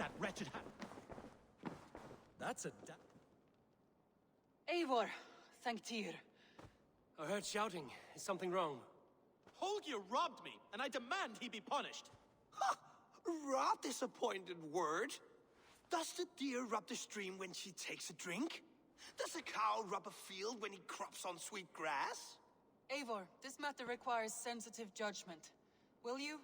that wretched That's a Eivor, thank Tyr. I heard shouting. Is something wrong? Holger robbed me, and I demand he be punished. Ha! Raw disappointed word. Does the deer rub the stream when she takes a drink? Does a cow rub a field when he crops on sweet grass? Eivor, this matter requires sensitive judgment. Will you?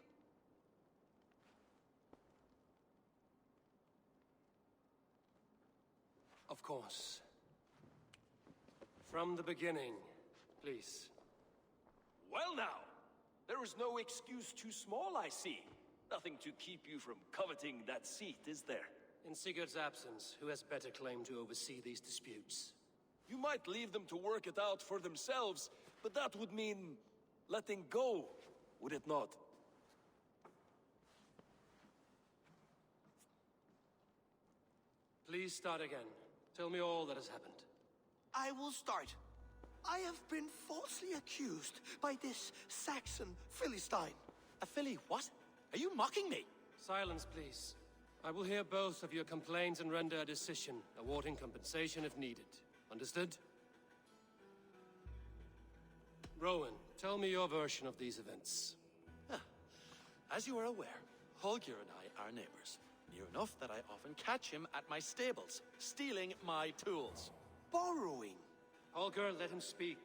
Of course. From the beginning, please. Well now, there is no excuse too small, I see. Nothing to keep you from coveting that seat, is there? In Sigurd's absence, who has better claim to oversee these disputes? You might leave them to work it out for themselves, but that would mean letting go, would it not? Please start again. Tell me all that has happened. I will start. I have been falsely accused by this Saxon Philistine. A filly what? Are you mocking me? Silence, please. I will hear both of your complaints and render a decision, awarding compensation if needed. Understood? Rowan, tell me your version of these events. As you are aware, Holger and I are neighbors. Near enough that I often catch him at my stables, stealing my tools. Borrowing. Holger, let him speak.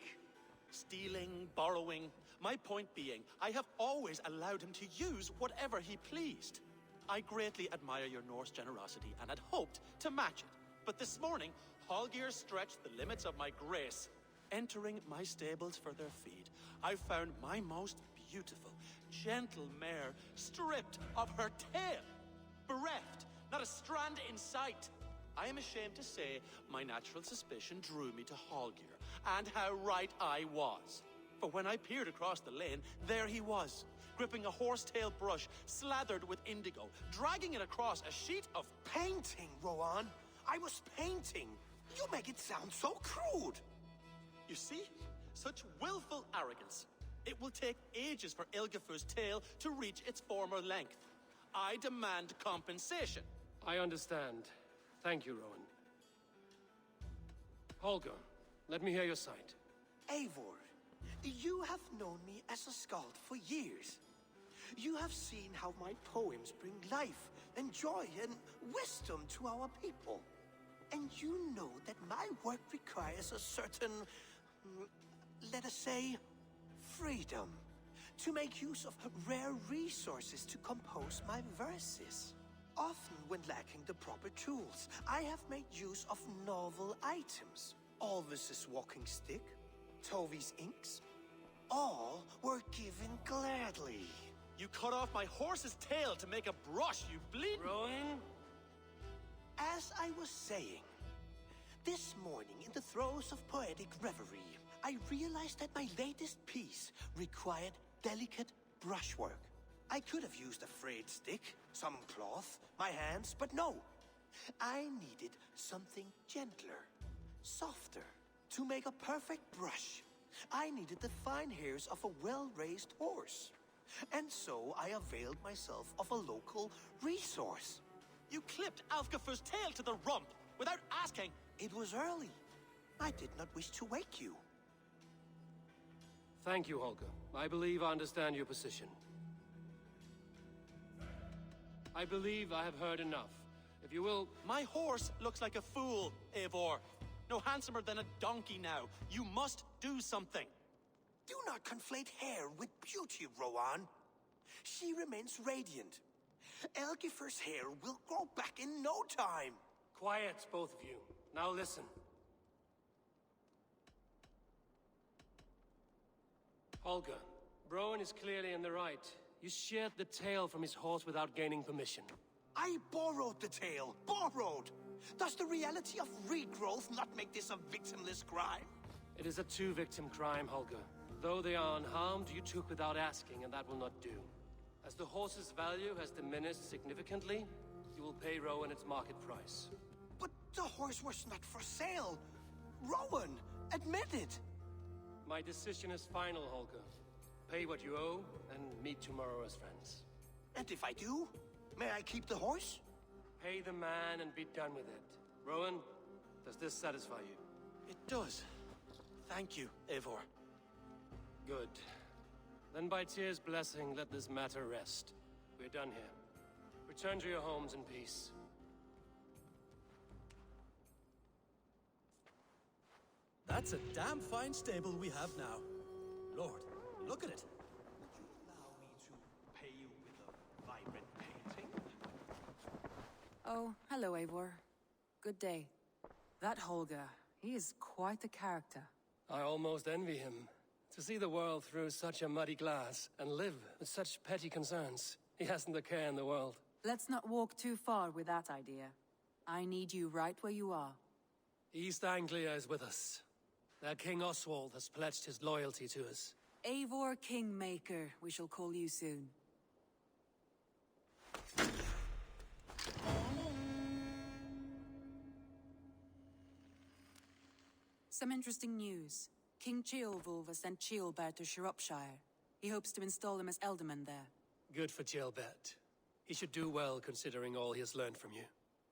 Stealing, borrowing. My point being, I have always allowed him to use whatever he pleased. I greatly admire your Norse generosity and had hoped to match it. But this morning, Holger stretched the limits of my grace. Entering my stables for their feed, I found my most beautiful, gentle mare stripped of her tail. Bereft, not a strand in sight. I am ashamed to say my natural suspicion drew me to Holger, and how right I was. For when I peered across the lane, there he was, gripping a horsetail brush slathered with indigo, dragging it across a sheet of Painting, Rowan. I was painting. You make it sound so crude. You see? Such willful arrogance. It will take ages for Ilgafur's tail to reach its former length. I demand compensation. I understand. Thank you, Rowan. Holger, let me hear your side. Eivor, you have known me as a skald for years. You have seen how my poems bring life and joy and wisdom to our people. And you know that my work requires a certain, let us say, freedom to make use of rare resources to compose my verses. Often when lacking the proper tools, I have made use of novel items. Alvis's walking stick, Tovi's inks, all were given gladly. You cut off my horse's tail to make a brush, you bleed. Rowan? As I was saying, this morning in the throes of poetic reverie, I realized that my latest piece required delicate brushwork. I could have used a frayed stick, some cloth, my hands, but no. I needed something gentler, softer. To make a perfect brush, I needed the fine hairs of a well-raised horse. And so I availed myself of a local resource. You clipped Alfgafur's tail to the rump without asking. It was early. I did not wish to wake you. Thank you, Holger. I believe I understand your position. I believe I have heard enough. If you will... My horse looks like a fool, Eivor. No handsomer than a donkey now. You must do something. Do not conflate hair with beauty, Rowan. She remains radiant. Elgifer's hair will grow back in no time. Quiet, both of you. Now listen. Holger, Rowan is clearly in the right. You sheared the tail from his horse without gaining permission. I borrowed the tail. Borrowed! Does the reality of regrowth not make this a victimless crime? It is a two-victim crime, Holger. Though they are unharmed, you took without asking, and that will not do. As the horse's value has diminished significantly, you will pay Rowan its market price. But the horse was not for sale. Rowan, admit it. My decision is final, Holger. Pay what you owe, and meet tomorrow as friends. And if I do, may I keep the horse? Pay the man and be done with it. Rowan, does this satisfy you? It does. Thank you, Eivor. Good. Then by Tyr's blessing, let this matter rest. We're done here. Return to your homes in peace. That's a damn fine stable we have now. Lord, look at it. Would you allow me to pay you with a vibrant painting? Oh, hello, Eivor. Good day. That Holger, he is quite the character. I almost envy him. To see the world through such a muddy glass and live with such petty concerns. He hasn't a care in the world. Let's not walk too far with that idea. I need you right where you are. East Anglia is with us. Their King Oswald has pledged his loyalty to us. Eivor Kingmaker, we shall call you soon. Some interesting news. King Ceolwulf has sent Ceolbert to Shropshire. He hopes to install him as Elderman there. Good for Ceolbert. He should do well considering all he has learned from you.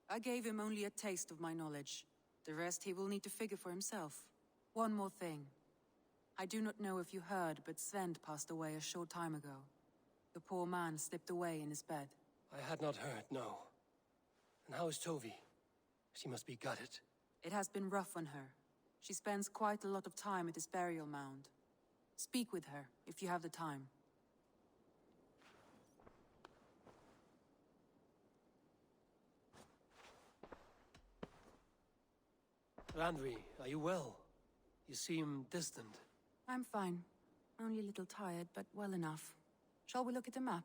I gave him only a taste of my knowledge. The rest he will need to figure for himself. One more thing. I do not know if you heard, but Sven passed away a short time ago. The poor man slipped away in his bed. I had not heard, no. And how is Tovi? She must be gutted. It has been rough on her. She spends quite a lot of time at his burial mound. Speak with her, if you have the time. Randvi, are you well? You seem distant. I'm fine. Only a little tired, but well enough. Shall we look at the map?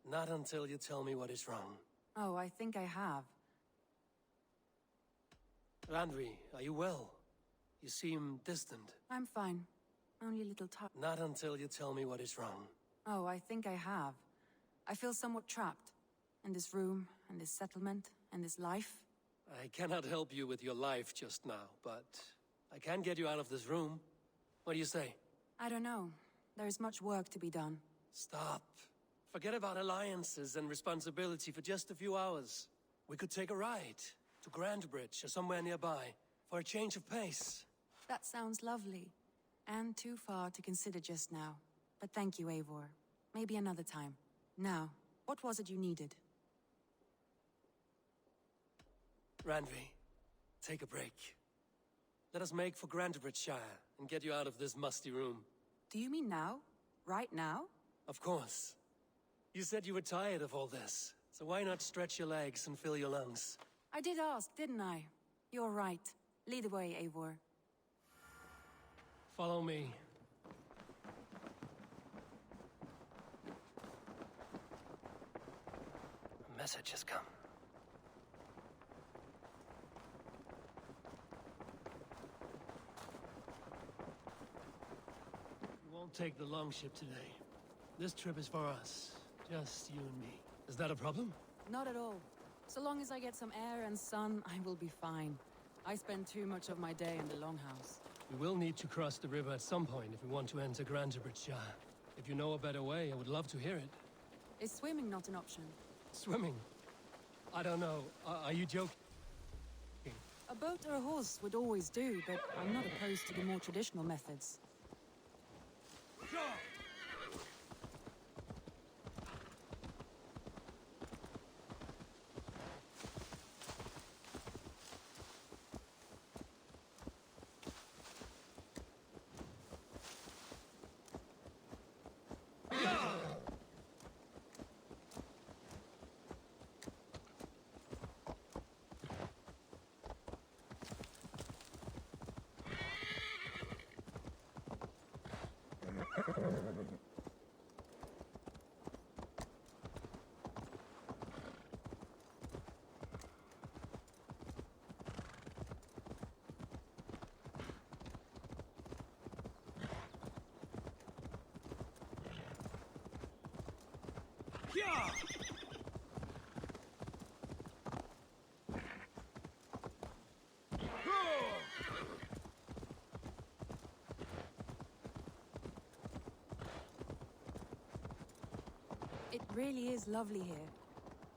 Not until you tell me what is wrong. Oh, I think I have. Randvi, are you well? You seem distant. I'm fine. Only a little tired. Not until you tell me what is wrong. Oh, I think I have. I feel somewhat trapped. In this room, and this settlement, and this life. I cannot help you with your life just now, but I can get you out of this room. What do you say? I don't know. There is much work to be done. Stop. Forget about alliances and responsibility for just a few hours. We could take a ride to Grandbridge or somewhere nearby for a change of pace. That sounds lovely. And too far to consider just now. But thank you, Eivor. Maybe another time. Now, what was it you needed? Randvi, take a break. Let us make for Grandbridgeshire and get you out of this musty room. Do you mean now? Right now? Of course. You said you were tired of all this, so why not stretch your legs and fill your lungs? I did ask, didn't I? You're right. Lead the way, Eivor. Follow me. A message has come. We won't take the longship today. This trip is for us. Just you and me. Is that a problem? Not at all. So long as I get some air and sun, I will be fine. I spend too much of my day in the Longhouse. We will need to cross the river at some point if we want to enter Grandbridgeshire. If you know a better way, I would love to hear it. Is swimming not an option? Swimming? I don't know. Are you joking? A boat or a horse would always do, but I'm not opposed to the more traditional methods. It really is lovely here.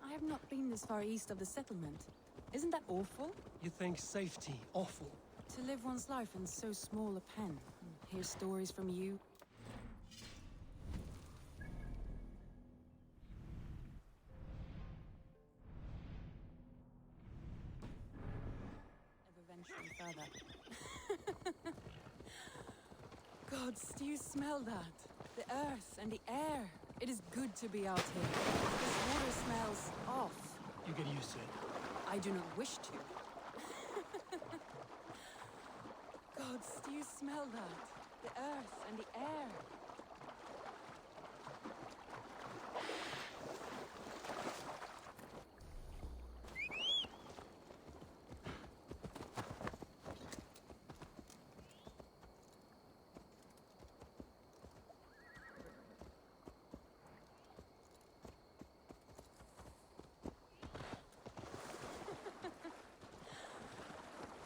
I have I've not been this far east of the settlement. Isn't that awful? You think safety awful? To live one's life in so small a pen, and hear stories from you. Never venturing further. Gods, do you smell that? The earth and the air. It is good to be out here. This water smells off. You get used to it. I do not wish to. Gods, do you smell that? The earth and the air.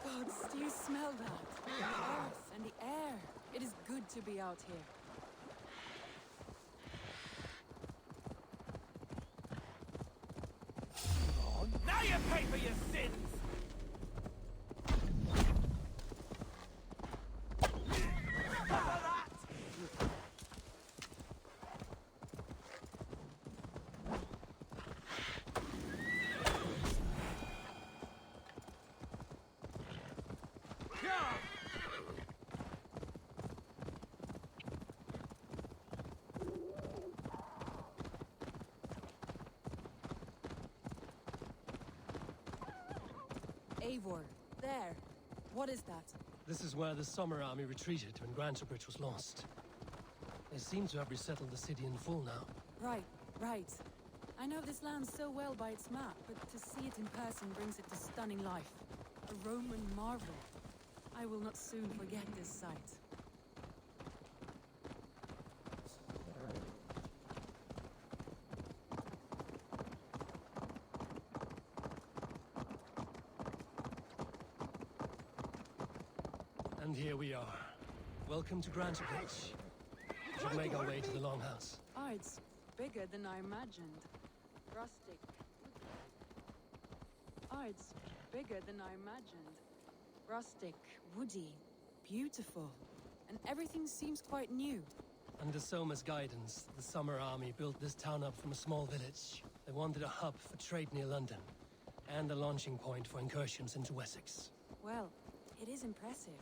Gods, do you smell that? The earth and the air. It is good to be out here. Now you pay for your sins! Eivor, there. What is that? This is where the Summer Army retreated when Grantebridge was lost. They seem to have resettled the city in full now. Right, right. I know this land so well by its map, but to see it in person brings it to stunning life. A Roman marvel. I will not soon forget this sight. And here we are. Welcome to Grantebridge. Should make our way to the Longhouse. Oh, it's bigger than I imagined. Rustic. Oh, it's bigger than I imagined. Rustic, woody, beautiful. And everything seems quite new. Under Soma's guidance, the Summer Army built this town up from a small village. They wanted a hub for trade near London, and a launching point for incursions into Wessex. Well, it is impressive.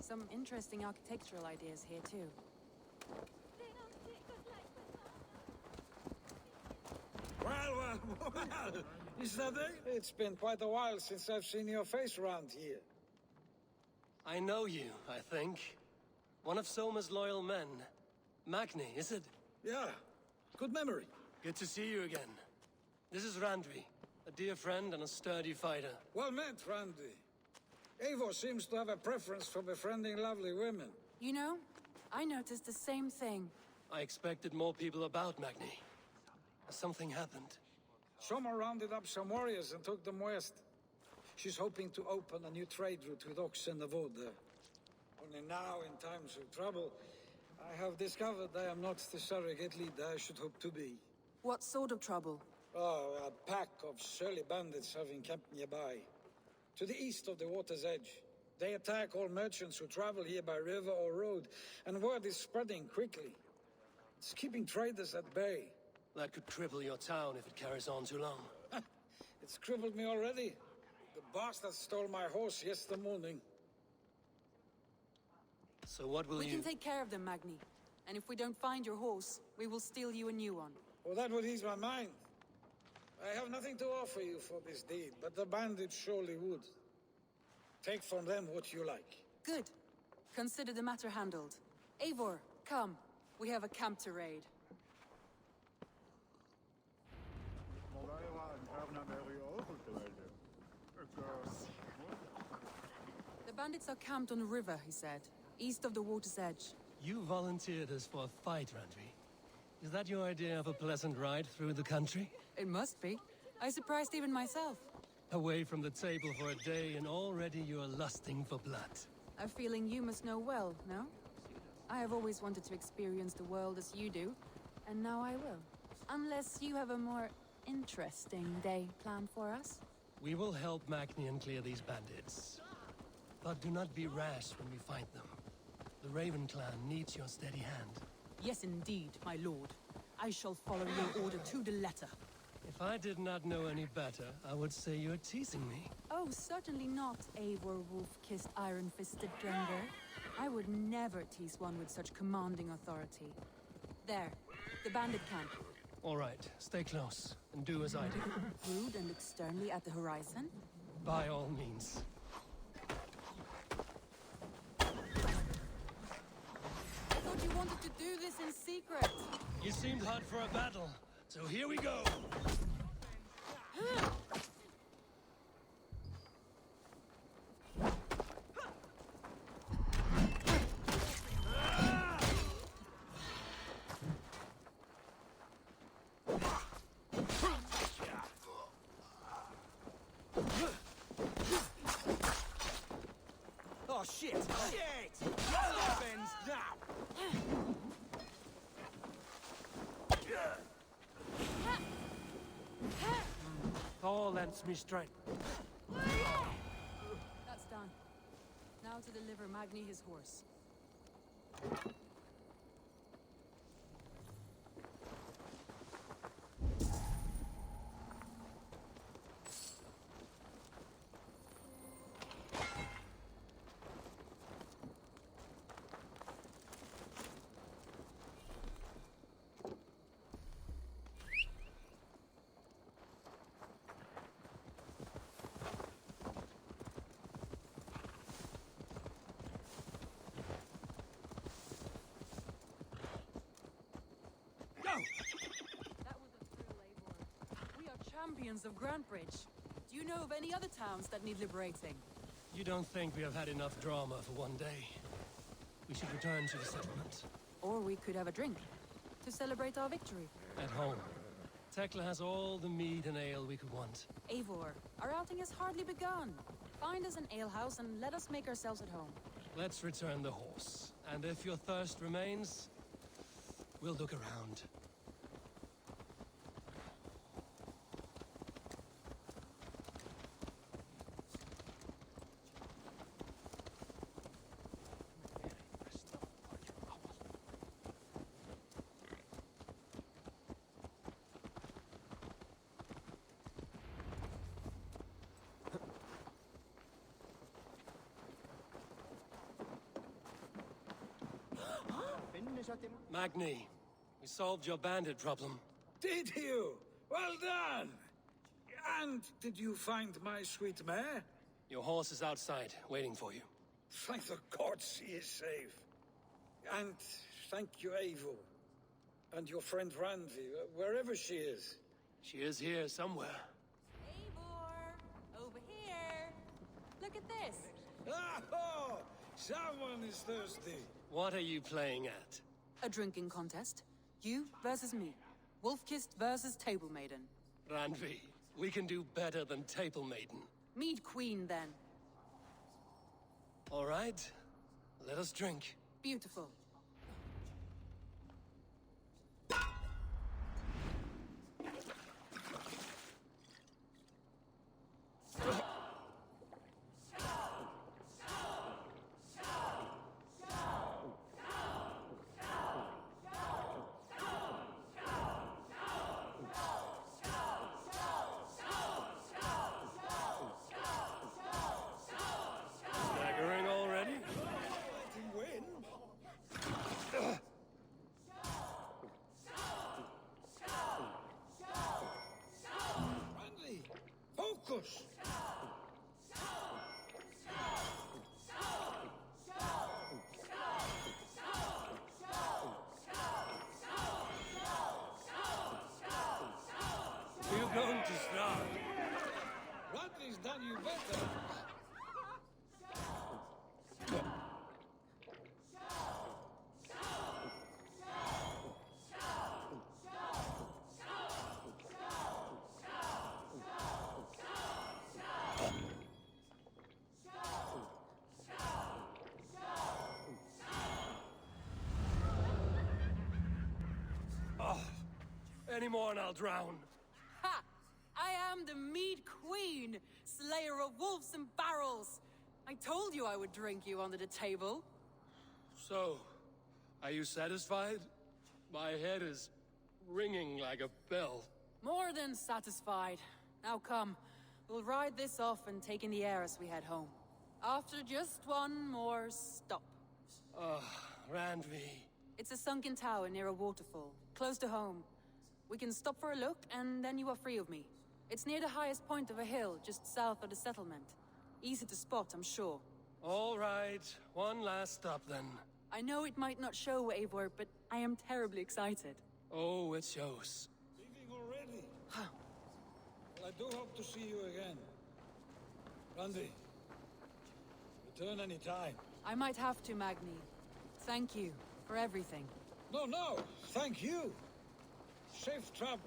Some interesting architectural ideas here, too. Well, is that it? It's been quite a while since I've seen your face around here. I know you, I think. One of Soma's loyal men. Magni, is it? Yeah, good memory. Good to see you again. This is Randvi, a dear friend and a sturdy fighter. Well met, Randy. Eivor seems to have a preference for befriending lovely women. You know, I noticed the same thing. I expected more people about Magni. Something happened. Soma rounded up some warriors and took them west. She's hoping to open a new trade route with oxen of wood there. Only now, in times of trouble, I have discovered I am not the surrogate leader I should hope to be. What sort of trouble? Oh, a pack of surly bandits have encamped nearby. To the east of the water's edge. They attack all merchants who travel here by river or road, and word is spreading quickly. It's keeping traders at bay. That could cripple your town if it carries on too long. It's crippled me already. The bastard stole my horse yesterday morning. So what will We you... can take care of them, Magni. And if we don't find your horse, we will steal you a new one. Oh, that would ease my mind. I have nothing to offer you for this deed, but the bandits surely would. Take from them what you like. Good. Consider the matter handled. Eivor, come. We have a camp to raid. The bandits are camped on the river, he said. East of the water's edge. You volunteered us for a fight, Randvi. Is that your idea of a pleasant ride through the country? It must be. I surprised even myself. Away from the table for a day and already you're lusting for blood. A feeling you must know well, no? I have always wanted to experience the world as you do, and now I will. Unless you have a more interesting day planned for us? We will help Magnian clear these bandits. But do not be rash when we fight them. The Raven clan needs your steady hand. Yes, indeed, my lord. I shall follow your order to the letter. If I did not know any better, I would say you're teasing me. Oh, certainly not, Eivor wolf-kissed iron-fisted Drenger. I would never tease one with such commanding authority. There, the bandit camp. All right, stay close, and do as I do. Rude and externally at the horizon? By all means. I thought you wanted to do this in secret. You seemed hot for a battle, so here we go. Oh shit! Shit! Happens now! Thor lends me strength. That's done. Now to deliver Magni his horse. That was a thrill, Eivor. We are champions of Grantbridge. Do you know of any other towns that need liberating? You don't think we have had enough drama for one day? We should return to the settlement. Or we could have a drink to celebrate our victory. At home. Tekla has all the mead and ale we could want. Eivor, our outing has hardly begun. Find us an alehouse and let us make ourselves at home. Let's return the horse. And if your thirst remains, we'll look around. Magni, we solved your bandit problem. Did you? Well done! And did you find my sweet mare? Your horse is outside, waiting for you. Thank the gods she is safe. And thank you, Eivor. And your friend Randi, wherever she is. She is here somewhere. Eivor, over here. Look at this. Oh! Someone is thirsty. What are you playing at? A drinking contest. You versus me. Wolf-kissed versus Table Maiden. Randvi, we can do better than Table Maiden. Mead Queen, then. All right, let us drink. Beautiful. Staggering already? Randi, focus! We're going to start. Randi's done you better. Any more and I'll drown. Ha! am the Mead Queen, slayer of wolves and barrels. I told you I would drink you under the table. So, are you satisfied? My head is ringing like a bell. More than satisfied. Now come, we'll ride this off and take in the air as we head home. After just one more stop. Randvi. It's a sunken tower near a waterfall, close to home. We can stop for a look, and then you are free of me. It's near the highest point of a hill, just south of the settlement. Easy to spot, I'm sure. All right, one last stop then. I know it might not show, Eivor, but I am terribly excited. Oh, it shows. Leaving already? Well, I do hope to see you again. Randy, return any time. I might have to, Magni. Thank you for everything. No, thank you. Safe travels.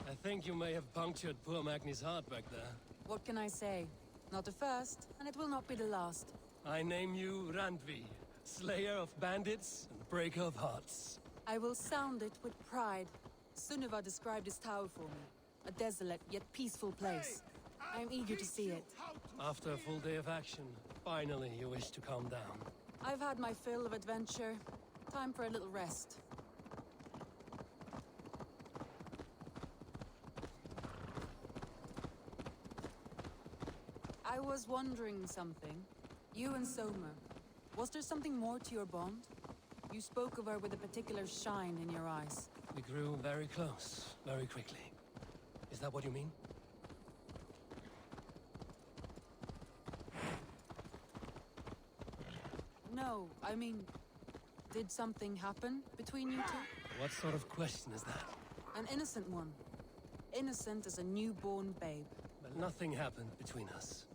I think you may have punctured poor Magni's heart back there. What can I say? Not the first, and it will not be the last. I name you Randvi, slayer of bandits and breaker of hearts. I will sound it with pride. Sunniva described this tower for me. A desolate yet peaceful place. I am eager to see it. After a full day of action, finally you wish to calm down. I've had my fill of adventure. Time for a little rest. I was wondering something. You and Soma, was there something more to your bond? You spoke of her with a particular shine in your eyes. We grew very close, very quickly. Is that what you mean? No, I mean, did something happen between you two? What sort of question is that? An innocent one. Innocent as a newborn babe. Well, nothing happened between us.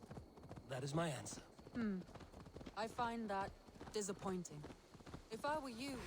That is my answer. I find that disappointing. If I were you...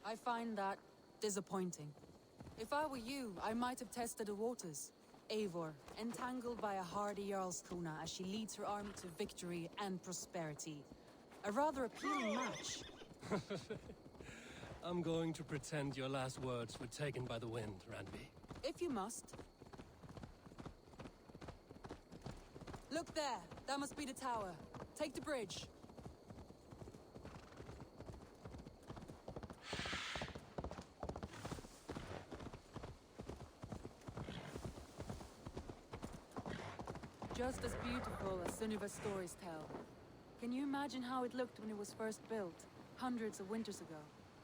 I find that disappointing. If I were you, I might have tested the waters. Eivor, entangled by a hardy Jarlskona as she leads her army to victory and prosperity. A rather appealing match. I'm going to pretend your last words were taken by the wind, Randvi. If you must. Look there! That must be the tower. Take the bridge. Just as beautiful as Sunniva's stories tell. Can you imagine how it looked when it was first built, hundreds of winters ago?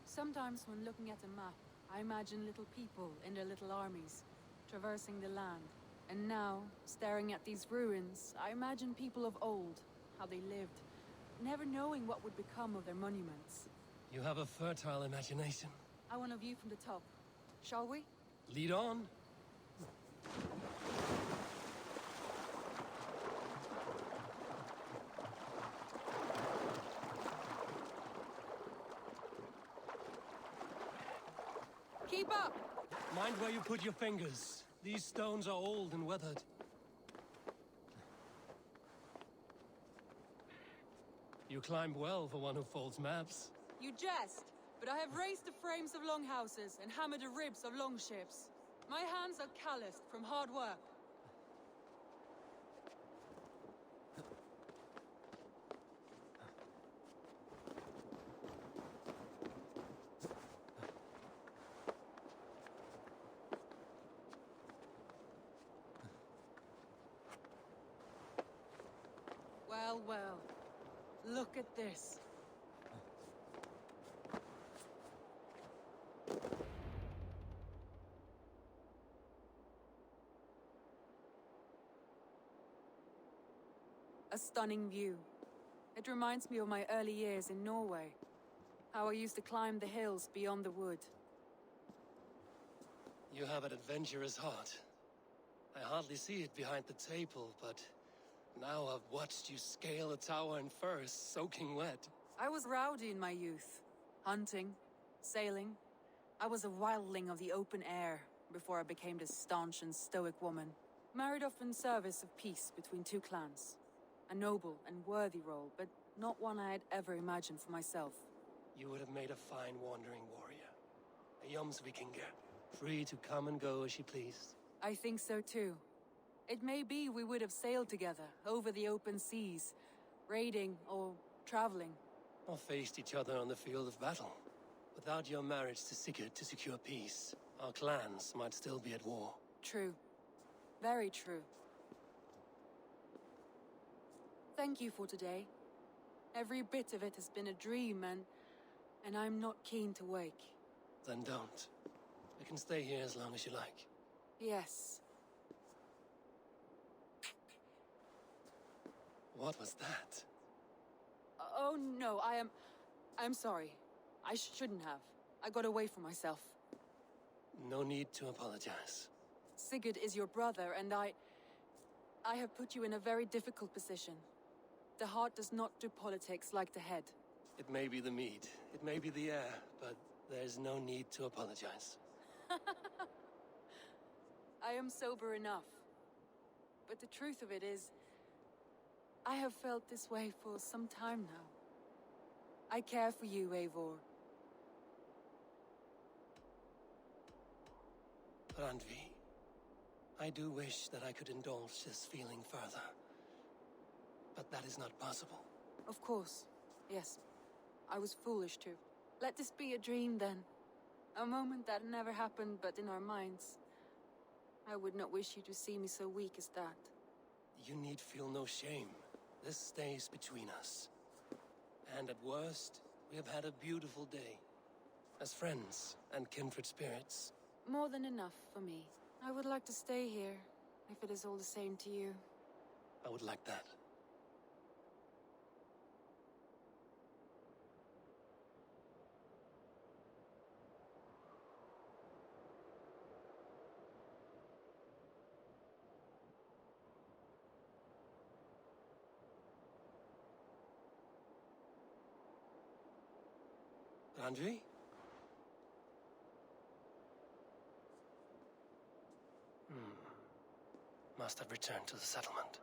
Sometimes when looking at a map, I imagine little people in their little armies, traversing the land. And now, staring at these ruins, I imagine people of old, how they lived, never knowing what would become of their monuments. You have a fertile imagination. I want a view from the top. Shall we? Lead on. Keep up! Mind where you put your fingers. These stones are old and weathered. You climb well for one who folds maps. You jest, but I have raised the frames of longhouses and hammered the ribs of longships. My hands are calloused from hard work. Well, well. Look at this. A stunning view. It reminds me of my early years in Norway. How I used to climb the hills beyond the wood. You have an adventurous heart. I hardly see it behind the table, but now I've watched you scale a tower in furs, soaking wet. I was rowdy in my youth. Hunting, sailing. I was a wildling of the open air before I became this staunch and stoic woman. Married off in service of peace between two clans. A noble and worthy role, but not one I had ever imagined for myself. You would have made a fine wandering warrior. A Jomsvikinger, free to come and go as she pleased. I think so too. It may be we would have sailed together, over the open seas, raiding or traveling. Or faced each other on the field of battle. Without your marriage to Sigurd to secure peace, our clans might still be at war. True. Very true. Thank you for today. Every bit of it has been a dream, and I'm not keen to wake. Then don't. You can stay here as long as you like. Yes. What was that? Oh no, I'm sorry. I shouldn't have. I got away from myself. No need to apologize. Sigurd is your brother, and I have put you in a very difficult position. The heart does not do politics like the head. It may be the mead, it may be the air, but there's no need to apologize. I am sober enough. But the truth of it is, I have felt this way for some time now. I care for you, Eivor. Randvi, I do wish that I could indulge this feeling further. But that is not possible. Of course. Yes. I was foolish too. Let this be a dream then. A moment that never happened but in our minds. I would not wish you to see me so weak as that. You need feel no shame. This stays between us. And at worst, we have had a beautiful day. As friends and kindred spirits. More than enough for me. I would like to stay here, if it is all the same to you. I would like that. Randvi? Must have returned to the settlement.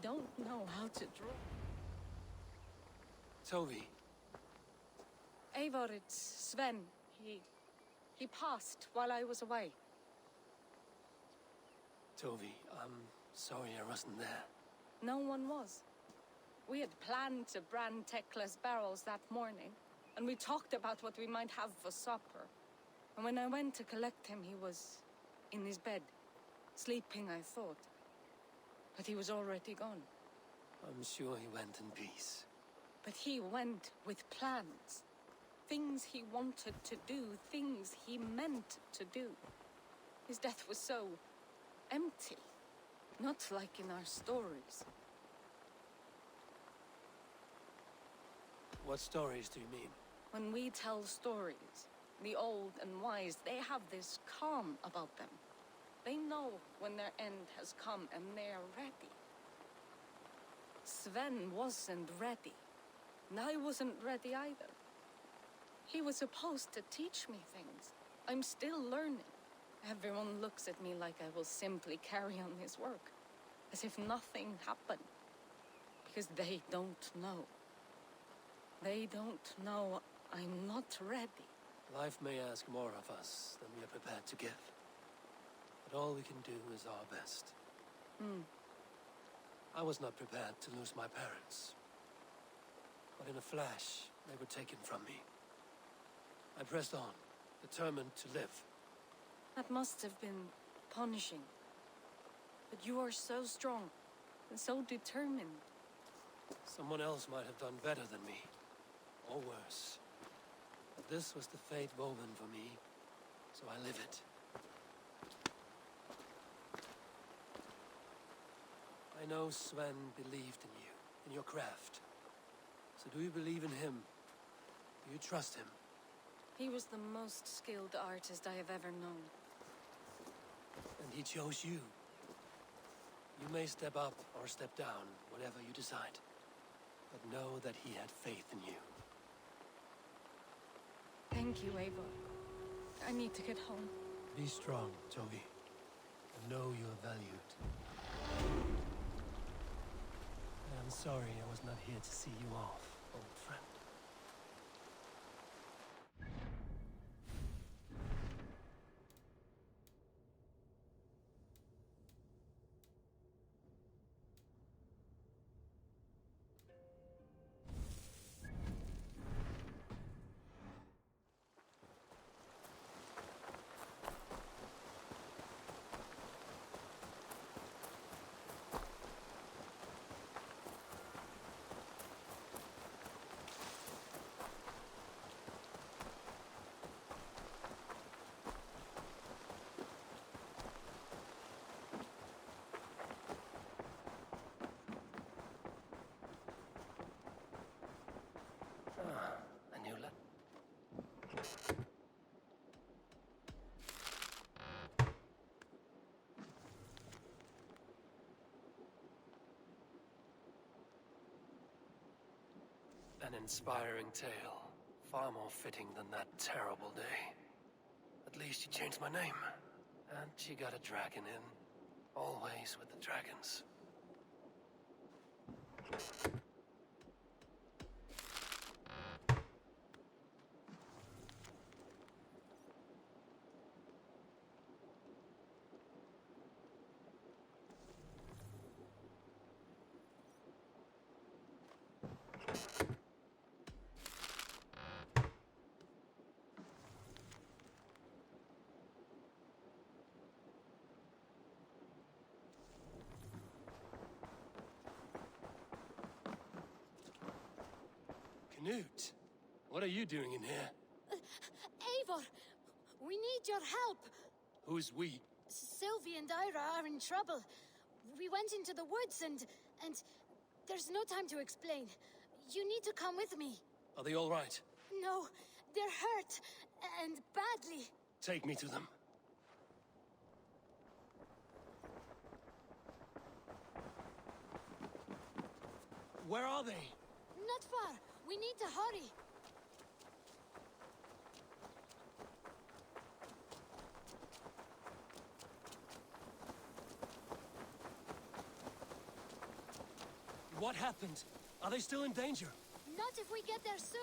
don't know how to draw. Tovi, Eivor, it's Sven. He passed while I was away. Tovi, I'm sorry I wasn't there. No one was. We had planned to brand Tekla's barrels that morning, and we talked about what we might have for supper. And when I went to collect him, he was in his bed, sleeping, I thought. But he was already gone. I'm sure he went in peace. But he went with plans. Things he wanted to do, things he meant to do. His death was so empty. Not like in our stories. What stories do you mean? When we tell stories, the old and wise, they have this calm about them. They know when their end has come and they're ready. Sven wasn't ready. And I wasn't ready either. He was supposed to teach me things. I'm still learning. Everyone looks at me like I will simply carry on his work. As if nothing happened. Because they don't know. They don't know I'm not ready. Life may ask more of us than we are prepared to give. But all we can do is our best. I was not prepared to lose my parents. But in a flash, they were taken from me. I pressed on, determined to live. That must have been punishing. But you are so strong, and so determined. Someone else might have done better than me, or worse. But this was the fate woven for me, so I live it. I know Sven believed in you, in your craft. So do you believe in him? Do you trust him? He was the most skilled artist I have ever known. And he chose you. You may step up or step down, whatever you decide. But know that he had faith in you. Thank you, Eivor. I need to get home. Be strong, Tovi. And know you are valued. I'm sorry I was not here to see you off, old friend. An inspiring tale. Far more fitting than that terrible day. At least she changed my name. And she got a dragon in. Always with the dragons. Knut, what are you doing in here? Eivor, we need your help. Who's we? Sylvie and Ira are in trouble. We went into the woods and there's no time to explain. You need to come with me. Are they all right? No, they're hurt, and badly. Take me to them. Where are they? Not far. We need to hurry. What happened? Are they still in danger? Not if we get there soon.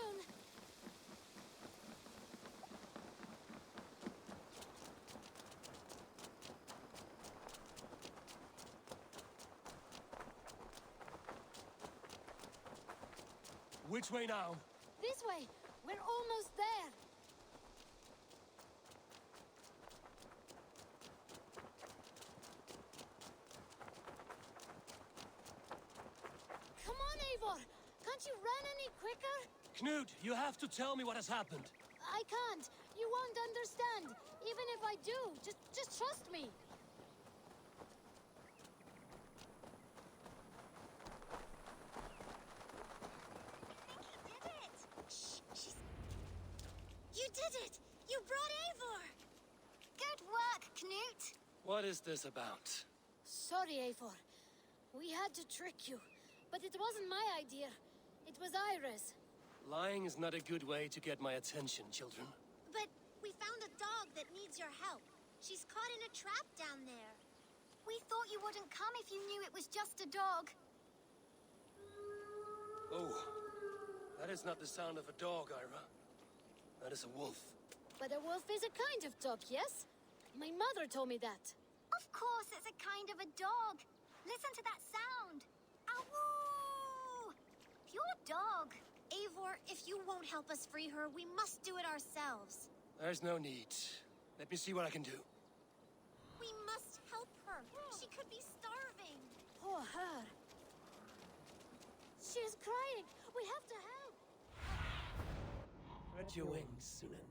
Which way now? This way. We're almost there. Come on, Eivor. Can't you run any quicker? Knut, you have to tell me what has happened. I can't. You won't understand. Even if I do, just trust me. You did it! You brought Eivor! Good work, Knut! What is this about? Sorry, Eivor. We had to trick you. But it wasn't my idea. It was Iris. Lying is not a good way to get my attention, children. But we found a dog that needs your help. She's caught in a trap down there. We thought you wouldn't come if you knew it was just a dog. Oh, that is not the sound of a dog, Ira. That is a wolf. But a wolf is a kind of dog, yes? My mother told me that. Of course, it's a kind of a dog. Listen to that sound. Awoo! Pure dog. Eivor, if you won't help us free her, we must do it ourselves. There's no need. Let me see what I can do. We must help her. She could be starving. Poor her. She's crying. We have to help. Spread your wings, Sunan.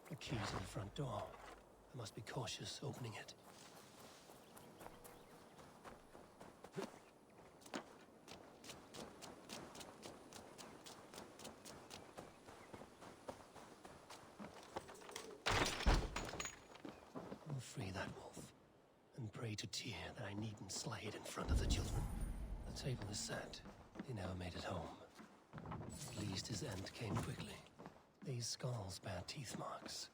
The key to the front door. I must be cautious opening it. We'll free that wolf, and pray to Tyr that I needn't slay it in front of the children. The table is set. He never made it home. At least his end came quickly. These skulls bear teeth marks.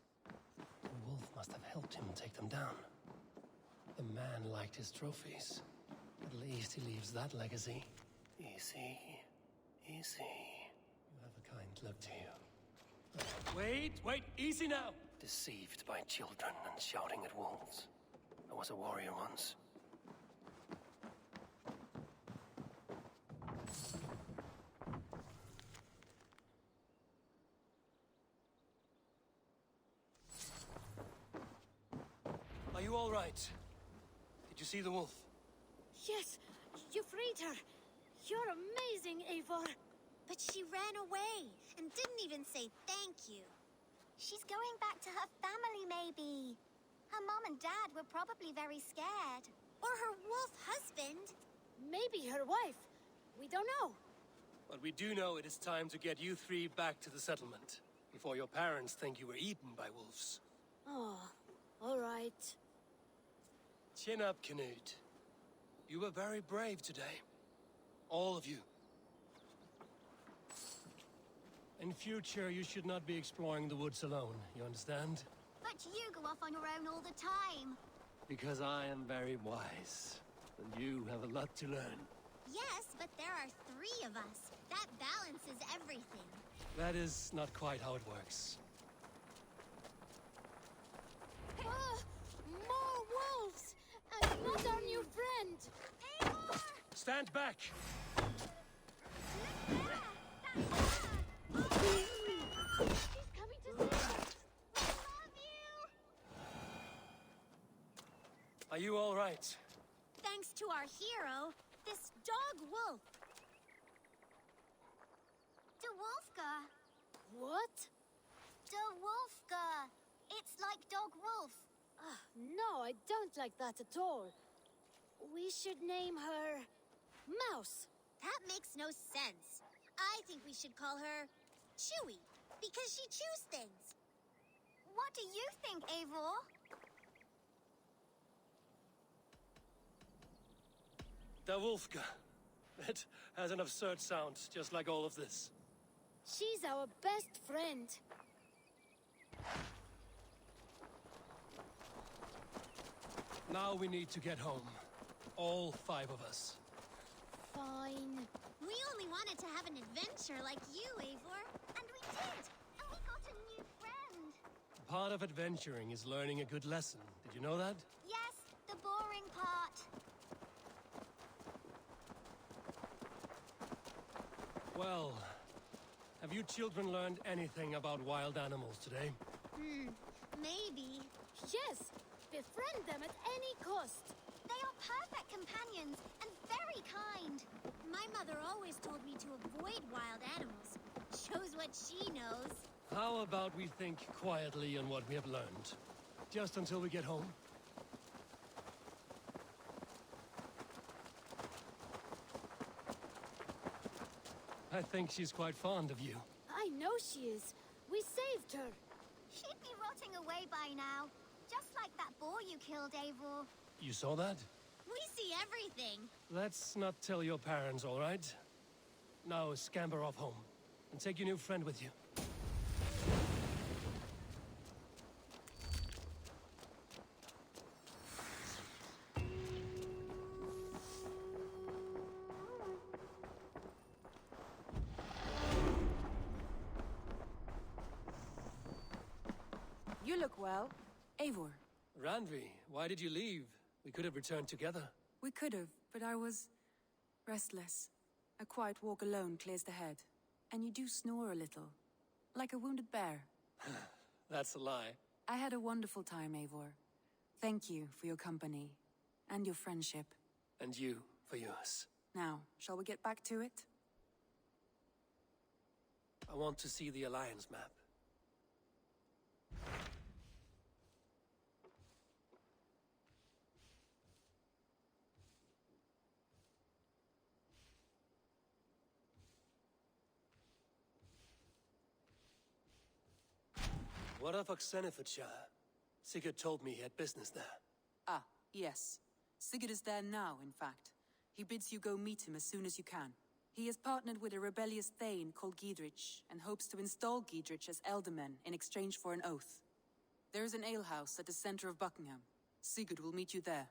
The wolf must have helped him take them down. The man liked his trophies. At least he leaves that legacy. Easy. Easy. You have a kind look to you. Wait, easy now! Deceived by children and shouting at wolves. I was a warrior once. Are you all right? Did you see the wolf? Yes, you freed her. You're amazing, Eivor. But she ran away and didn't even say thank you. She's going back to her family, maybe. Her mom and dad were probably very scared. Or her wolf husband. Maybe her wife. We don't know. But we do know it is time to get you three back to the settlement. Before your parents think you were eaten by wolves. Oh, all right. Chin up, Knut. You were very brave today. All of you. In future, you should not be exploring the woods alone, you understand? But you go off on your own all the time. Because I am very wise, and you have a lot to learn. Yes, but there are 3 of us. That balances everything. That is not quite how it works. More wolves! And not our new friend! Eivor! Stand back! Look there! That's her! Are you all right? Thanks to our hero, this dog wolf. De Wolfka. What? De Wolfka. It's like dog wolf. No, I don't like that at all. We should name her Mouse. That makes no sense. I think we should call her Chewy, because she chews things. What do you think, Eivor? The Wolfka. It has an absurd sound, just like all of this. She's our best friend. Now we need to get home. All 5 of us. Fine. We only wanted to have an adventure like you, Eivor. And we did! And we got a new friend! Part of adventuring is learning a good lesson. Did you know that? Yes, the boring part. Well, have you children learned anything about wild animals today? Maybe. Yes, befriend them at any cost. They are perfect companions and very kind. My mother always told me to avoid wild animals. Shows what she knows. How about we think quietly on what we have learned? Just until we get home? I think she's quite fond of you. I know she is. We saved her. She'd be rotting away by now. Just like that boar you killed, Eivor. You saw that? We see everything. Let's not tell your parents, all right? Now scamper off home. And take your new friend with you. You look well. Eivor. Randvi, why did you leave? We could have returned together. We could have, but I was restless. A quiet walk alone clears the head. And you do snore a little. Like a wounded bear. That's a lie. I had a wonderful time, Eivor. Thank you for your company. And your friendship. And you for yours. Now, shall we get back to it? I want to see the Alliance map. What of Oxenfordshire? Sigurd told me he had business there. Ah, yes. Sigurd is there now, in fact. He bids you go meet him as soon as you can. He has partnered with a rebellious Thane called Giedrich, and hopes to install Giedrich as Elderman in exchange for an oath. There is an alehouse at the center of Buckingham. Sigurd will meet you there.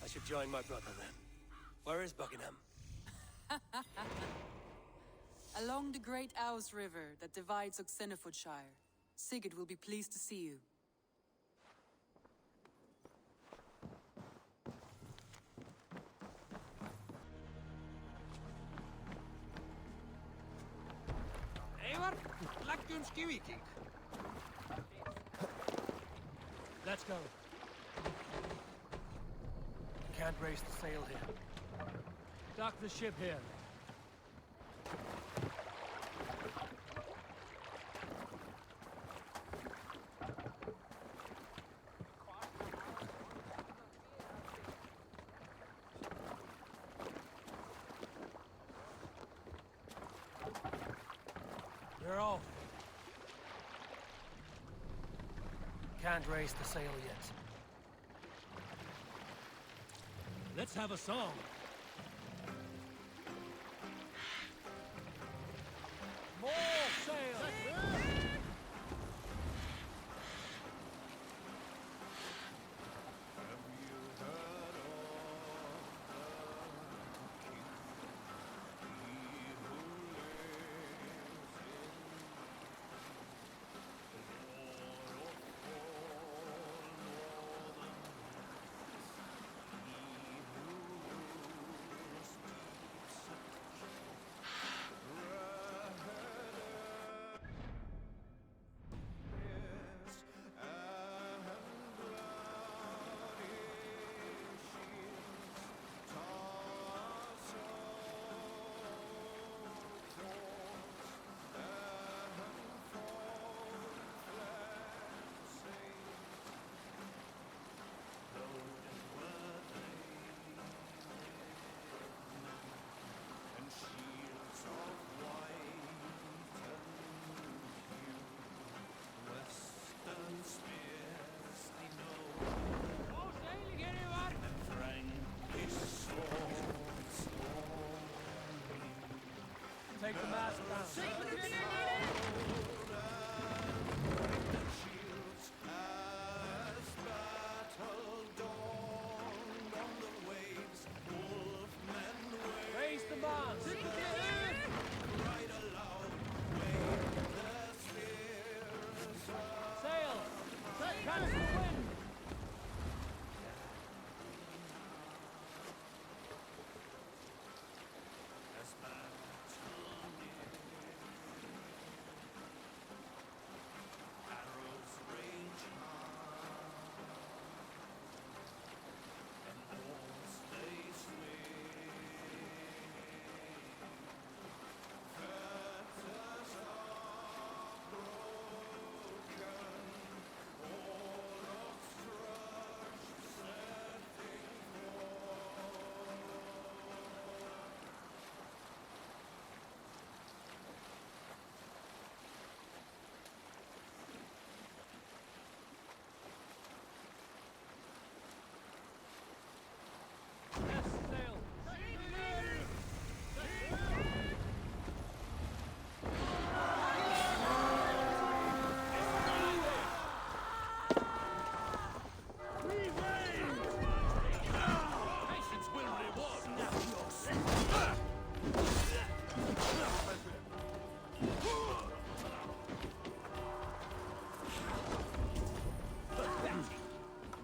I should join my brother then. Where is Buckingham? Along the great Ouse River that divides Oxenfordshire. Sigurd will be pleased to see you. Eivor, leggjum skývíking. Let's go. Can't raise the sail here. Dock the ship here. You're off. Can't raise the sail yet. Let's have a song. More sail! take the mast down. Raise the mast! Sail! Catch the wind!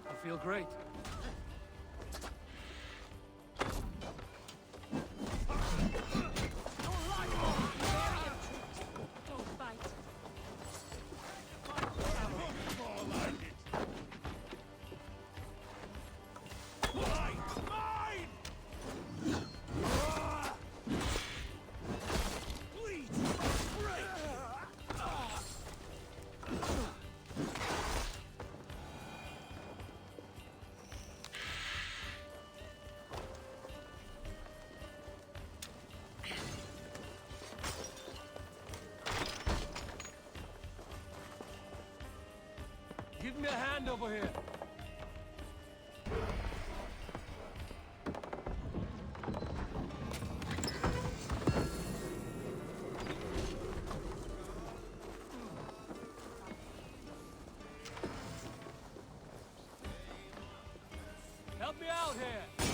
I feel great. Give me a hand over here. Help me out here.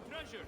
Treasure!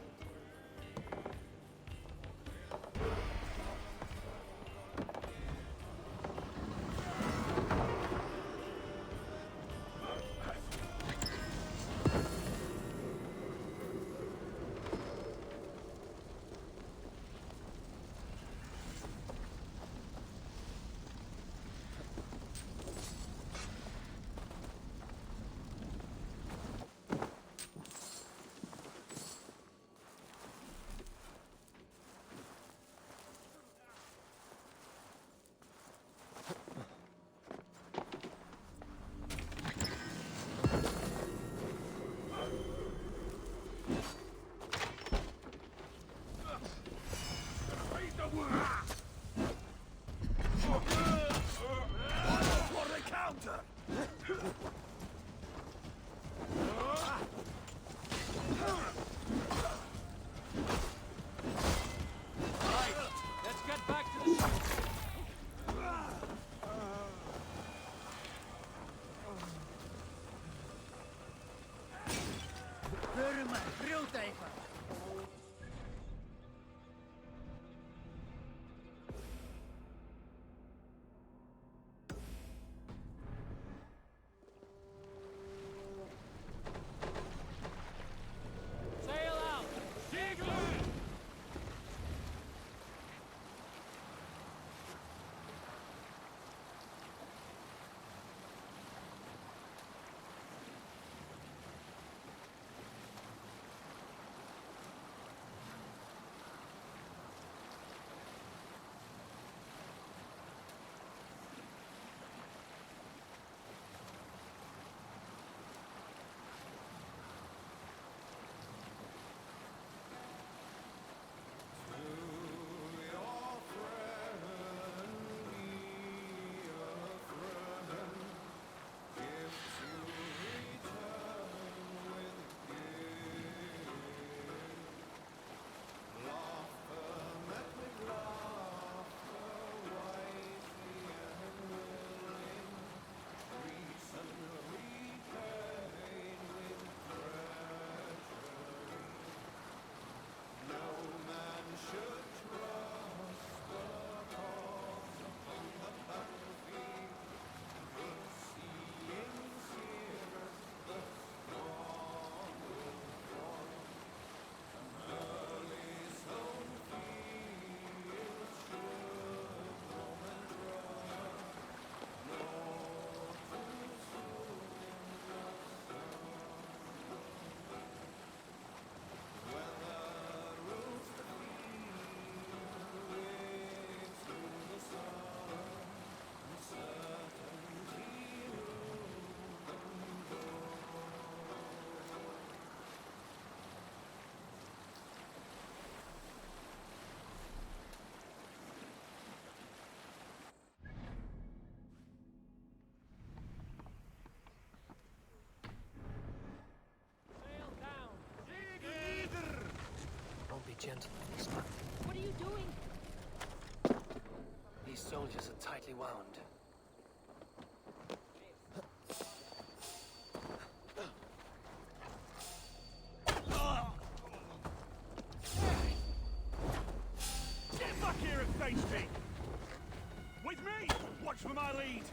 lead.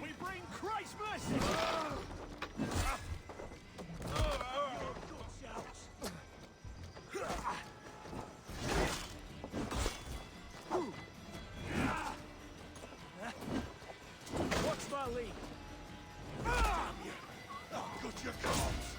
We bring Christmas! What's my lead? Oh, good you comes!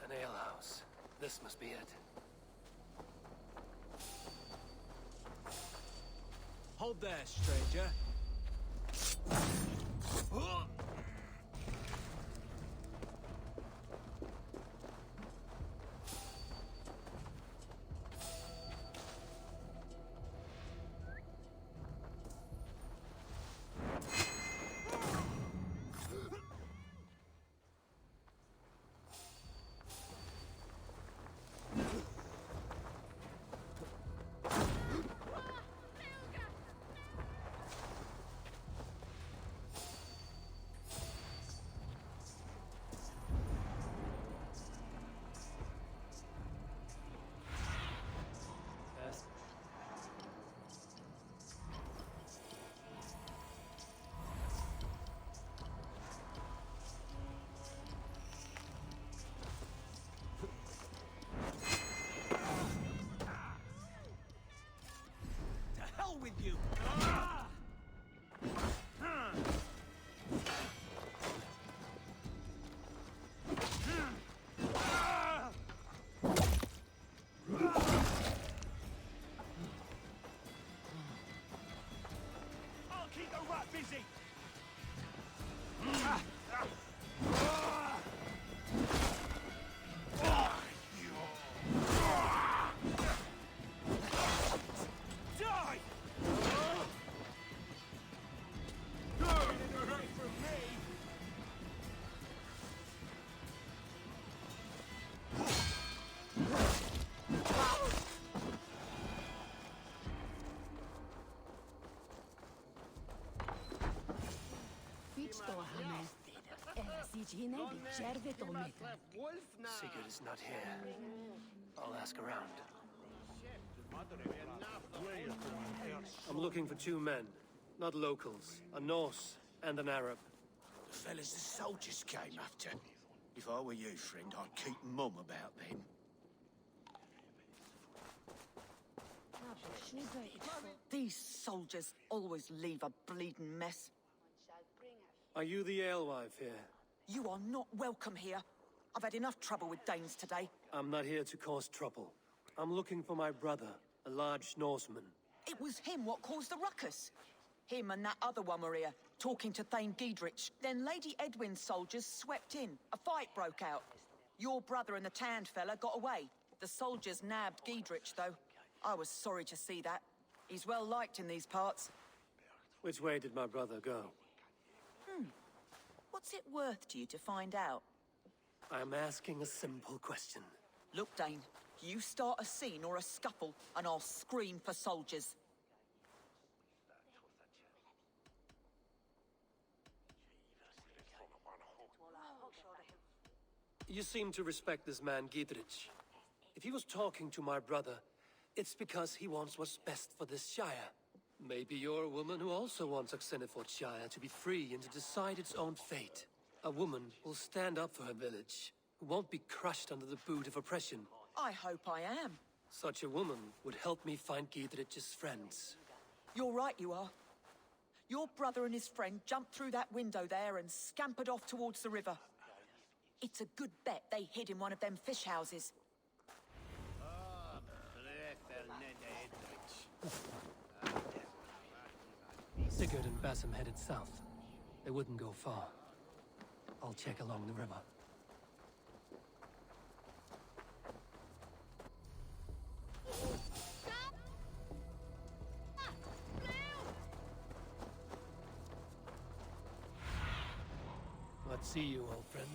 An alehouse. This must be it. Hold there, stranger. Yes. To hell with you! I'll keep the rat busy! Die! Away from me! Sigurd is not here. I'll ask around. I'm looking for two men, not locals. A Norse and an Arab. The fellas the soldiers came after. If I were you, friend, I'd keep mum about them. These soldiers always leave a bleeding mess. Are you the alewife here? You are not welcome here. I've had enough trouble with Danes today. I'm not here to cause trouble. I'm looking for my brother, a large Norseman. It was him what caused the ruckus. Him and that other one were here, talking to Thane Giedrich. Then Lady Edwin's soldiers swept in. A fight broke out. Your brother and the tanned fella got away. The soldiers nabbed Giedrich, though. I was sorry to see that. He's well liked in these parts. Which way did my brother go? What's it worth to you to find out? I'm asking a simple question. Look, Dane, you start a scene or a scuffle, and I'll scream for soldiers. You seem to respect this man, Giedrich. If he was talking to my brother, it's because he wants what's best for this Shire. Maybe you're a woman who also wants Oxenford Shire to be free and to decide its own fate. A woman who'll stand up for her village, who won't be crushed under the boot of oppression. I hope I am. Such a woman would help me find Giedrich's friends. You're right, you are. Your brother and his friend jumped through that window there and scampered off towards the river. It's a good bet they hid in one of them fish houses. Sigurd and Basim headed south. They wouldn't go far. I'll check along the river. Let's see you, old friend.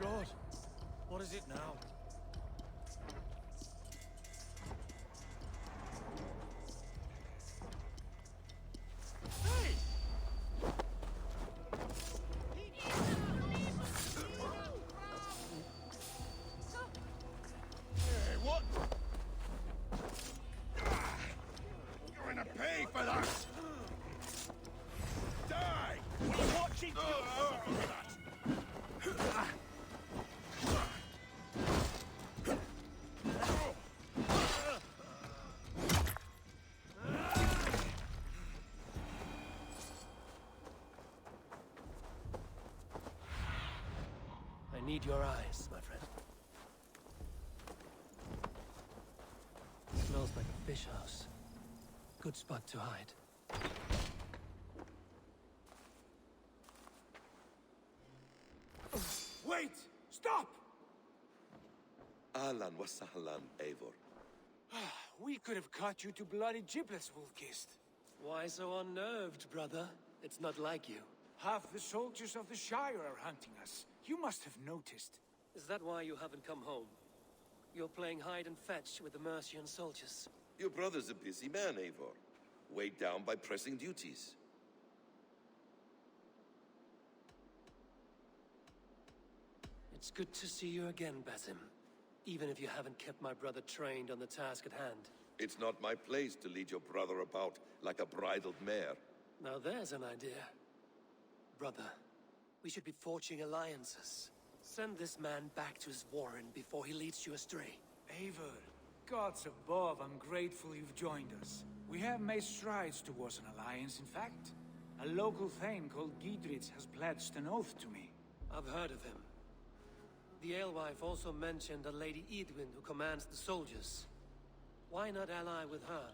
God, what is it now? Hey, what? You're gonna pay for that! Die! We're watching you! I need your eyes, my friend. Smells like a fish house. Good spot to hide. Wait! Stop! Ahlan wa sahlan, Eivor. We could have cut you to bloody giblets, Wolf-Kissed. Why so unnerved, brother? It's not like you. Half the soldiers of the Shire are hunting us. You must have noticed. Is that why you haven't come home? You're playing hide and fetch with the Mercian soldiers. Your brother's a busy man, Eivor. Weighed down by pressing duties. It's good to see you again, Basim. Even if you haven't kept my brother trained on the task at hand. It's not my place to lead your brother about like a bridled mare. Now there's an idea. Brother, we should be forging alliances. Send this man back to his warren before he leads you astray. Eivor, gods above, I'm grateful you've joined us. We have made strides towards an alliance, in fact. A local thane called Giedrich has pledged an oath to me. I've heard of him. The alewife also mentioned a Lady Edwin who commands the soldiers. Why not ally with her?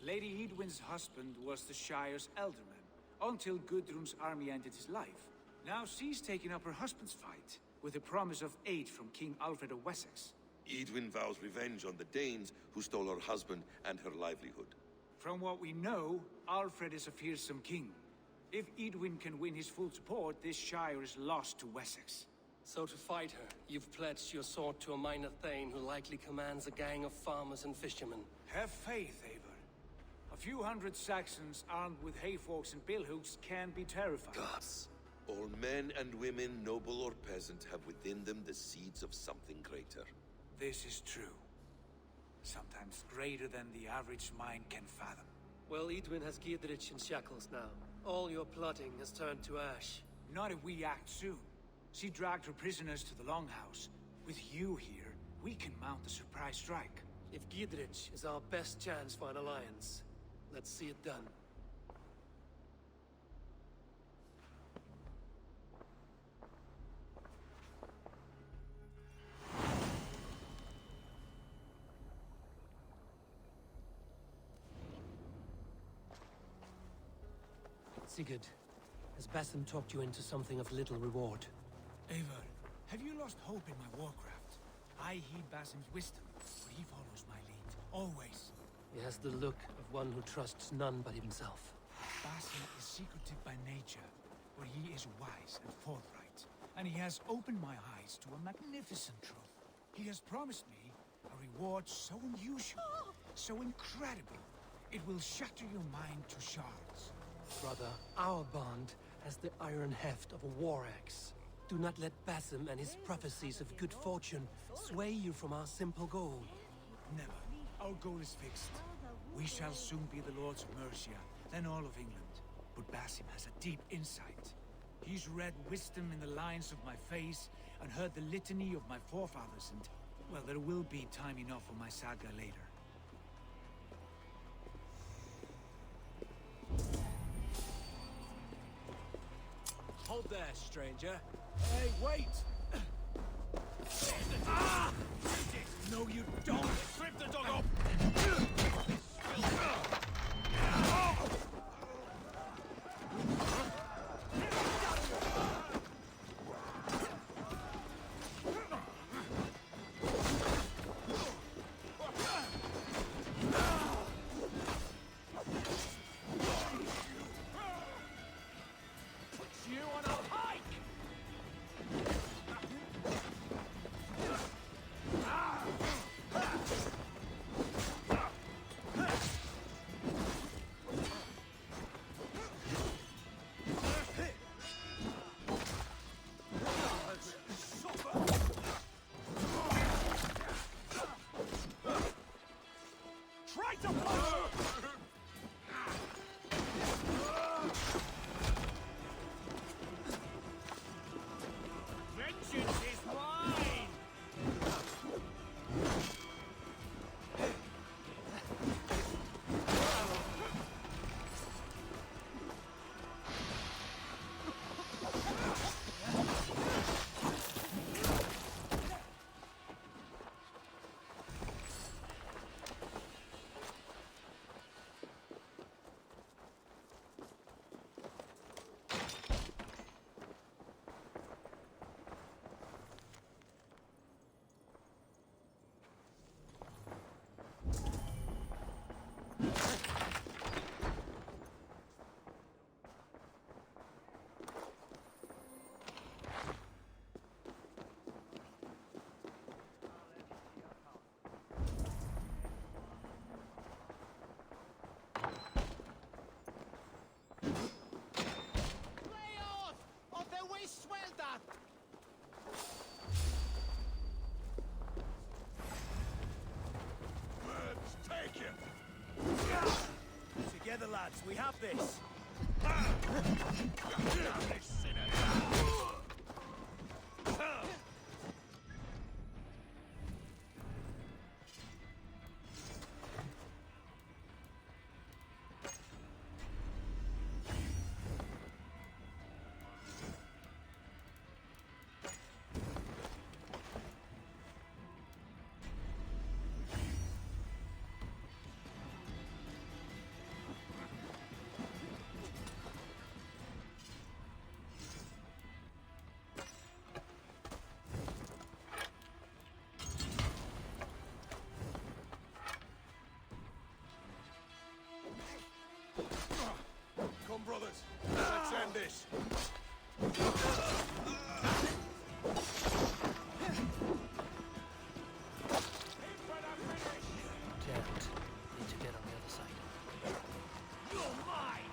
Lady Edwin's husband was the Shire's elderman, until Gudrun's army ended his life. Now she's taking up her husband's fight, with a promise of aid from King Alfred of Wessex. Edwin vows revenge on the Danes who stole her husband and her livelihood. From what we know, Alfred is a fearsome king. If Edwin can win his full support, this Shire is lost to Wessex. So to fight her, you've pledged your sword to a minor thane who likely commands a gang of farmers and fishermen. Have faith, Eivor. A few hundred Saxons armed with hayforks and billhooks can be terrifying. Gods. All men and women, noble or peasant, have within them the seeds of something greater. This is true. Sometimes greater than the average mind can fathom. Well, Edwin has Giedrich in shackles now. All your plotting has turned to ash. Not if we act soon. She dragged her prisoners to the Longhouse. With you here, we can mount a surprise strike. If Giedrich is our best chance for an alliance, let's see it done. Sigurd, has Basim talked you into something of little reward? Eivor, have you lost hope in my warcraft? I heed Basim's wisdom, but he follows my lead, always. He has the look of one who trusts none but himself. Basim is secretive by nature, but he is wise and forthright. And he has opened my eyes to a magnificent truth. He has promised me a reward so unusual, so incredible, it will shatter your mind to shards. Brother, our bond has the iron heft of a war axe. Do not let Basim and his prophecies of good fortune sway you from our simple goal. Never. Our goal is fixed. We shall soon be the Lords of Mercia, then all of England. But Basim has a deep insight. He's read wisdom in the lines of my face and heard the litany of my forefathers, and, well, there will be time enough for my saga later. Hold there, stranger. Hey, wait! Ah! No, you don't! Trip the dog up! You on a hike! Try to follow! Vengeance is mine! Together, lads, we have this! Come, brothers. Let's end this. Damned. Need to get on the other side. You're mine!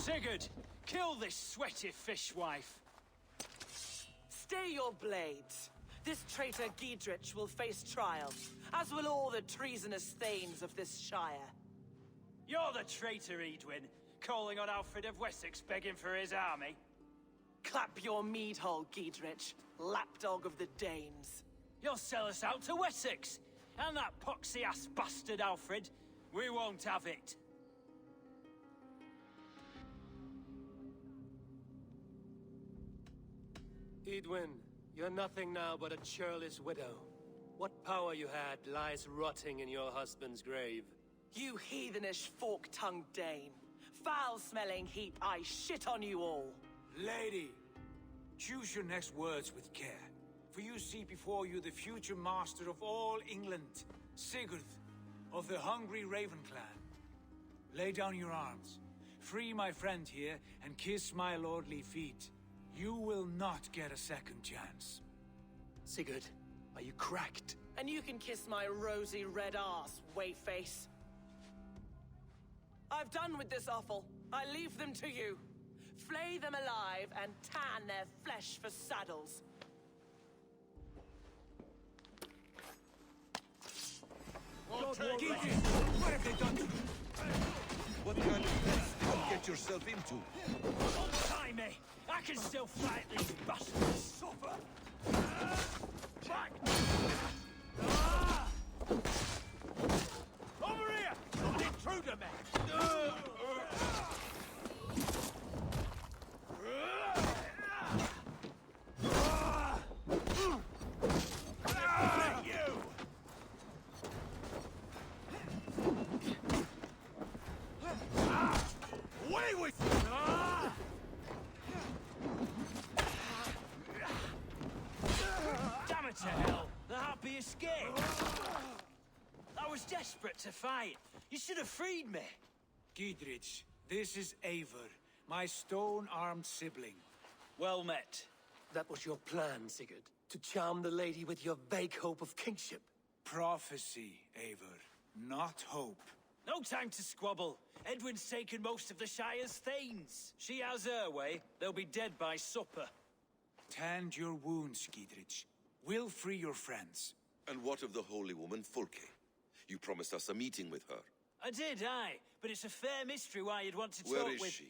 Sigurd, kill this sweaty fishwife. Stay your blades. This traitor Giedrich will face trial, as will all the treasonous thanes of this shire. You're the traitor, Edwin, calling on Alfred of Wessex begging for his army. Clap your mead hole, Giedrich, lapdog of the Danes. You'll sell us out to Wessex, and that poxy-ass bastard Alfred. We won't have it. Edwin, you're nothing now but a churlish widow. What power you had lies rotting in your husband's grave. You heathenish fork-tongued Dane. Foul-smelling heap, I shit on you all. Lady, choose your next words with care, for you see before you the future master of all England, Sigurd, of the hungry Raven clan. Lay down your arms, free my friend here, and kiss my lordly feet. You will not get a second chance. Sigurd, are you cracked? And you can kiss my rosy red arse, wayface. I've done with this offal. I leave them to you. Flay them alive and tan their flesh for saddles. What have they done to you? What kind of mess did you get yourself into? Untie me! I can still fight these bastards. Suffer! Back! Over here! An intruder, man! Damn it to hell! The happy escape! I was desperate to fight. You should have freed me. Giedrich, this is Eivor, my stone-armed sibling. Well met. That was your plan, Sigurd. To charm the lady with your vague hope of kingship. Prophecy, Eivor, not hope. No time to squabble. Edwin's taken most of the Shire's thanes. She has her way. They'll be dead by supper. Tend your wounds, Giedrich. We'll free your friends. And what of the holy woman, Fulke? You promised us a meeting with her. I did, aye. But it's a fair mystery why you'd want to talk Where with... is she?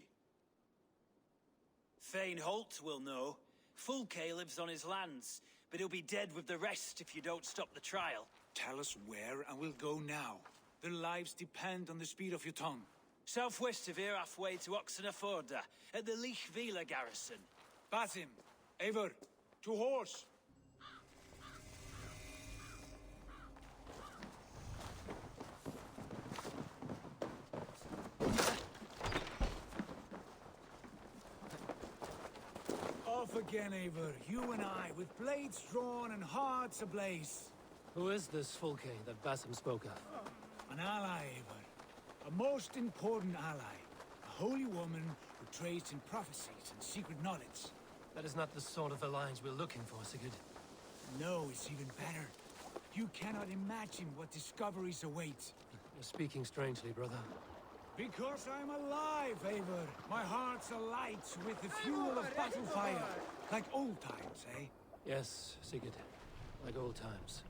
Thane Holt will know. Fulke lives on his lands, but he'll be dead with the rest if you don't stop the trial. Tell us where, and we'll go now. Their lives depend on the speed of your tongue. Southwest of here, halfway to Oxenaforda, at the Lichvila garrison. Basim, Eivor, to horse! Off again, Eivor, you and I, with blades drawn and hearts ablaze. Who is this Fulke that Basim spoke of? An ally, Eivor. A most important ally. A holy woman who trades in prophecies and secret knowledge. That is not the sort of alliance we're looking for, Sigurd. No, it's even better. You cannot imagine what discoveries await. You're speaking strangely, brother. Because I'm alive, Eivor. My heart's alight with the fuel of battle fire. Like old times, eh? Yes, Sigurd. Like old times.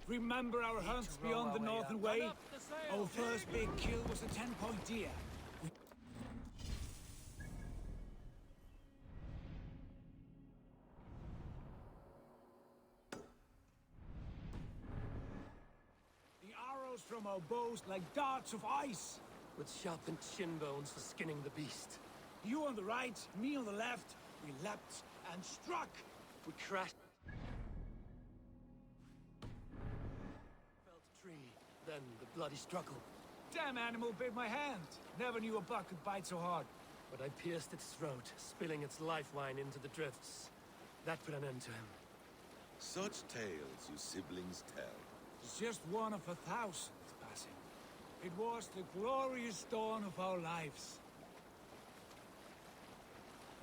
Remember our hunts beyond the Northern Way? Our first big kill was a 10-point deer. The arrows from our bows like darts of ice. With sharpened shin bones for skinning the beast. You on the right, me on the left. We leapt and struck. We crashed. Felt a tree, then the bloody struggle. Damn animal bit my hand. Never knew a buck could bite so hard. But I pierced its throat, spilling its life wine into the drifts. That put an end to him. Such tales you siblings tell. It's just one of 1,000, Basim. It was the glorious dawn of our lives.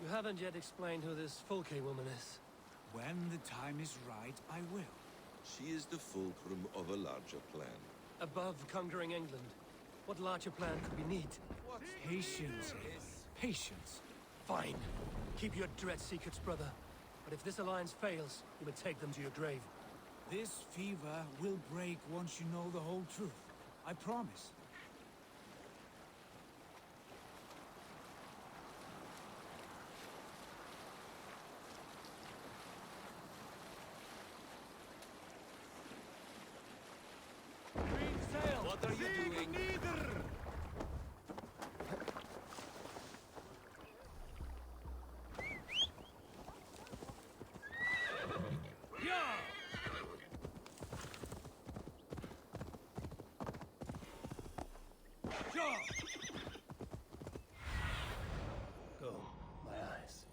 You haven't yet explained who this Fulke woman is. When the time is right, I will. She is the fulcrum of a larger plan. Above conquering England, what larger plan could we need? Patience, patience. Fine. Keep your dread secrets, brother. But if this alliance fails, you may take them to your grave. This fever will break once you know the whole truth. I promise. What are you doing? Go, my eyes.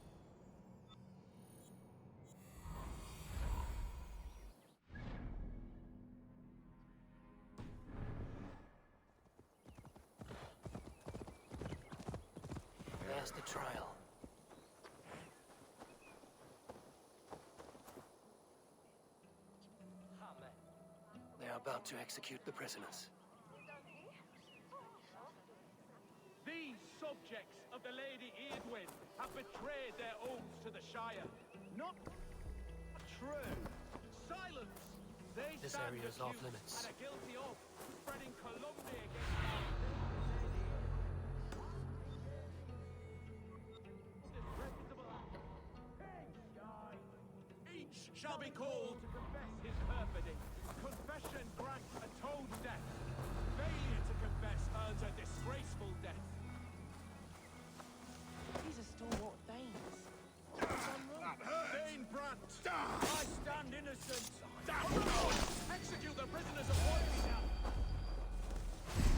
There's the trial. They are about to execute the prisoners. These subjects of the Lady Eadwyn have betrayed their oaths to the Shire. Not true. Silence! They This stand area is off accused limits. and are guilty of spreading calumny against our each shall be called to confess his perfidy. Confession grants atones death. Failure to confess earns a disgraceful death. These are stalwart Thanes. Thane Brant! I stand innocent! Execute the prisoners of Whitehall!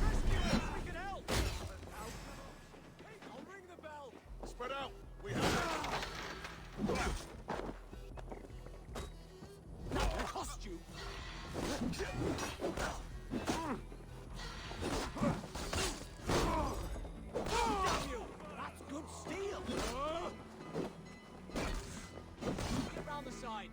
Rescue us! We can help! I'll ring the bell! Spread out! We have That will cost you! Damn you! That's good steel! Get round the side!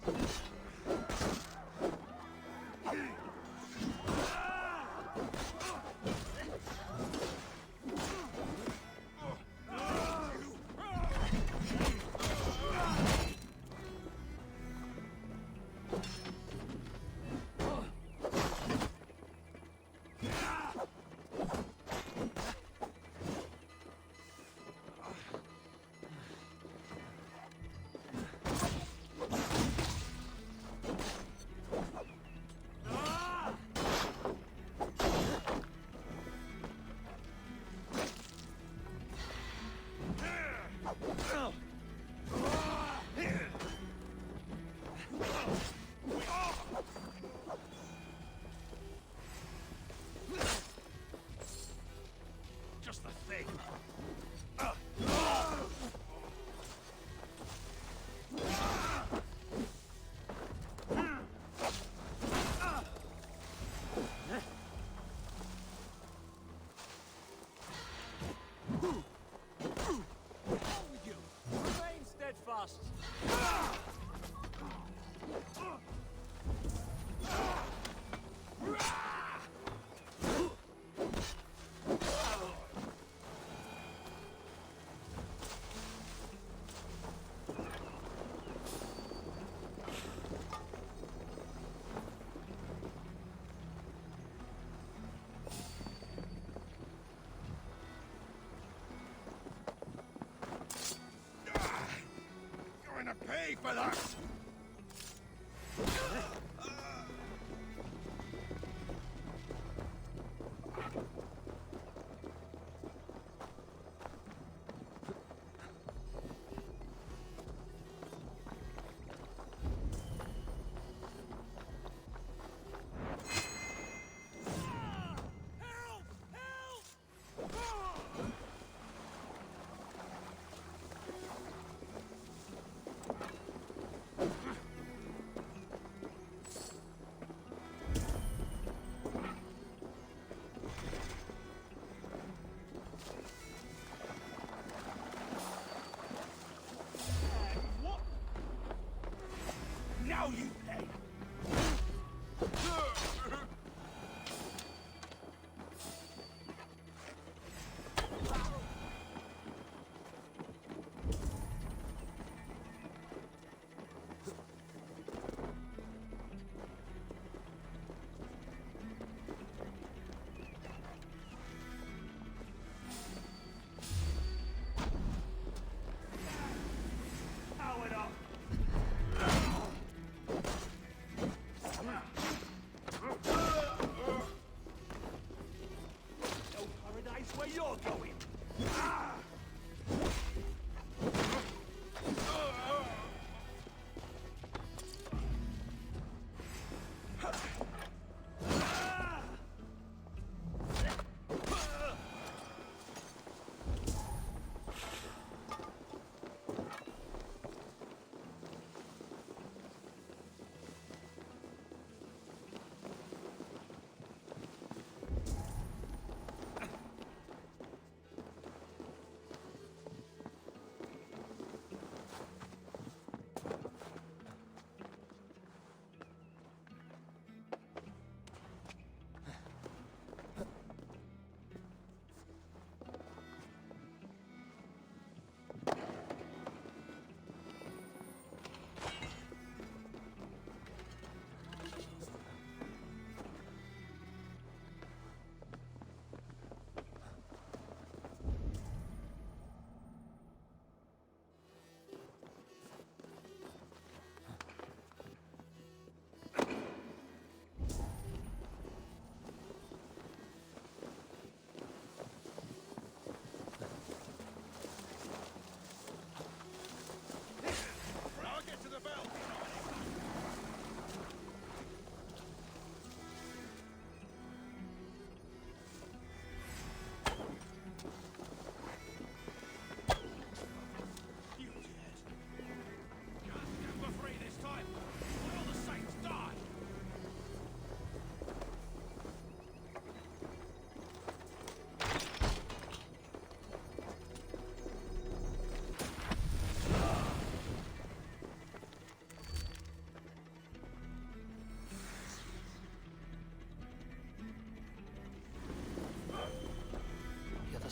just the thing. Remain steadfast. Going to pay for that! Now you pay!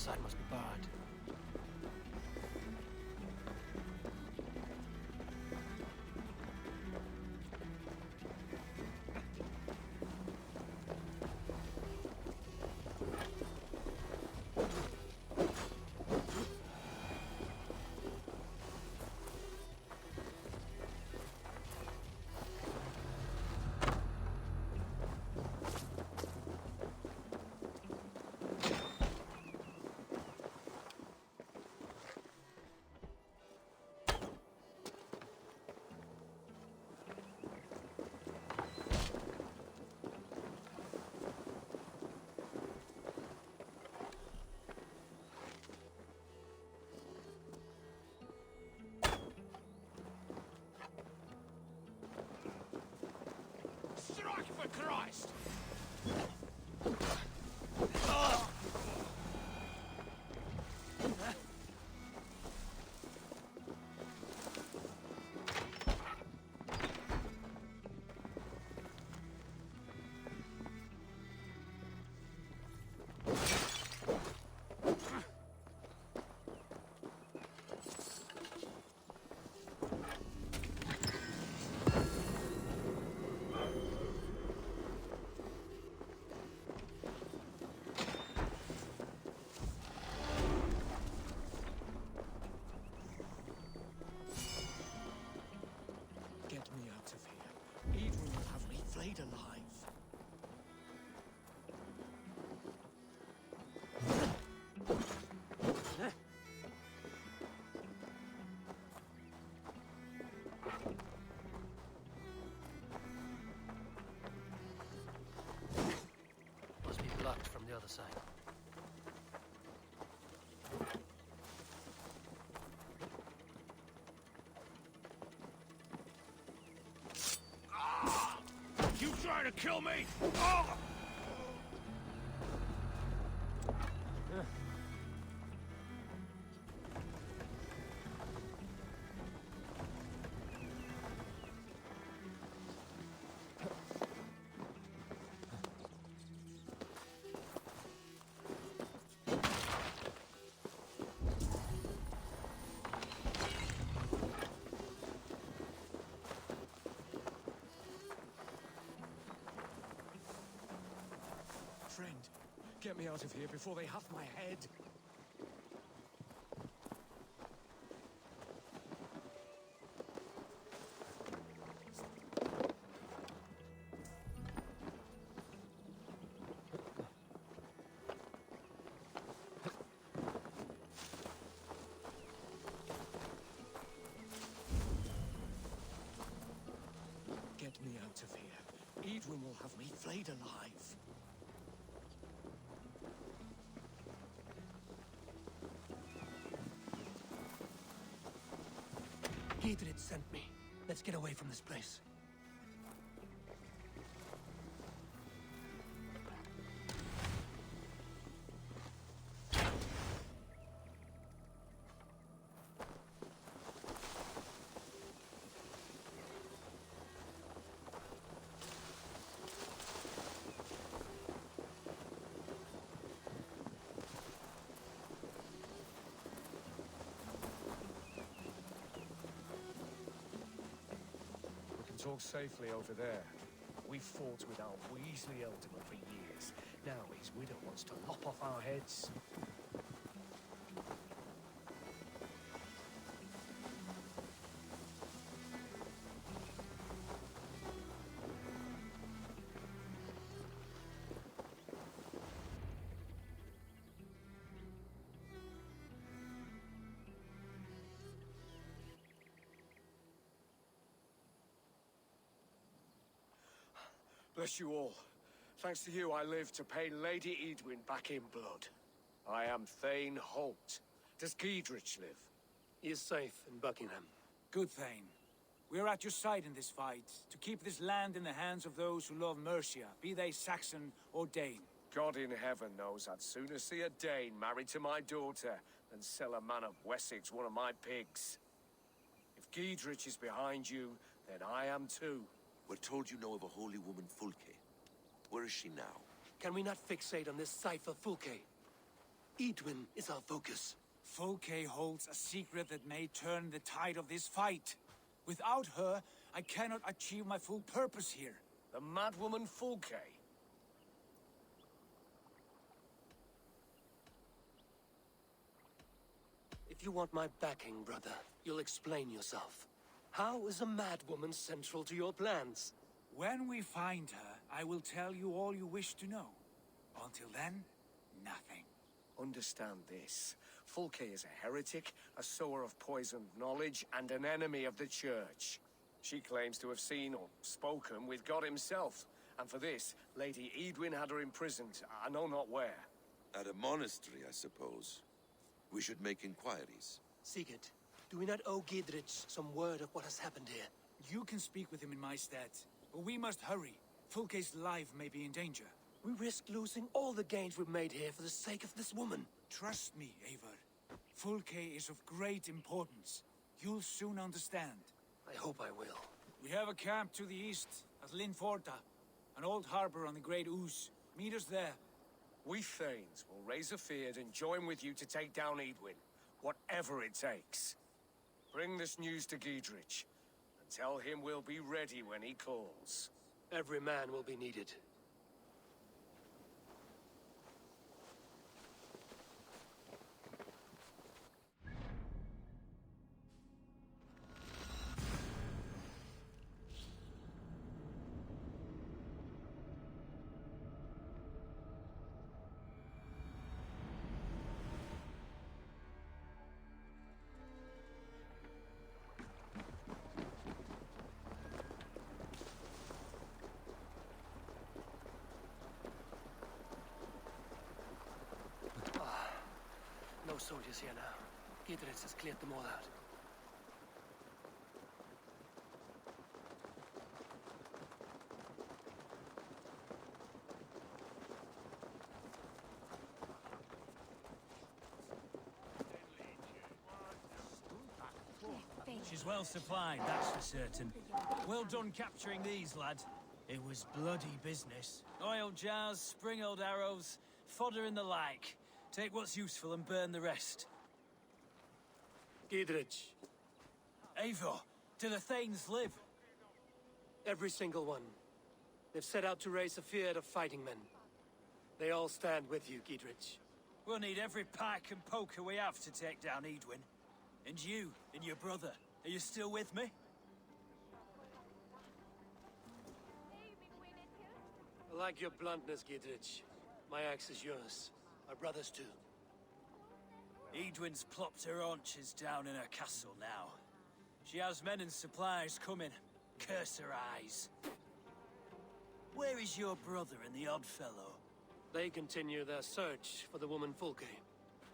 side must be barred. Strike for Christ! Get me out of here. Edwin will have me flayed alive. Must be blocked from the other side. You trying to kill me? Oh! Friend, get me out of here before they have my head. Get me out of here. Edwin will have me flayed alive. Giedrich sent me. Let's get away from this place. Talk safely over there. We fought with our Weasley Elder for years. Now his widow wants to lop off our heads. Bless you all. Thanks to you, I live to pay Lady Edwin back in blood. I am Thane Holt. Does Giedrich live? He is safe in Buckingham. Good, Thane. We're at your side in this fight, to keep this land in the hands of those who love Mercia, be they Saxon or Dane. God in heaven knows I'd sooner see a Dane married to my daughter than sell a man of Wessex one of my pigs. If Giedrich is behind you, then I am too. We're told you know of a holy woman, Fulke. Where is she now? Can we not fixate on this cipher, Fulke? Edwin is our focus. Fulke holds a secret that may turn the tide of this fight. Without her, I cannot achieve my full purpose here. The madwoman Fulke? If you want my backing, brother, you'll explain yourself. How is a madwoman central to your plans? When we find her, I will tell you all you wish to know. Until then, nothing. Understand this. Fulke is a heretic, a sower of poisoned knowledge, and an enemy of the Church. She claims to have seen or spoken with God himself. And for this, Lady Edwin had her imprisoned, I know not where. At a monastery, I suppose. We should make inquiries. Sigurd, do we not owe Giedrich some word of what has happened here? You can speak with him in my stead. But we must hurry. Fulke's life may be in danger. We risk losing all the gains we've made here for the sake of this woman. Trust me, Eivor. Fulke is of great importance. You'll soon understand. I hope I will. We have a camp to the east, at Linforta. An old harbor on the Great Ouse. Meet us there. We Thanes will raise a feard and join with you to take down Edwin. Whatever it takes. Bring this news to Giedrich. And tell him we'll be ready when he calls. Every man will be needed. No soldiers here now. Giedrich has cleared them all out. She's well supplied, that's for certain. Well done capturing these, lad. It was bloody business. Oil jars, spring-oiled arrows, fodder and the like. Take what's useful and burn the rest. Giedrich. Eivor, do the Thanes live? Every single one. They've set out to raise a fear of fighting men. They all stand with you, Giedrich. We'll need every pike and poker we have to take down Edwin. And you, and your brother, are you still with me? I like your bluntness, Giedrich. My axe is yours. My brother's too. Edwin's plopped her haunches down in her castle now. She has men and supplies coming. Curse her eyes. Where is your brother and the odd fellow? They continue their search for the woman Fulke.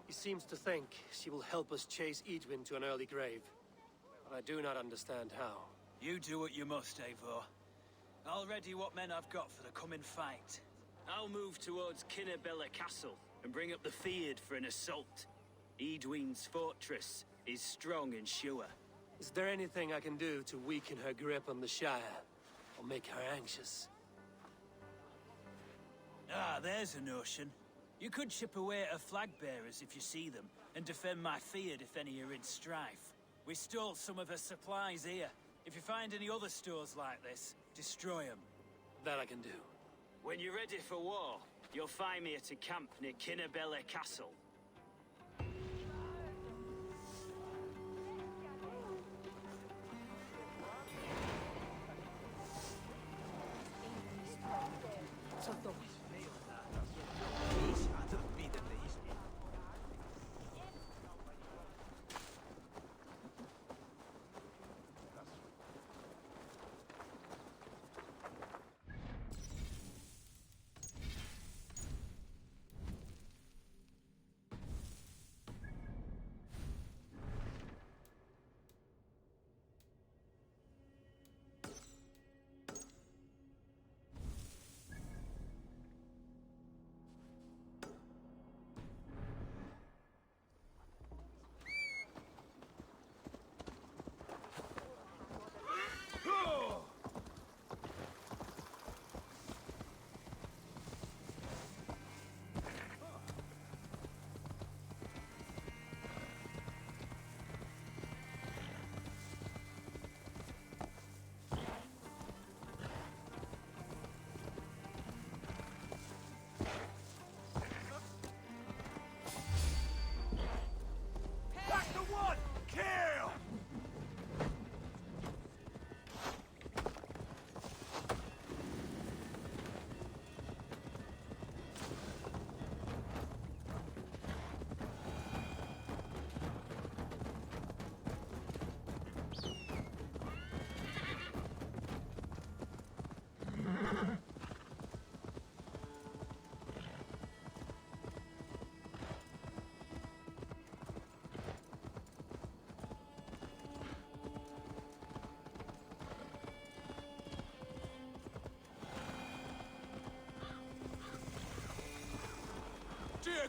He seems to think she will help us chase Edwin to an early grave. But I do not understand how. You do what you must, Eivor. I'll ready what men I've got for the coming fight. I'll move towards Kinnabella Castle and bring up the feared for an assault. Edwin's fortress is strong and sure. Is there anything I can do to weaken her grip on the Shire? Or make her anxious? Ah, there's a notion. You could chip away at her flag bearers if you see them, and defend my feared if any are in strife. We stole some of her supplies here. If you find any other stores like this, destroy them. That I can do. When you're ready for war, you'll find me at a camp near Kinnabella Castle.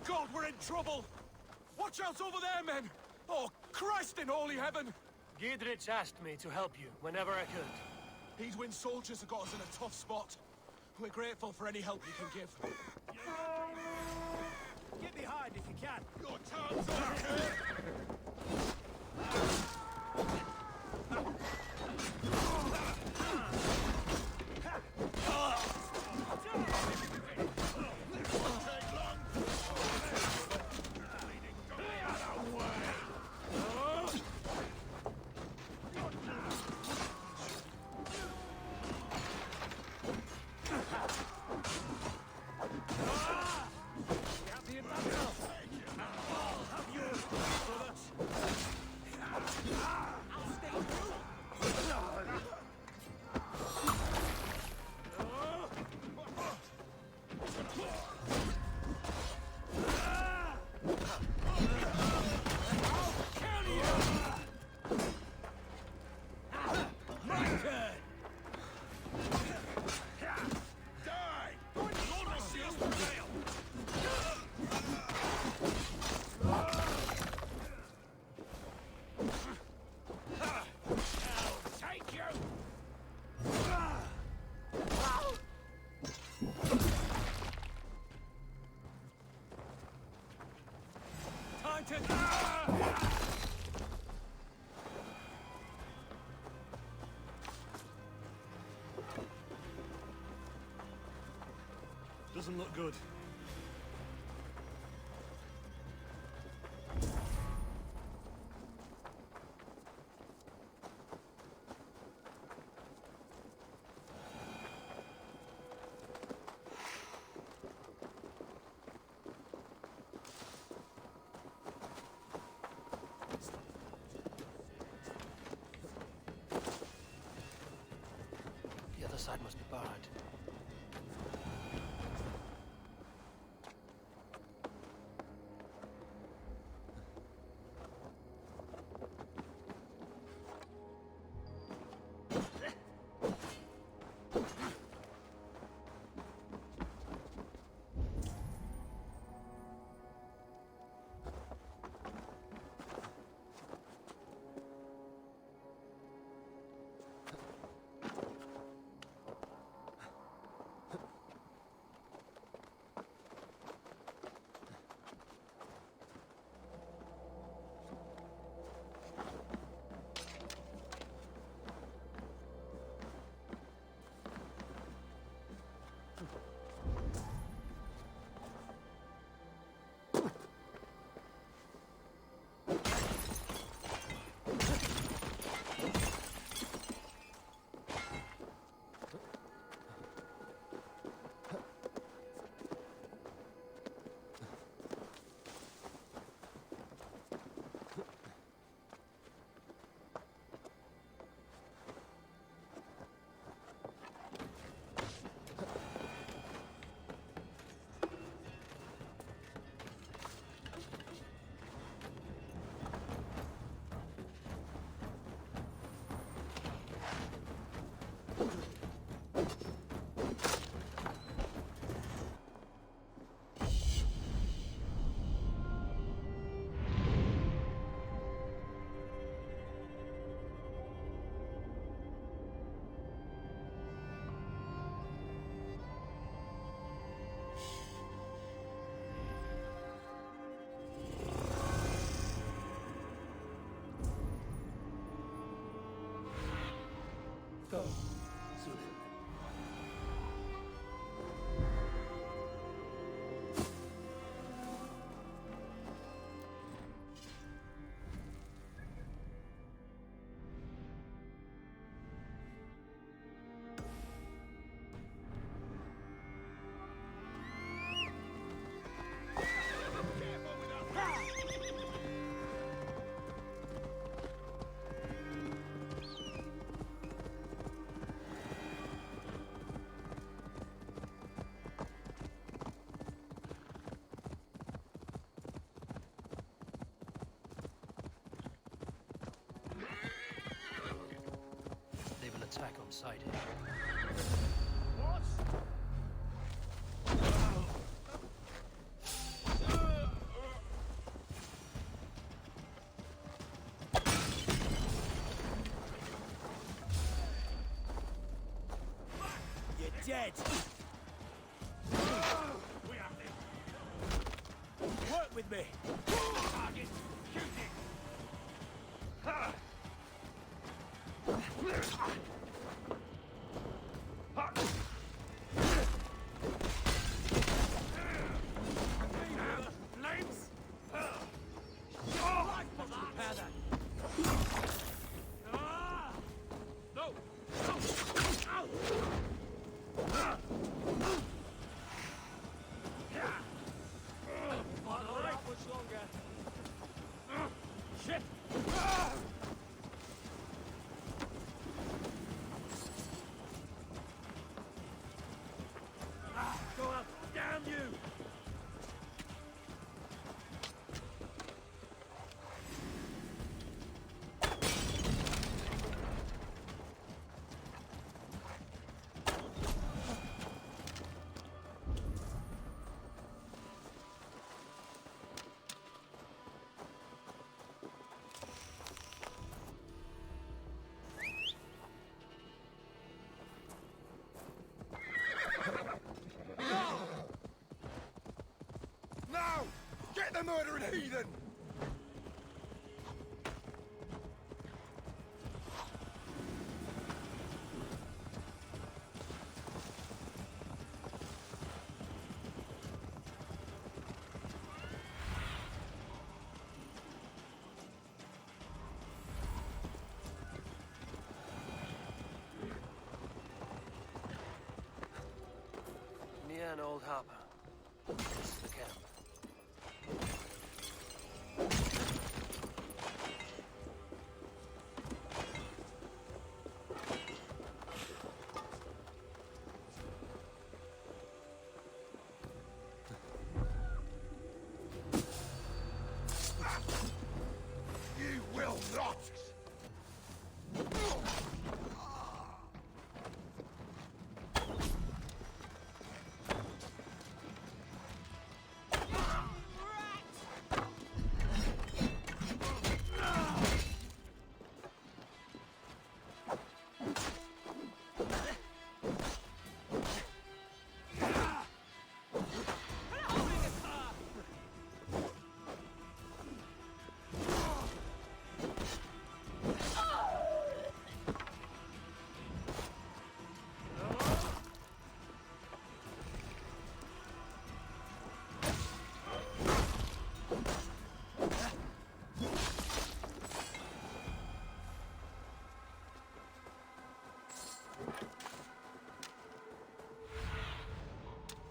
God, we're in trouble! Watch out over there, men! Oh, Christ in holy heaven! Giedrich asked me to help you whenever I could. Eadwin's soldiers have got us in a tough spot. We're grateful for any help you can give. Get behind if you can. Your tongue's out! Doesn't look good. The other side must be barred. Go. Soon. They will attack on sight. What? dead. We have this. Work with me. Target. Shooting. Flames! Let's repair that. No! Not much longer. Shit! Go up! Damn you! Now! Get the murdering heathen! Me and old Harper. This is the camp. You will not!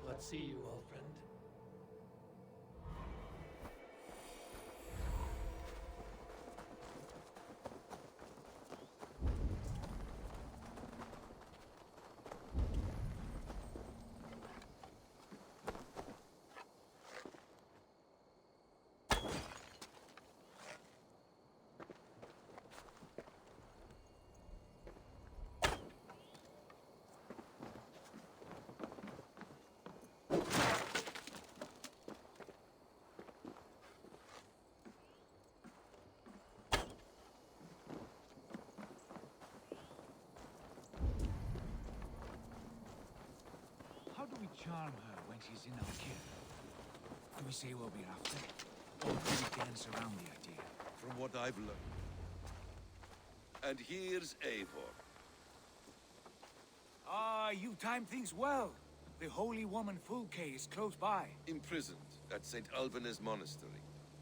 Let's see you, old friend. How do we charm her when she's in our care? Do we say what we're after? Or do we dance around the idea? From what I've learned. And here's Eivor. Ah, you timed things well. The holy woman Fulke is close by. Imprisoned at St. Alban's Monastery,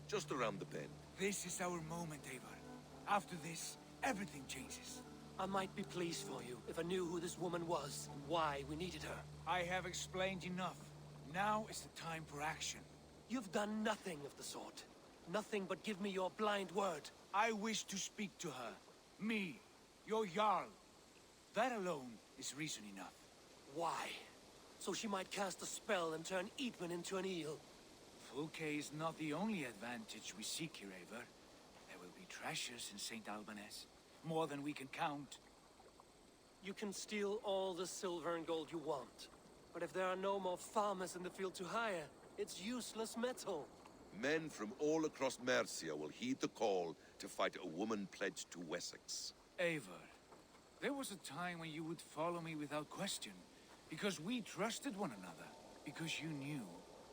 just around the bend. This is our moment, Eivor. After this, everything changes. I might be pleased for you if I knew who this woman was and why we needed her. I have explained enough. Now is the time for action. You've done nothing of the sort. Nothing but give me your blind word. I wish to speak to her. Me, your Jarl. That alone is reason enough. Why? So she might cast a spell and turn Eatman into an eel. Fulke is not the only advantage we seek here, Eivor. There will be treasures in St. Alban's. More than we can count. You can steal all the silver and gold you want. But if there are no more farmers in the field to hire, it's useless metal. Men from all across Mercia will heed the call to fight a woman pledged to Wessex. Eivor, there was a time when you would follow me without question. Because we trusted one another. Because you knew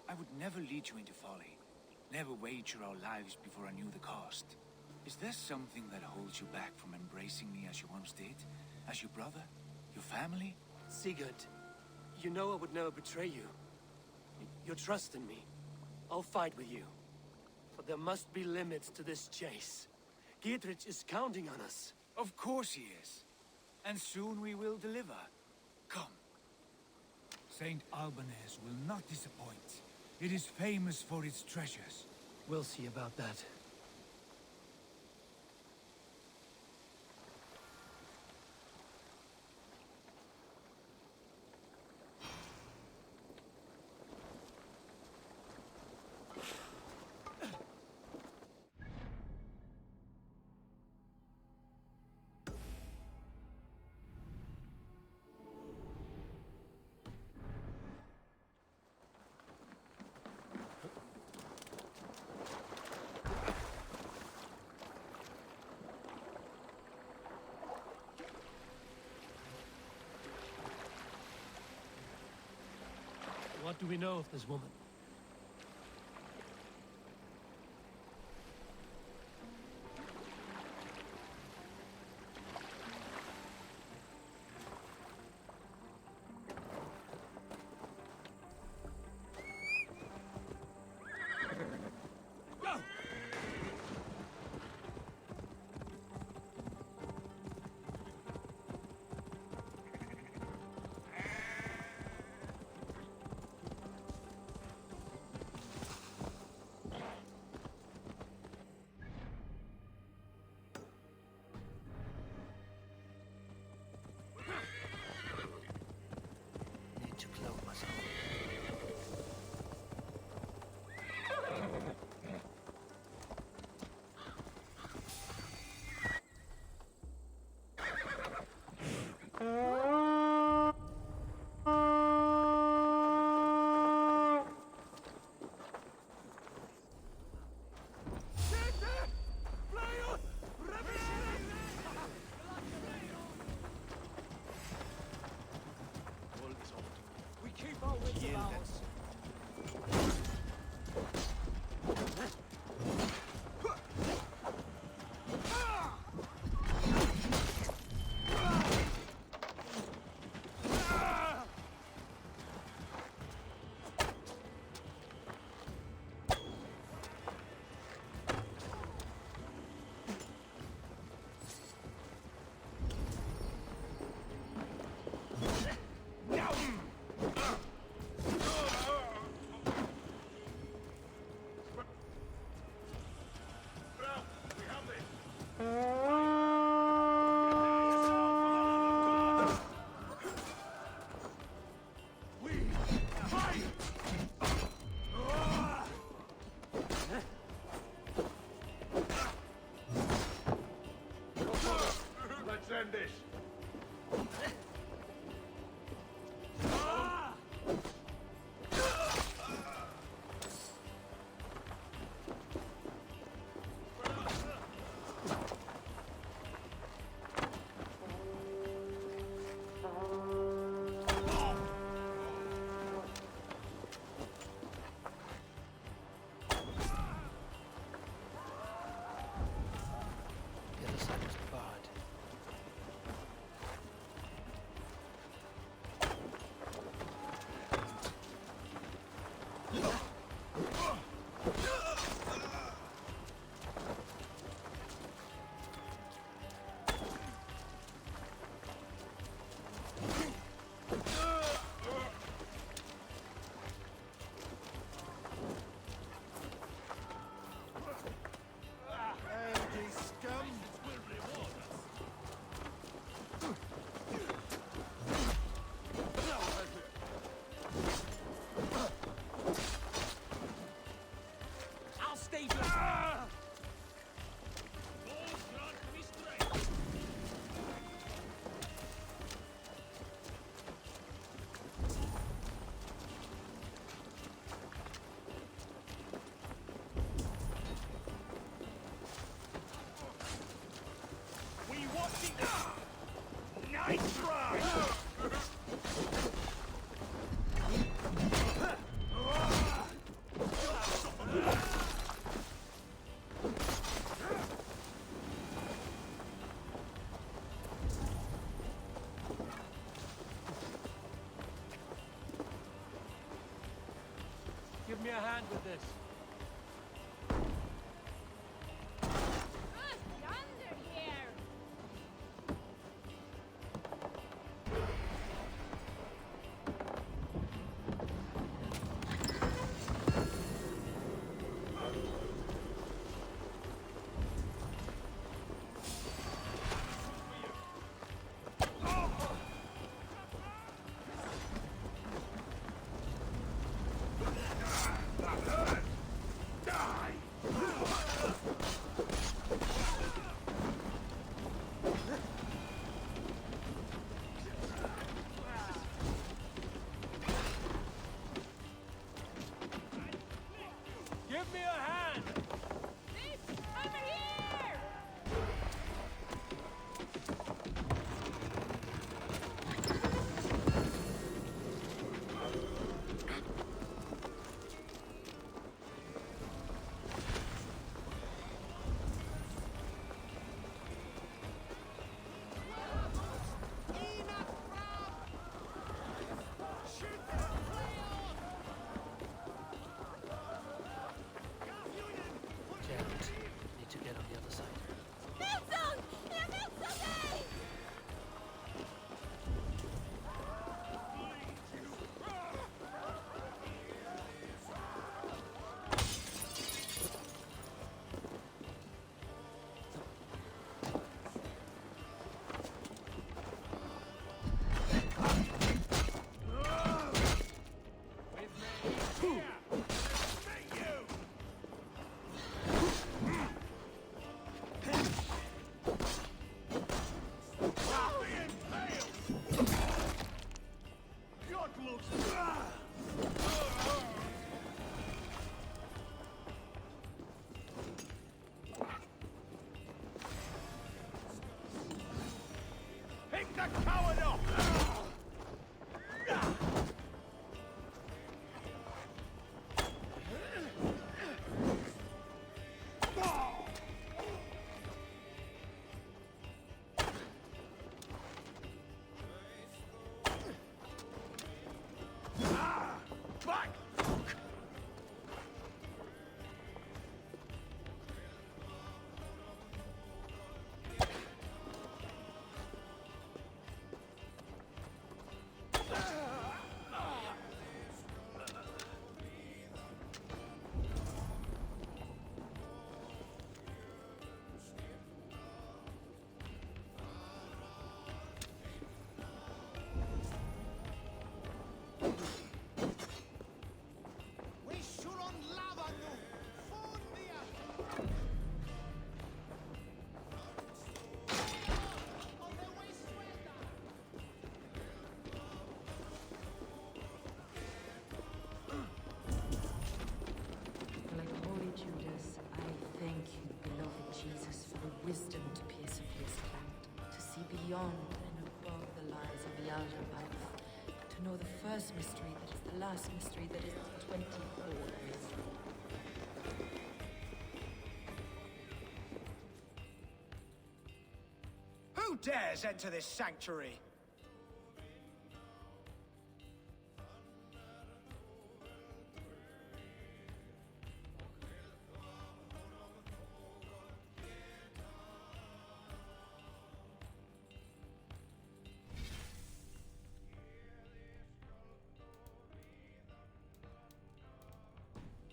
I would never lead you into folly. Never wager our lives before I knew the cost. Is there something that holds you back from embracing me as you once did? As your brother? Your family? Sigurd, you know I would never betray you. Your trust in me. I'll fight with you. But there must be limits to this chase. Giedrich is counting on us. Of course he is. And soon we will deliver. Come. Saint Albanese will not disappoint. It is famous for its treasures. We'll see about that. What do we know of this woman? Nice try! a hand with this. Yonder here! Give me a hand! Over here! Gerald, need to get on the other side. Nilsson! Ihr Nilsson! Pick the coward up! Back! Like Holy Judas, I thank you, beloved Jesus, for the wisdom to persevere around, to see beyond and above the lies of the out above, to know the first mystery that is the last mystery that is the 24th mystery. Who dares enter this sanctuary?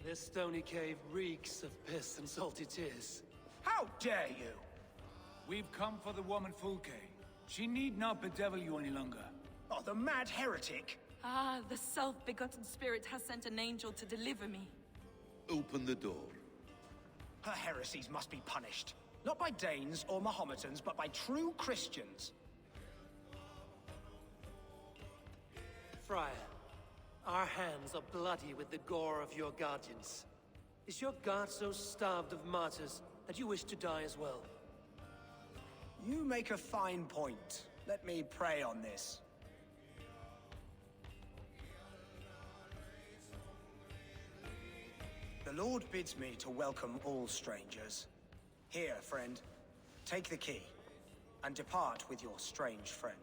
This stony cave reeks of piss and salty tears. How dare you? We've come for the woman Fulke. She need not bedevil you any longer. Oh, the mad heretic! Ah, the self-begotten spirit has sent an angel to deliver me. Open the door. Her heresies must be punished. Not by Danes or Mahometans, but by true Christians. Friar, our hands are bloody with the gore of your guardians. Is your God so starved of martyrs that you wish to die as well? You make a fine point. Let me pray on this. The Lord bids me to welcome all strangers. Here, friend, take the key, and depart with your strange friend.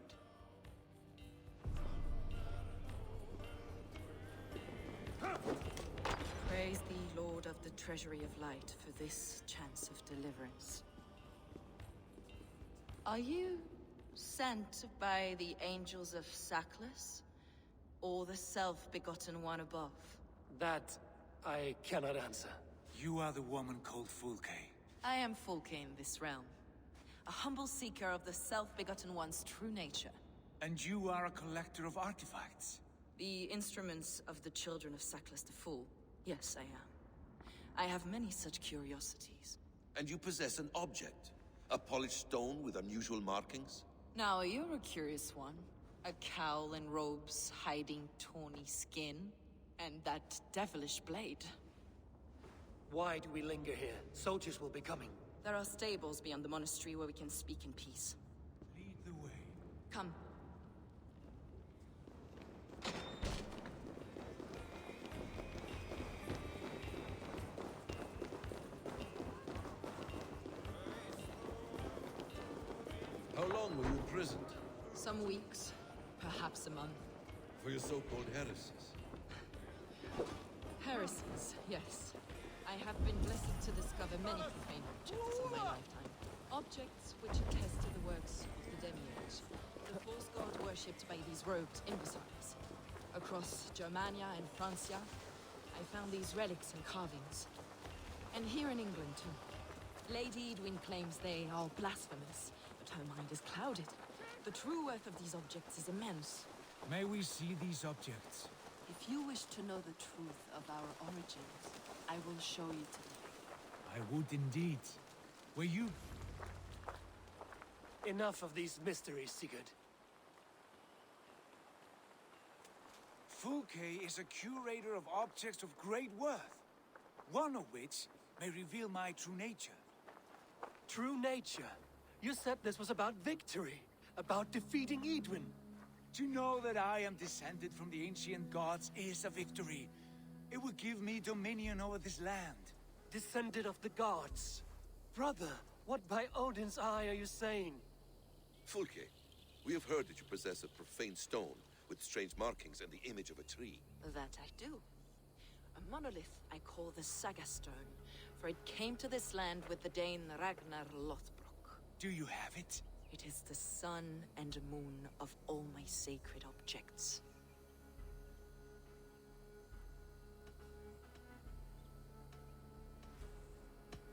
Praise thee, Lord of the Treasury of Light, for this chance of deliverance. Are you sent by the angels of Sackless, or the self-begotten one above? That I cannot answer. You are the woman called Fulke. I am Fulke in this realm. A humble seeker of the self-begotten one's true nature. And you are a collector of artifacts? The instruments of the children of Sackless the Fool. Yes, I am. I have many such curiosities. And you possess an object? A polished stone with unusual markings? Now, you're a curious one. A cowl and robes hiding tawny skin. And that devilish blade. Why do we linger here? Soldiers will be coming. There are stables beyond the monastery where we can speak in peace. Lead the way. Come. How long were you imprisoned? Some weeks, perhaps a month. For your so-called heresies? Heresies, yes. I have been blessed to discover many profane objects in my lifetime. Objects which attest to the works of the Demiurge, the false god worshipped by these robed imbeciles. Across Germania and Francia, I found these relics and carvings. And here in England, too. Lady Edwin claims they are blasphemous, but her mind is clouded. The true worth of these objects is immense. May we see these objects? If you wish to know the truth of our origins, I will show you today. I would indeed. Were you... Enough of these mysteries, Sigurd. Fulke is a curator of objects of great worth, one of which may reveal my true nature. True nature? You said this was about victory, about defeating Edwin. To know that I am descended from the ancient gods is a victory. It will give me dominion over this land. Descended of the gods? Brother, what by Odin's eye are you saying? Fulke, we have heard that you possess a profane stone with strange markings and the image of a tree. That I do. A monolith I call the Saga Stone, for it came to this land with the Dane Ragnar Lothbrok. Do you have it? It is the sun and moon of all my sacred objects.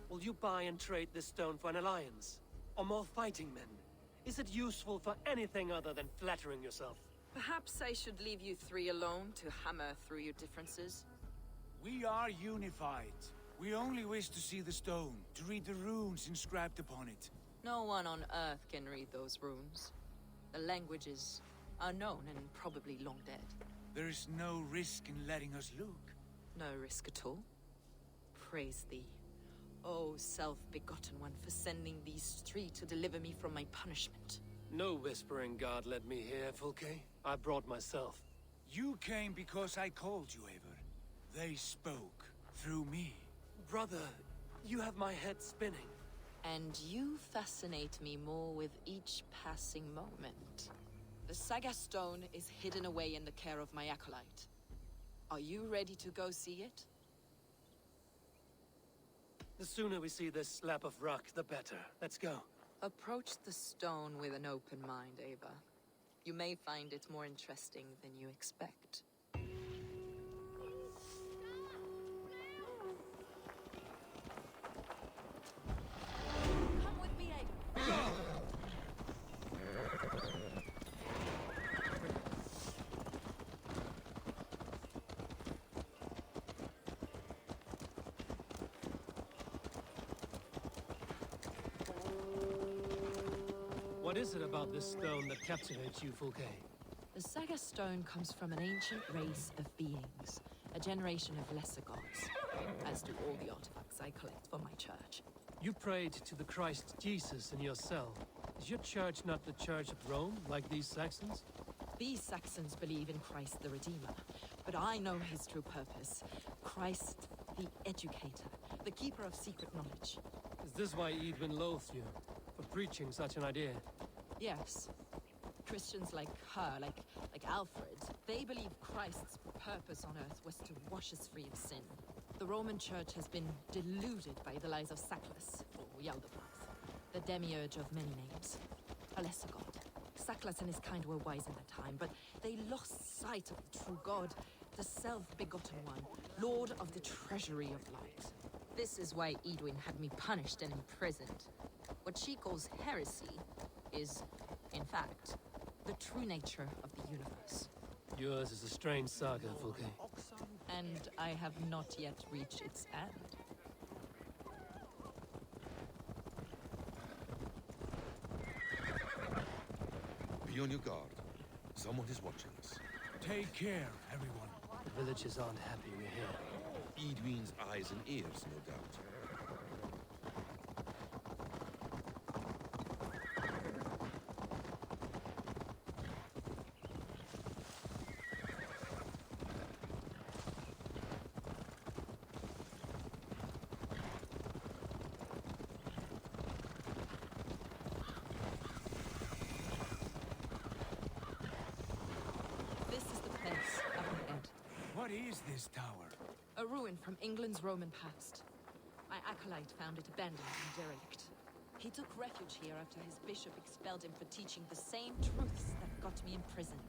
Will you buy and trade this stone for an alliance? Or more fighting men? Is it useful for anything other than flattering yourself? Perhaps I should leave you three alone to hammer through your differences? We are unified. We only wish to see the stone, to read the runes inscribed upon it. No one on Earth can read those runes. The languages are known and probably long dead. There is no risk in letting us look. No risk at all. Praise thee, O self-begotten one, for sending these three to deliver me from my punishment. No whispering God led me here, Fulke. I brought myself. You came because I called you, Eivor. They spoke through me. Brother, you have my head spinning. And you fascinate me more with each passing moment. The Saga Stone is hidden away in the care of my acolyte. Are you ready to go see it? The sooner we see this slab of rock, the better. Let's go. Approach the stone with an open mind, Ava. You may find it more interesting than you expect. Come with me, Ava. What is it about this stone that captivates you, Fulke? The Saga Stone comes from an ancient race of beings, a generation of lesser gods, as do all the artifacts I collect for my church. You prayed to the Christ Jesus in your cell. Is your church not the Church of Rome, like these Saxons? These Saxons believe in Christ the Redeemer, but I know his true purpose. Christ the Educator, the keeper of secret knowledge. Is this why Edwin loathed you? For preaching such an idea? Yes. Christians like her, like Alfred, they believe Christ's purpose on Earth was to wash us free of sin. The Roman Church has been deluded by the lies of Saclas, or Yaldabaoth, the demiurge of many names. A lesser god. Saclas and his kind were wise in their time, but they lost sight of the true god, the self-begotten one, lord of the treasury of light. This is why Edwin had me punished and imprisoned. What she calls heresy is, in fact, the true nature of the universe. Yours is a strange saga, Fulke. And I have not yet reached its end. Be on your guard. Someone is watching us. Take care, everyone. The villagers aren't happy we're here. Edwin's eyes and ears, no doubt. What is this tower? A ruin from England's Roman past. My acolyte found it abandoned and derelict. He took refuge here after his bishop expelled him for teaching the same truths that got me imprisoned.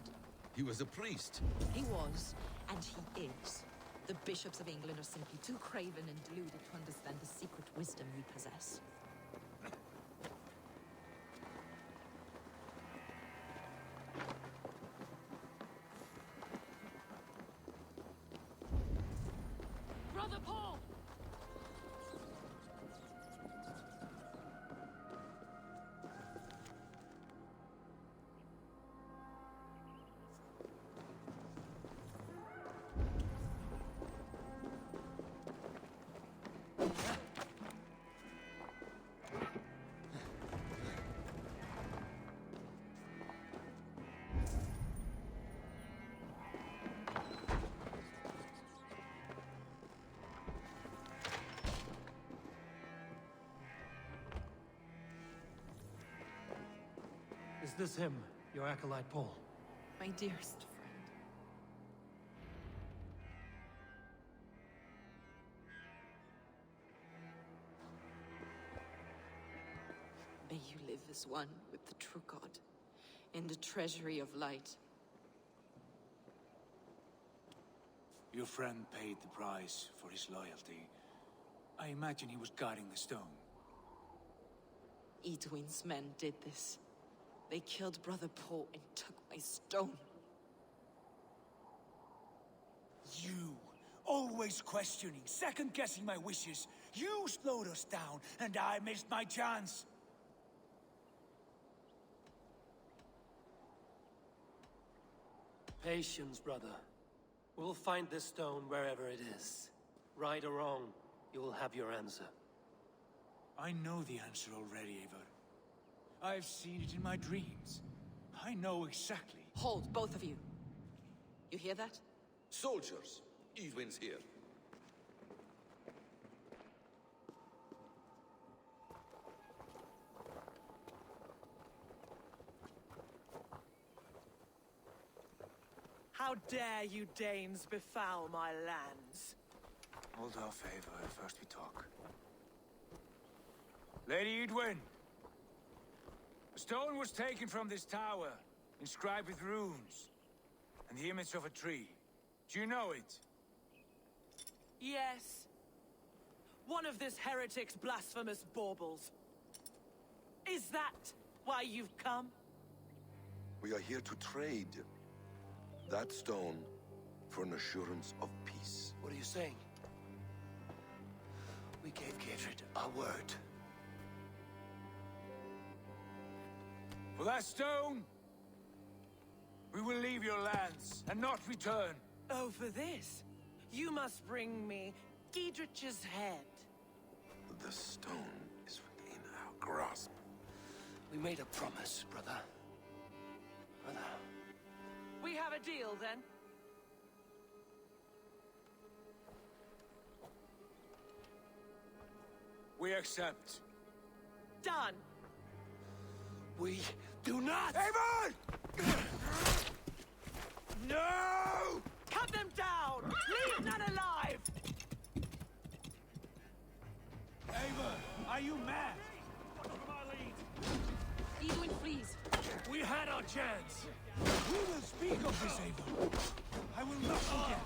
He was a priest. He was, and he is. The bishops of England are simply too craven and deluded to understand the secret wisdom we possess. Brother Paul! Is this him, your acolyte Paul? My dearest friend. May you live as one with the true God, in the treasury of light. Your friend paid the price for his loyalty. I imagine he was guarding the stone. Edwin's men did this. They killed Brother Paul and took my stone. You, always questioning, second-guessing my wishes. You slowed us down, and I missed my chance. Patience, brother. We'll find this stone wherever it is. Right or wrong, you will have your answer. I know the answer already, Eivor. I've seen it in my dreams. I know exactly. Hold, both of you. You hear that? Soldiers, Edwin's here. How dare you Danes befoul my lands? Hold off, Eivor. First we talk. Lady Edwin! A stone was taken from this tower, inscribed with runes, and the image of a tree. Do you know it? Yes. One of this heretic's blasphemous baubles. Is that why you've come? We are here to trade. That stone for an assurance of peace. What are you saying? We gave Gatred our word. For that stone, we will leave your lands and not return. Oh, for this? You must bring me Giedrich's head. The stone is within our grasp. We made a promise, brother. Brother. We have a deal, then? We accept. Done. We do not! Eivor! No! Cut them down! Leave none alive! Are you mad? Edwin flees. We had our chance. We will speak of this, Eivor. I will not forget.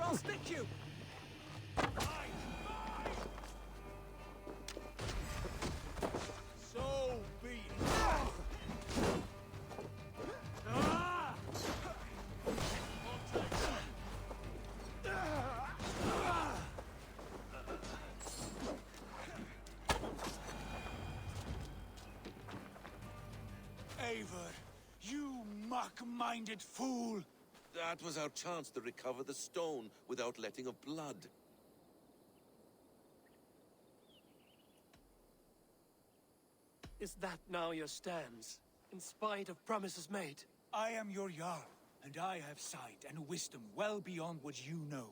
I'll stick you! So be it. Eivor, you mock-minded fool! That was our chance to recover the stone without letting of blood. Is that now your stance, in spite of promises made? I am your Jarl, and I have sight and wisdom well beyond what you know.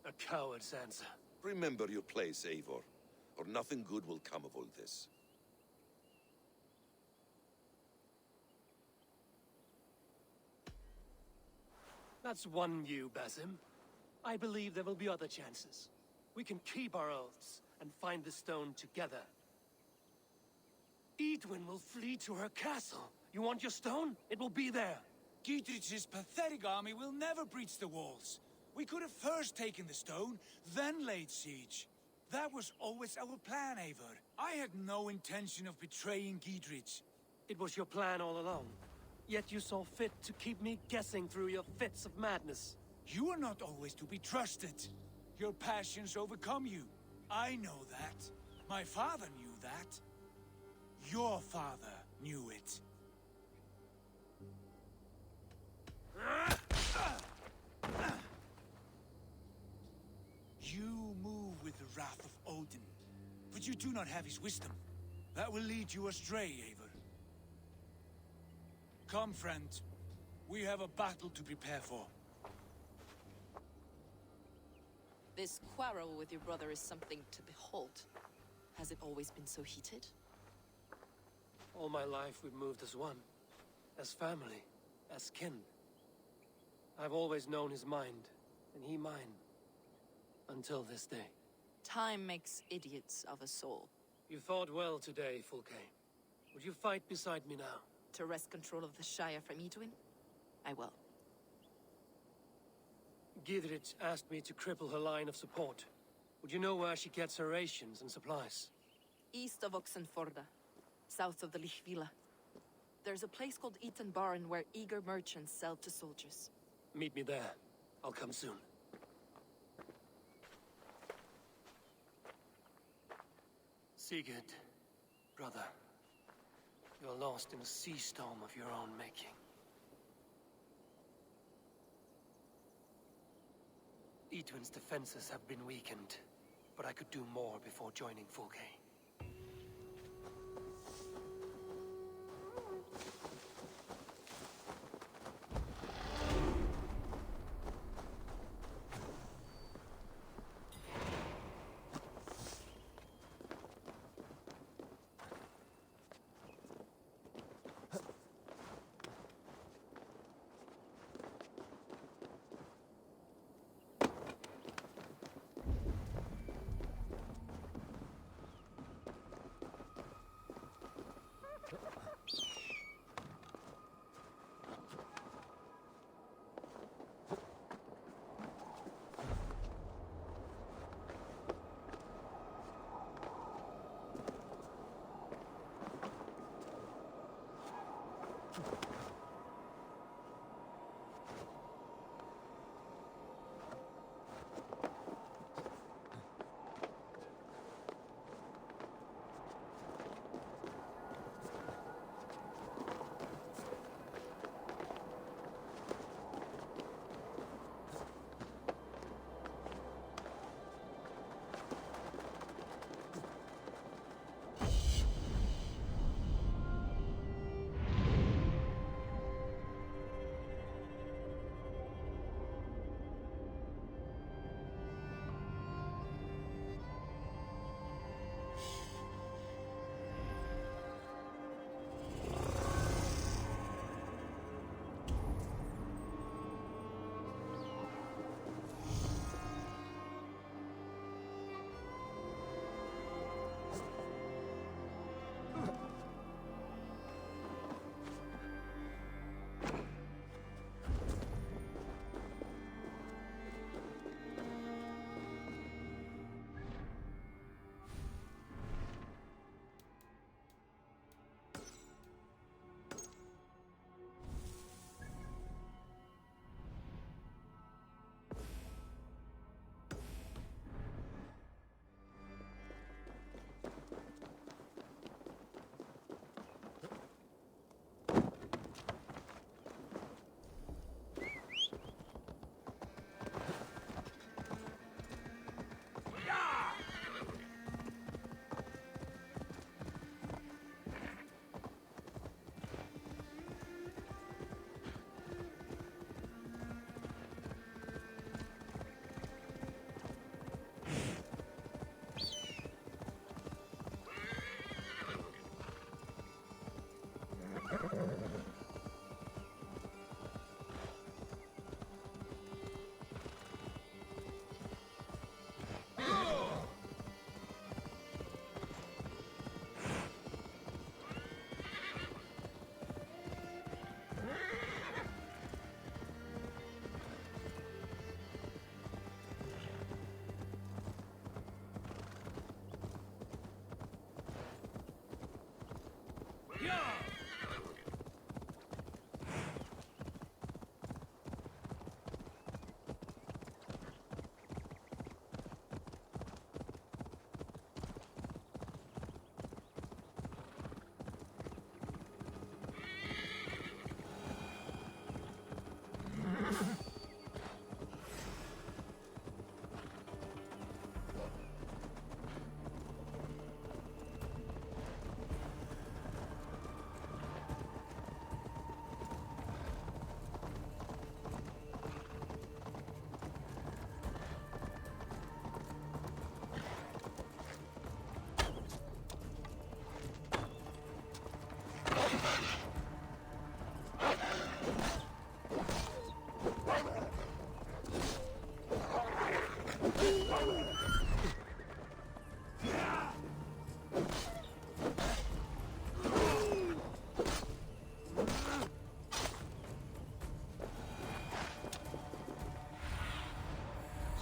A coward's answer. Remember your place, Eivor, or nothing good will come of all this. That's one you, Basim. I believe there will be other chances. We can keep our oaths and find the stone together. Edwin will flee to her castle. You want your stone? It will be there. Gidrich's pathetic army will never breach the walls. We could have first taken the stone, then laid siege. That was always our plan, Eivor. I had no intention of betraying Gidrich. It was your plan all along. Yet you saw fit to keep me guessing through your fits of madness. You are not always to be trusted. Your passions overcome you. I know that. My father knew that. Your father knew it. You move with the wrath of Odin, but you do not have his wisdom. That will lead you astray, Eivor. Come, friend. We have a battle to prepare for. This quarrel with your brother is something to behold. Has it always been so heated? All my life we've moved as one. As family. As kin. I've always known his mind, and he mine. Until this day. Time makes idiots of us all. You fought well today, Fulke. Would you fight beside me now? To wrest control of the Shire from Edwin? I will. Gidrich asked me to cripple her line of support. Would you know where she gets her rations and supplies? East of Oxenforda, south of the Lichvila. There's a place called Eaton Barn where eager merchants sell to soldiers. Meet me there. I'll come soon. Sigurd, brother. You're lost in a sea storm of your own making. Edwin's defenses have been weakened, but I could do more before joining Fulke.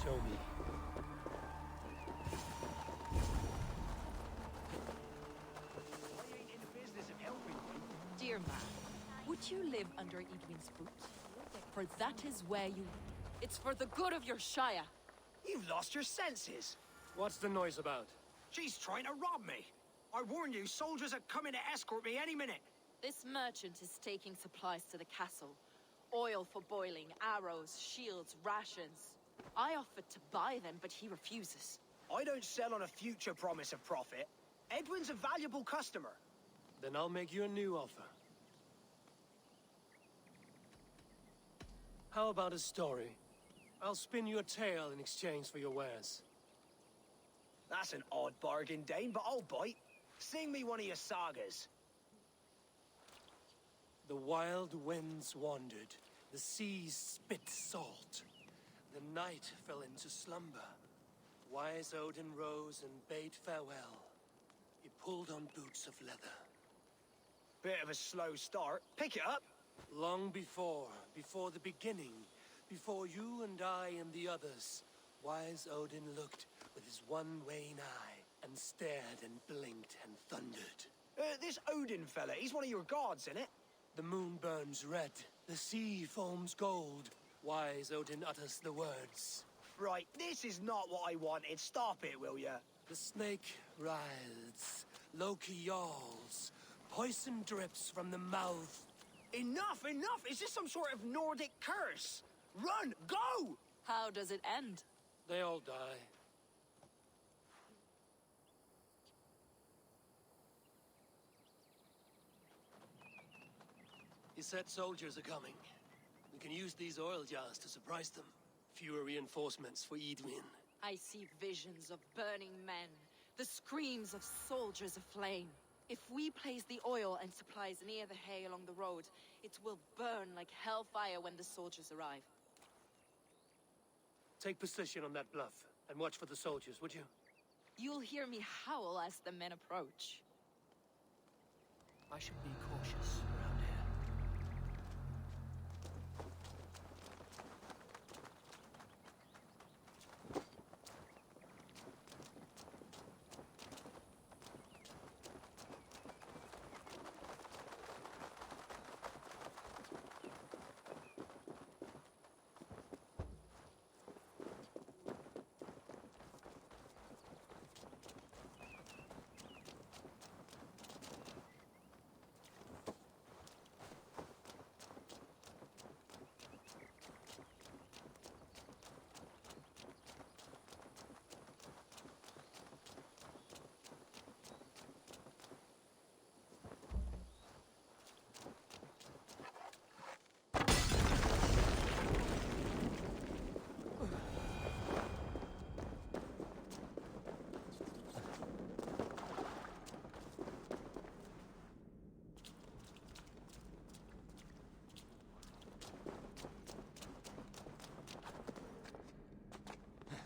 Show me. Dear man, would you live under Edwin's boot? For that is where you... It's for the good of your Shire. You've lost your senses. What's the noise about? She's trying to rob me. I warn you, soldiers are coming to escort me any minute. This merchant is taking supplies to the castle. Oil for boiling, arrows, shields, rations. I offered to buy them, but he refuses. I don't sell on a future promise of profit. Edwin's a valuable customer. Then I'll make you a new offer. How about a story? I'll spin you a tale in exchange for your wares. That's an odd bargain, Dane, but I'll bite. Sing me one of your sagas. The wild winds wandered, the seas spit salt. The night fell into slumber. Wise Odin rose and bade farewell. He pulled on boots of leather. Bit of a slow start. Pick it up. Long before the beginning, before you and I and the others, Wise Odin looked with his one wan eye and stared and blinked and thundered. This Odin fella, he's one of your gods, innit? The moon burns red, the sea foams gold. Wise Odin utters the words. Right, this is not what I wanted. Stop it, will ya? The snake writhes, Loki yawls, poison drips from the mouth. Enough, enough! Is this some sort of Nordic curse? Run! Go! How does it end? They all die. He said soldiers are coming. We can use these oil jars to surprise them. Fewer reinforcements for Edwin. I see visions of burning men, the screams of soldiers aflame. If we place the oil and supplies near the hay along the road, it will burn like hellfire when the soldiers arrive. Take position on that bluff, and watch for the soldiers, would you? You'll hear me howl as the men approach. I should be cautious around here.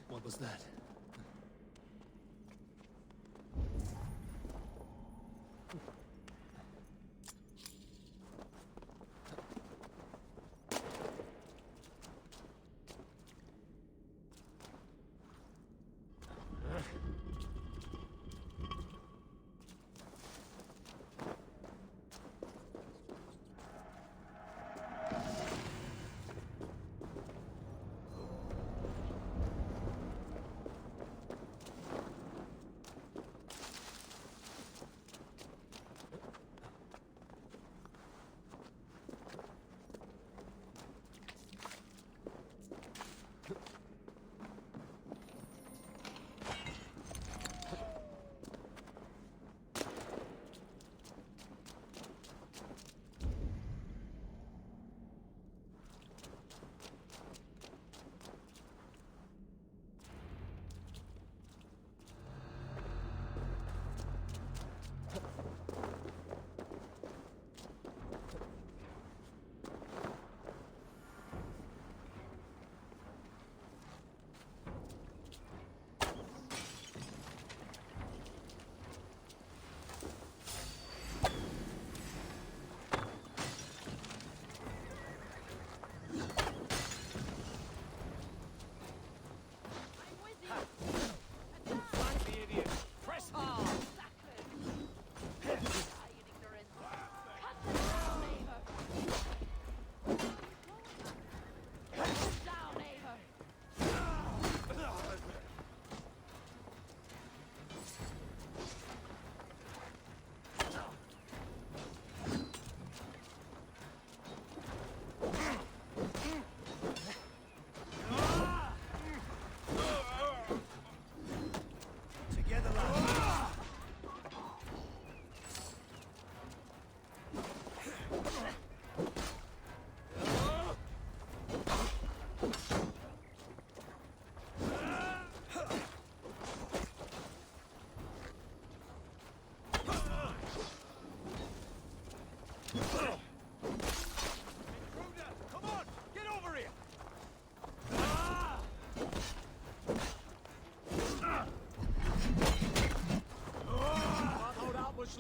What was that?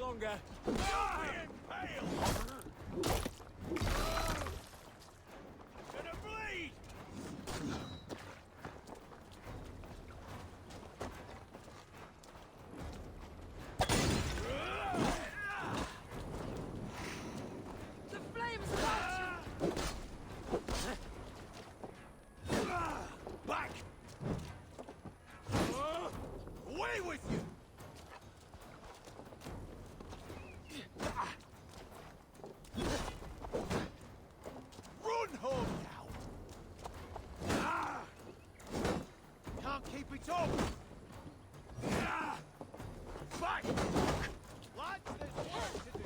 longer. Gonna bleed! The flames about you! Back! Away with you! Run home now! Can't keep it up! Back! Lads, there's work to do!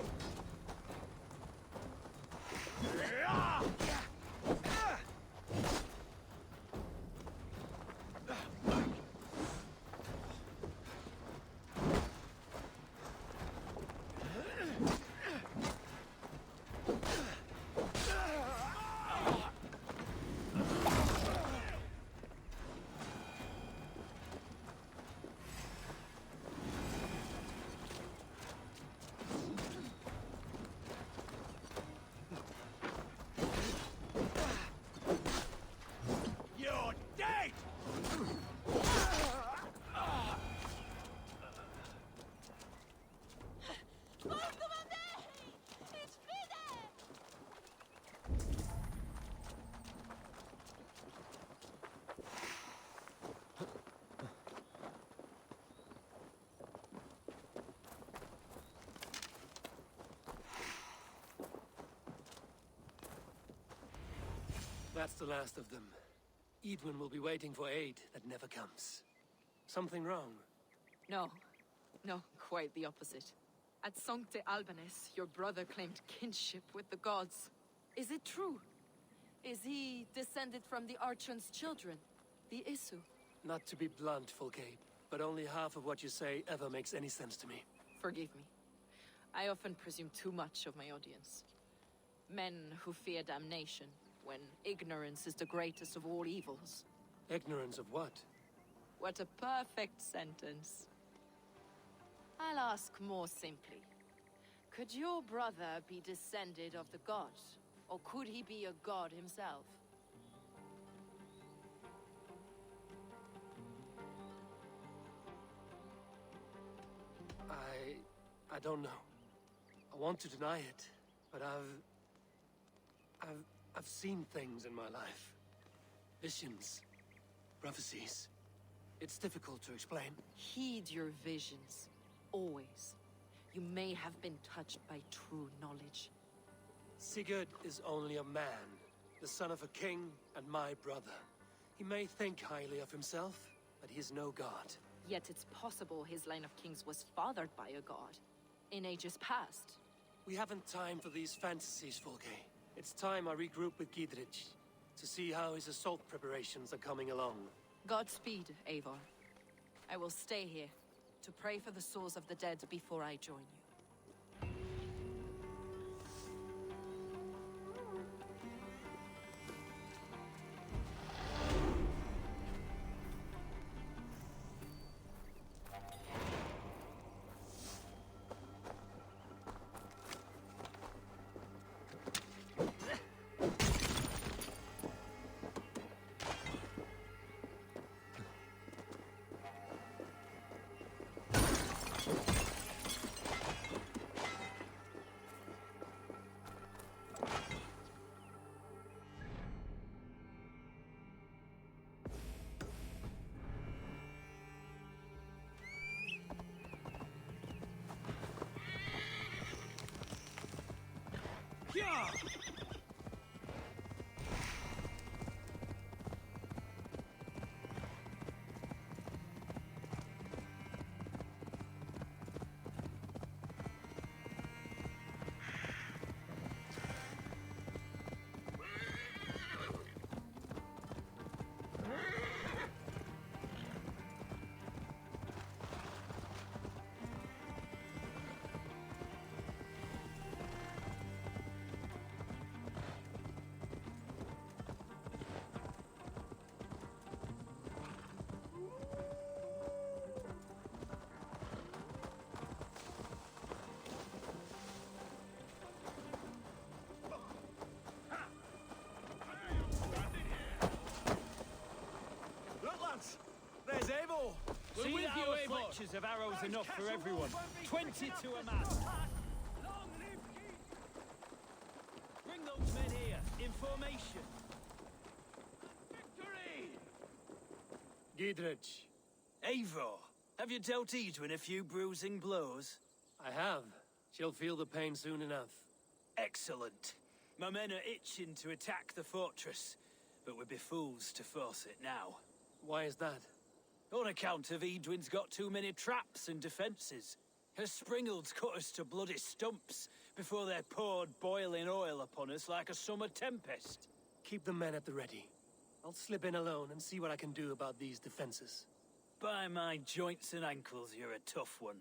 You're dead! That's the last of them. Edwin will be waiting for aid that never comes. Something wrong? No. No, quite the opposite. At Sancte Albanus, your brother claimed kinship with the gods. Is it true? Is he descended from the Archon's children, the Isu? Not to be blunt, Fulke, but only half of what you say ever makes any sense to me. Forgive me. I often presume too much of my audience. Men who fear damnation, when ignorance is the greatest of all evils. Ignorance of what? What a perfect sentence. I'll ask more simply. Could your brother be descended of the gods? Or could he be a god himself? I don't know. I want to deny it, but I've seen things in my life. Visions, prophecies. It's difficult to explain. Heed your visions. Always. You may have been touched by true knowledge. Sigurd is only a man, the son of a king and my brother. He may think highly of himself, but he is no god. Yet it's possible his line of kings was fathered by a god. In ages past. We haven't time for these fantasies, Fulke. It's time I regroup with Giedrich to see how his assault preparations are coming along. Godspeed, Eivor. I will stay here to pray for the souls of the dead before I join you. Yeah! batches of arrows enough for everyone. 20 to a man. Bring those men here, in formation. Victory! Giedrich. Eivor, have you dealt Edwin a few bruising blows? I have. She'll feel the pain soon enough. Excellent. My men are itching to attack the fortress, but we'd be fools to force it now. Why is that? On account of Edwin's got too many traps and defenses. Her Springalds cut us to bloody stumps before they poured boiling oil upon us like a summer tempest. Keep the men at the ready. I'll slip in alone and see what I can do about these defenses. By my joints and ankles, you're a tough one.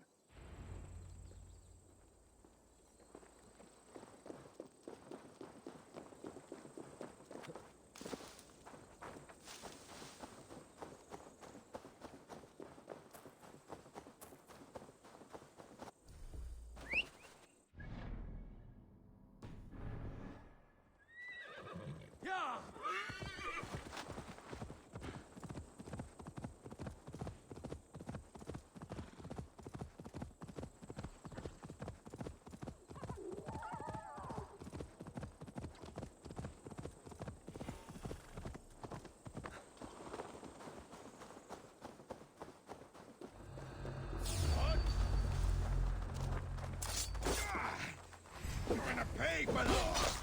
You're gonna pay for this!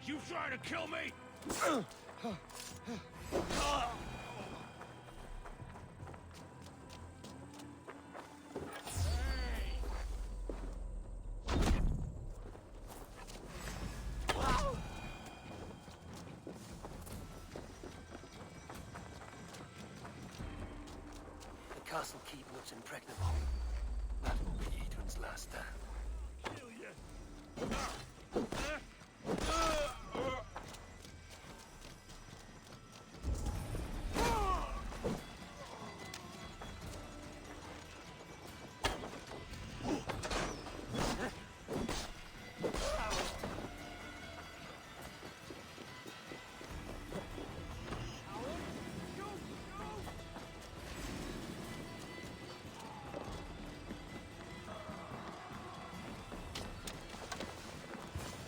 You trying to kill me? The castle keep looks impregnable. That will be Edwin's last stand. Kill you!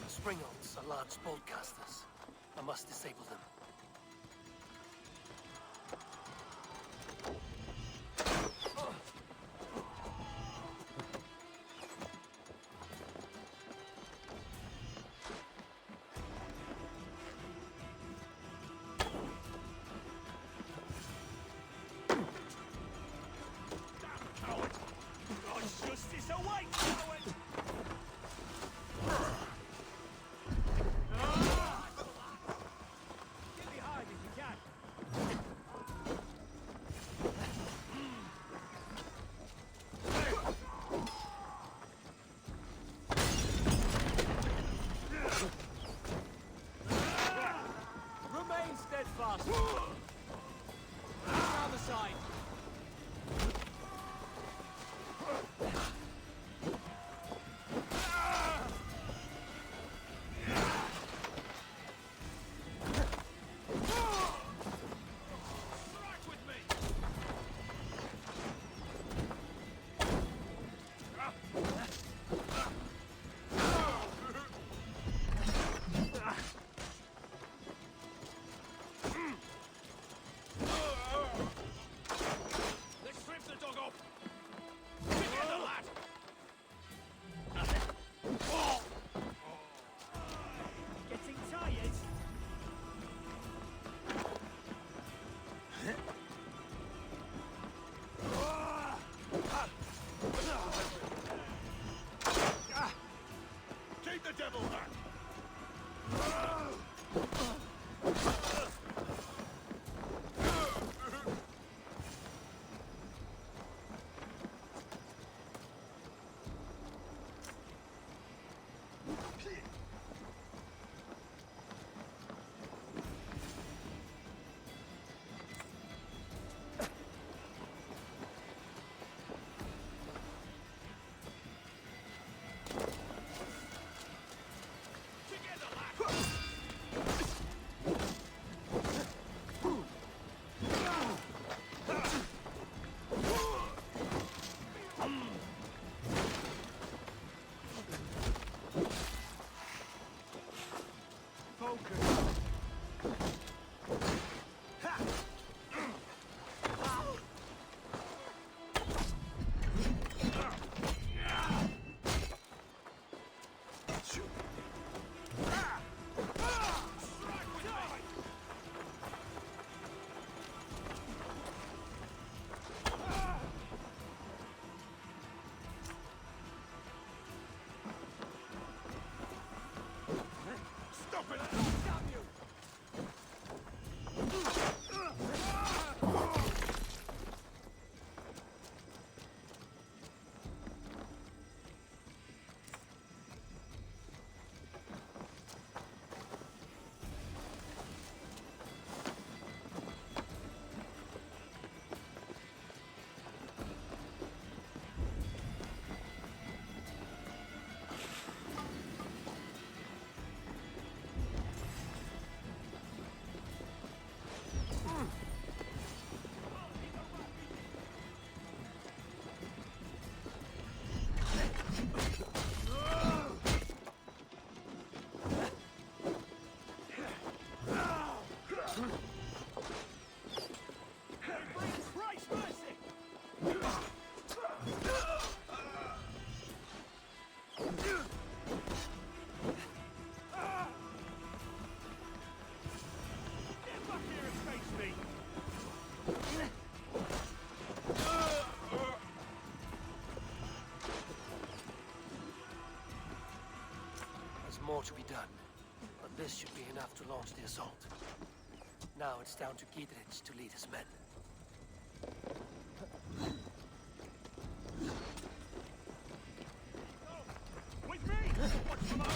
Springalds are large boltcasters. I must disable them. Coward! God's justice awaits, coward! Get behind if you can. Remain steadfast. Down the side. Strike with me! more to be done, but this should be enough to launch the assault. Now it's down to Giedrich to lead his men. With me! What's the matter?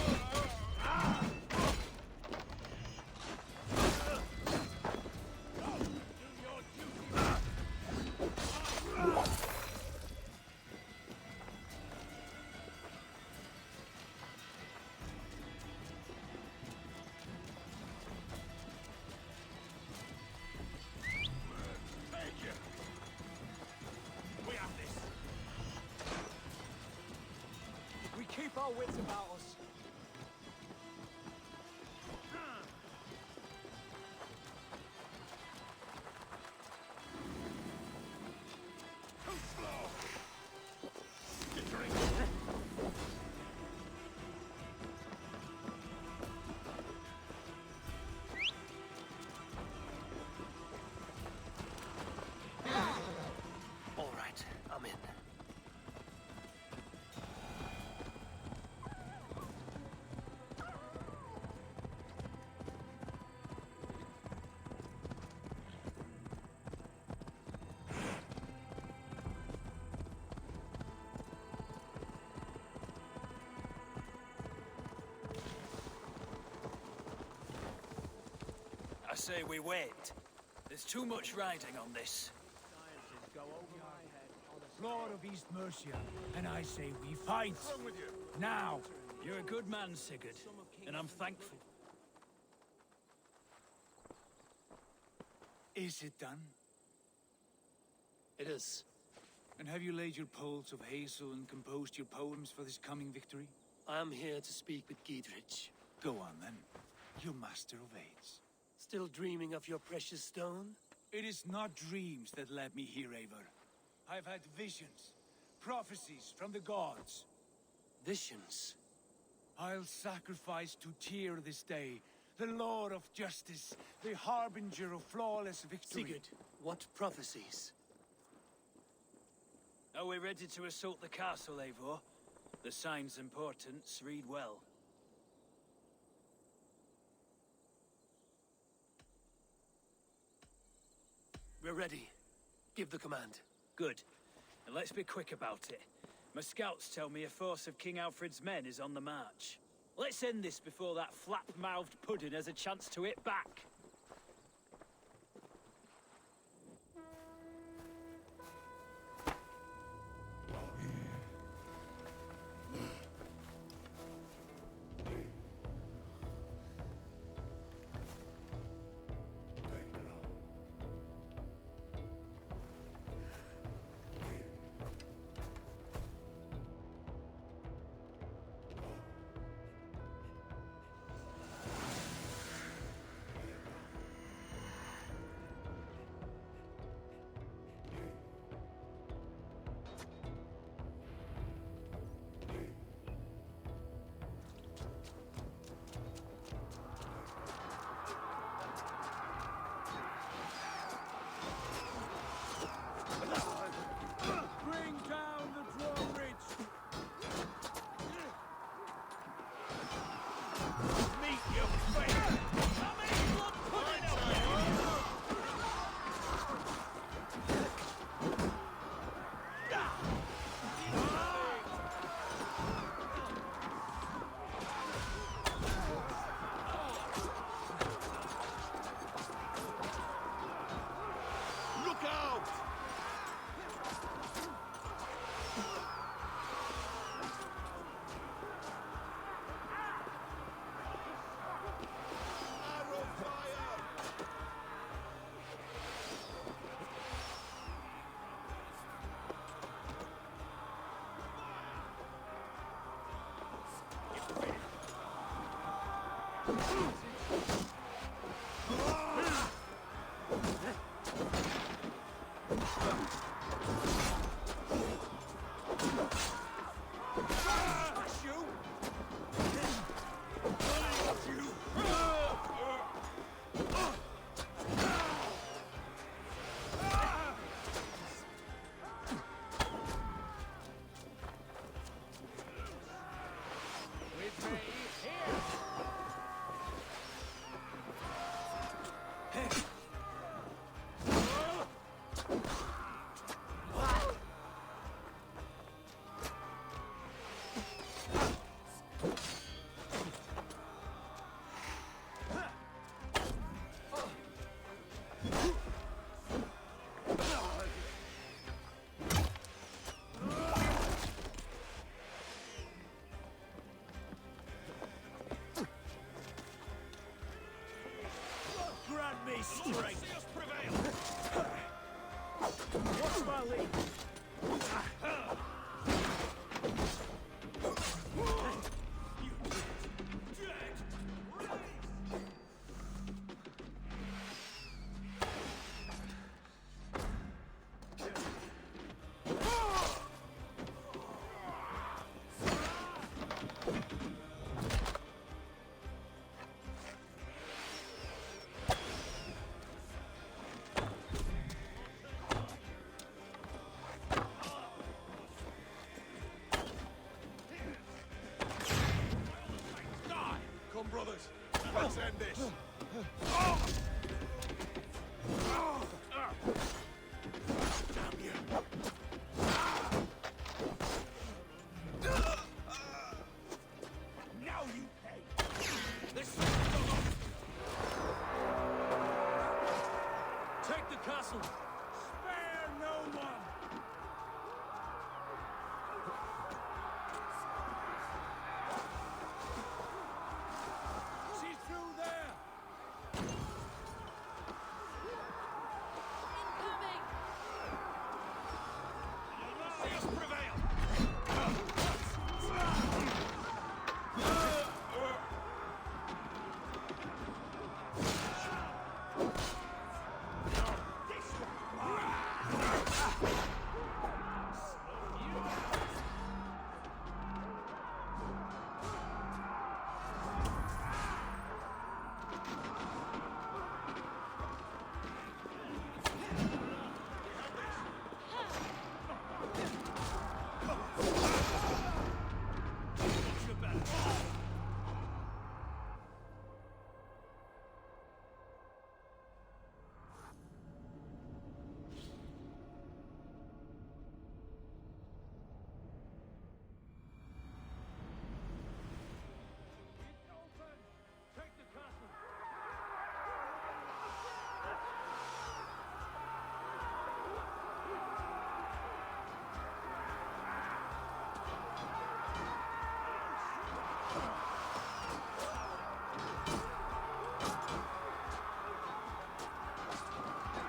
Keep our wits about us. Too slow! Get drink. All right, I'm in. I say we wait. There's too much riding on this. Lord of East Mercia, and I say we fight. What's wrong with you? Now! You're a good man, Sigurd, and I'm thankful. Is it done? It is. And have you laid your poles of hazel and composed your poems for this coming victory? I am here to speak with Giedrich. Go on then, you master of aids. Still dreaming of your precious stone? It is not dreams that led me here, Eivor. I've had visions, prophecies from the gods. Visions? I'll sacrifice to Tyr this day, the Lord of Justice, the harbinger of flawless victory. Sigurd, what prophecies? Are we ready to assault the castle, Eivor? The signs and portents read well. We're ready. Give the command. Good. And let's be quick about it. My scouts tell me a force of King Alfred's men is on the march. Let's end this before that flap-mouthed pudding has a chance to hit back. Bring down the drawbridge! Meet your fate! Come in, blood pudding up here! Look out! Arrow fire! Smash you! With me, here! Stay straight. Watch my lead. Come, brothers. Let's end this. Damn you. Now you pay. Take the castle. Spare no one. She's through there. See us prevail.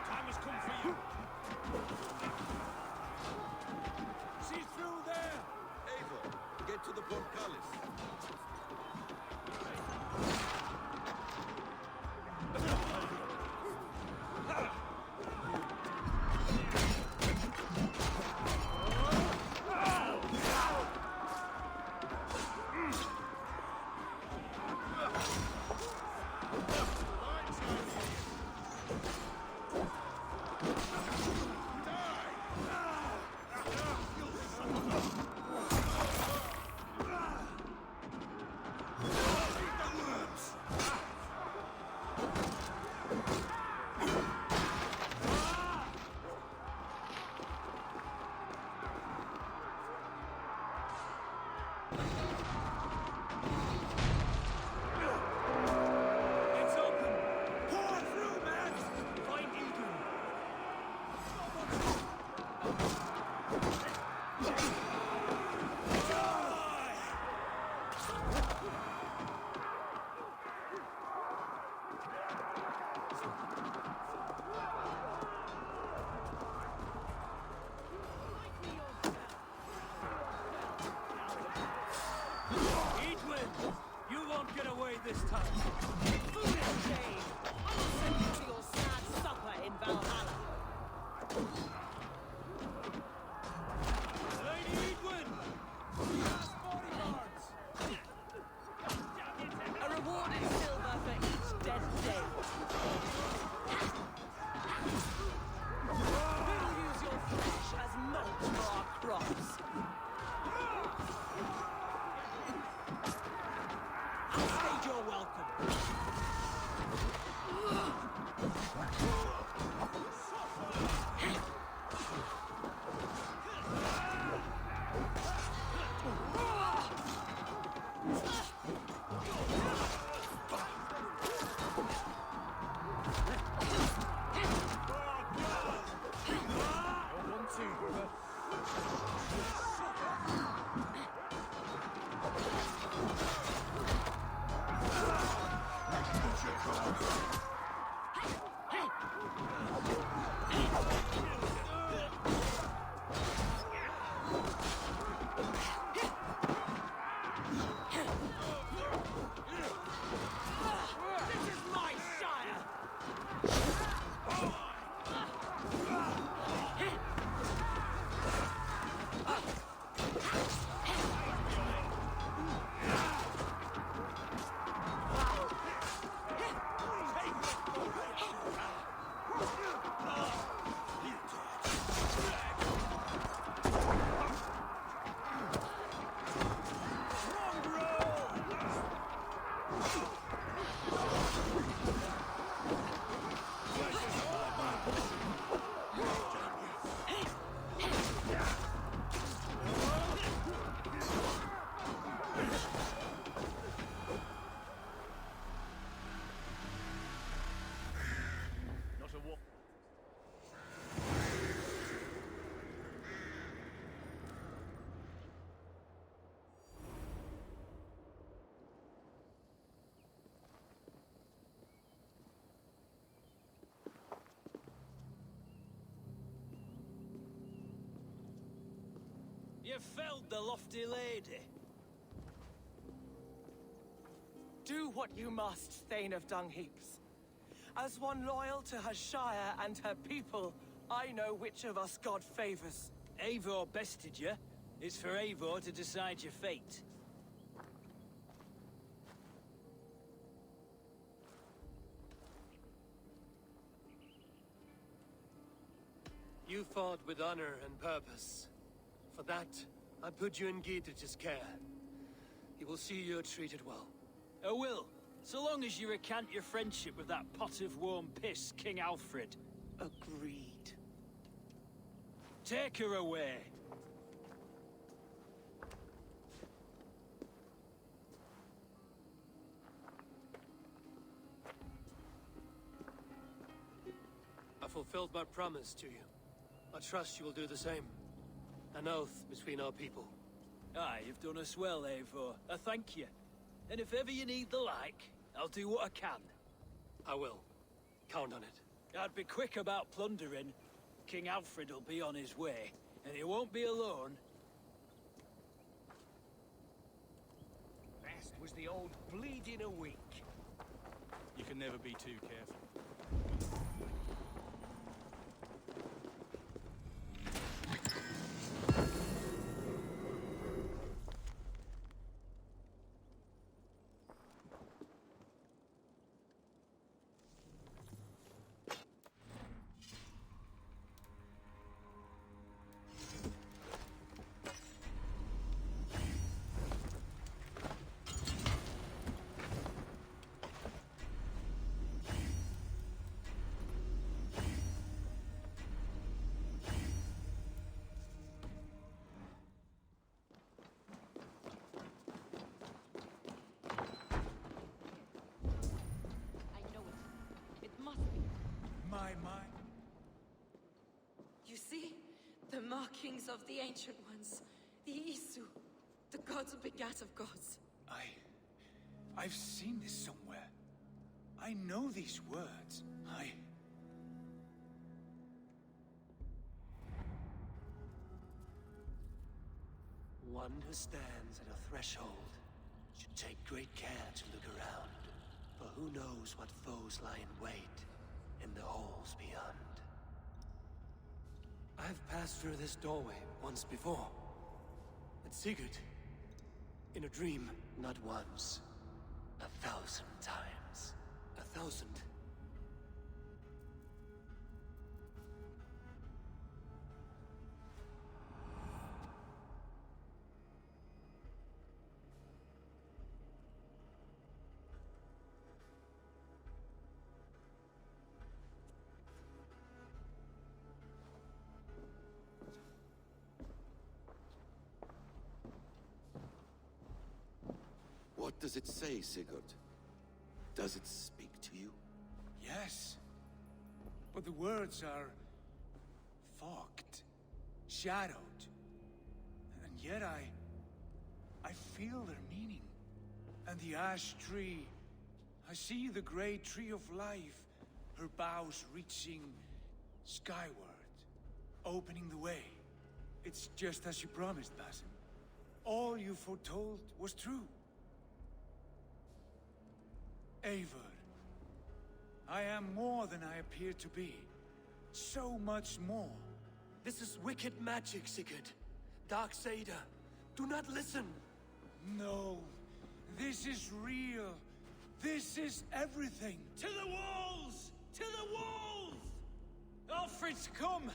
Time has come for you. She's through there. Eivor, get to the portcullis. It's open. Pour through, man. Find Eden. Edwin, you won't get away this time. Foolish Jade! I will send you to your sad supper in Valhalla. Lady Edwin! A reward in silver for each dead day. We'll use your flesh as mulch for our crops. I'll stage your welcome. You felled the lofty lady. Do what you must, Thane of Dungheaps. As one loyal to her shire and her people, I know which of us God favors. Eivor bested you. It's for Eivor to decide your fate. You fought with honor and purpose. For that, I put you in Giedrich's care. He will see you're treated well. I will, so long as you recant your friendship with that pot of warm piss, King Alfred. Agreed. Take her away. I fulfilled my promise to you. I trust you will do the same. An oath between our people. Aye, you've done us well, Eivor. I thank you. And if ever you need the like, I'll do what I can. I will. Count on it. I'd be quick about plundering. King Alfred will be on his way, and he won't be alone. Best was the old bleeding a week. You can never be too careful. You see? The markings of the Ancient Ones. The Isu. The gods begat of gods. I've seen this somewhere. I know these words. One who stands at a threshold should take great care to look around. For who knows what foes lie in wait in the halls beyond. I've passed through this doorway once before. At Sigurd. In a dream, not once. 1,000 times. 1,000. What does it say, Sigurd? Does it speak to you? Yes. But the words are fogged, shadowed. And yet I feel their meaning. And the ash tree, I see the great tree of life, her boughs reaching skyward, opening the way. It's just as you promised, Basim. All you foretold was true. Eivor, I am more than I appear to be. So much more. This is wicked magic, Sigurd. Darksaber. Do not listen. No. This is real. This is everything. To the walls! To the walls! Alfred's come!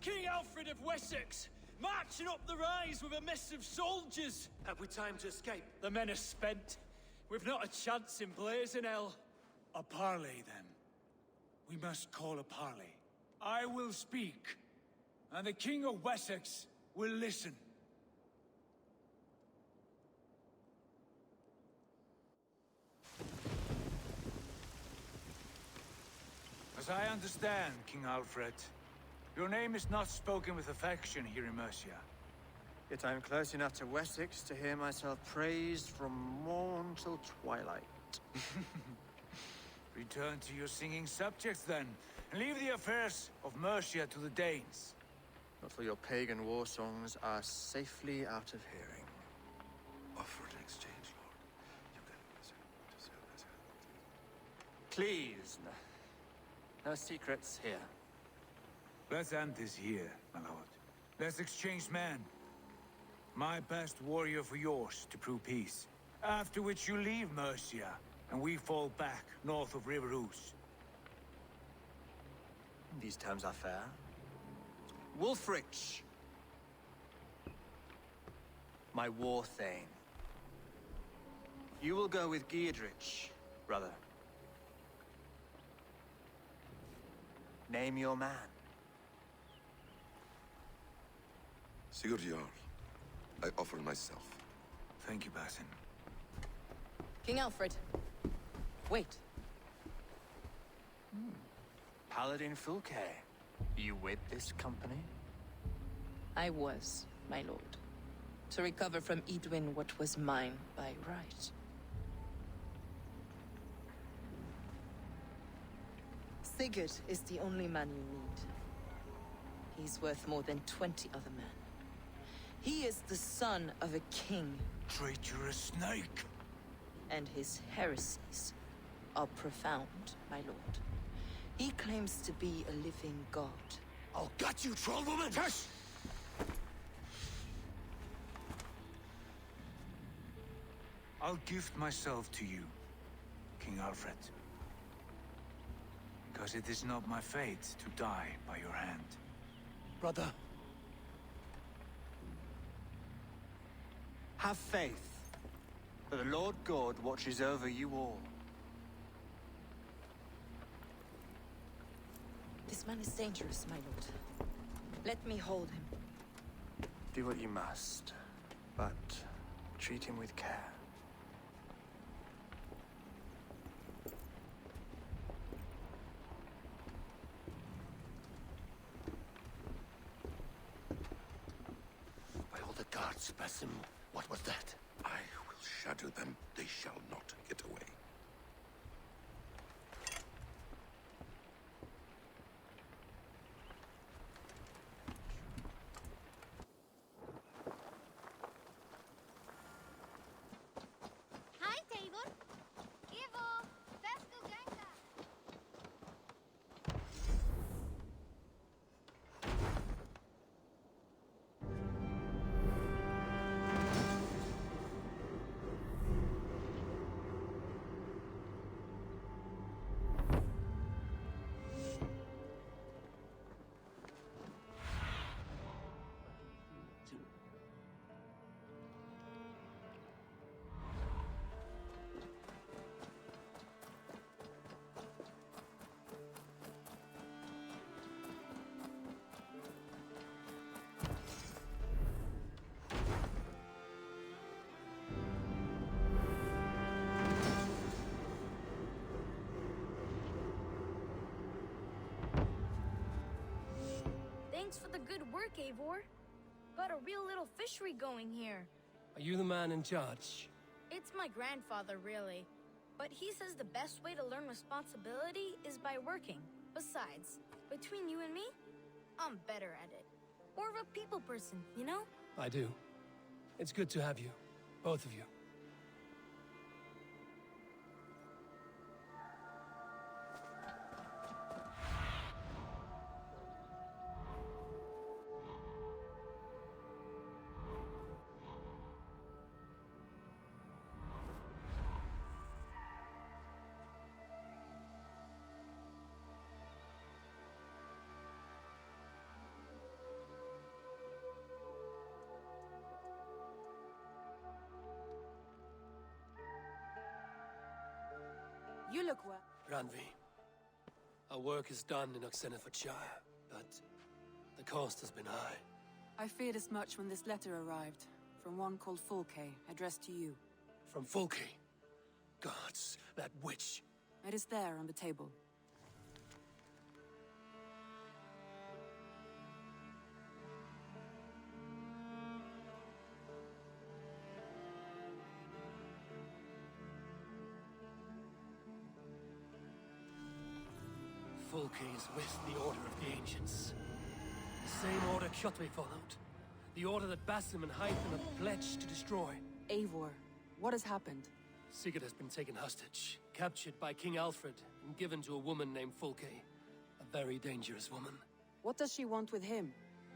King Alfred of Wessex! Marching up the rise with a mess of soldiers! Have we time to escape? The men are spent. We've not a chance in blazing hell. A parley, then. We must call a parley. I will speak, and the King of Wessex will listen. As I understand, King Alfred, your name is not spoken with affection here in Mercia. Yet I am close enough to Wessex to hear myself praised from morn till twilight. Return to your singing subjects, then, and leave the affairs of Mercia to the Danes. Not till your pagan war songs are safely out of hearing. Offer an exchange, Lord. Please, no secrets here. Let's end this here, my lord. Let's exchange men. My best warrior for yours to prove peace. After which you leave Mercia, and we fall back north of River Ouse. These terms are fair. Wulfrich! My war thane. You will go with Giedrich, brother. Name your man. Sigurd Jarl, I offer myself. Thank you, Basin. King Alfred. Wait. Paladin Fulke. You with this company? I was, my lord. To recover from Edwin what was mine by right. Sigurd is the only man you need. He's worth more than 20 other men. He is the son of a king. Traitorous snake! And his heresies are profound, my lord. He claims to be a living god. I'll gut you, troll woman! Tush! I'll gift myself to you, King Alfred. Because it is not my fate to die by your hand. Brother. Have faith, for the Lord God watches over you all. This man is dangerous, my lord. Let me hold him. Do what you must, but treat him with care. By all the gods, Basim, what was that? I will shadow them. They shall not get away. Hi, Tabor. Ivo, Vesco Ganga. Thanks for the good work, Eivor. Got a real little fishery going here. Are you the man in charge? It's my grandfather, really. But he says the best way to learn responsibility is by working. Besides, between you and me, I'm better at it. More of a people person, you know? I do. It's good to have you. Both of you. You look well. Ranvi, our work is done in Oxenfordshire, but the cost has been high. I feared as much when this letter arrived, from one called Fulke, addressed to you. From Fulke? Gods, that witch. It is there on the table. Fulke is with the Order of the Ancients. Same order Kjotve followed. The order that Basim and Hytham have pledged to destroy. Eivor, what has happened? Sigurd has been taken hostage, captured by King Alfred, and given to a woman named Fulke. A very dangerous woman. What does she want with him?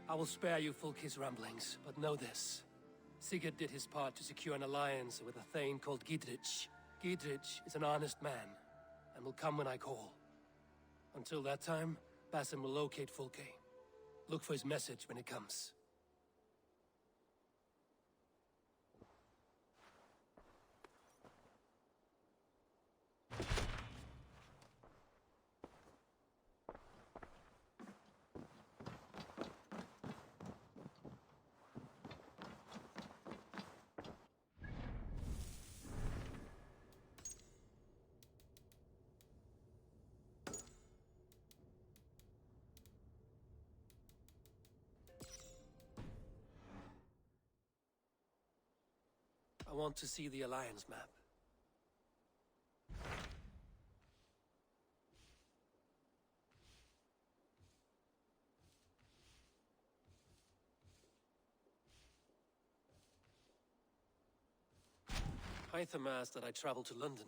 I will spare you Fulke's ramblings, but know this. Sigurd did his part to secure an alliance with a thane called Gidrich. Gidrich is an honest man, and will come when I call. Until that time, Basim will locate Fulke. Look for his message when it comes. I want to see the Alliance map. Hytham asked that I travel to London.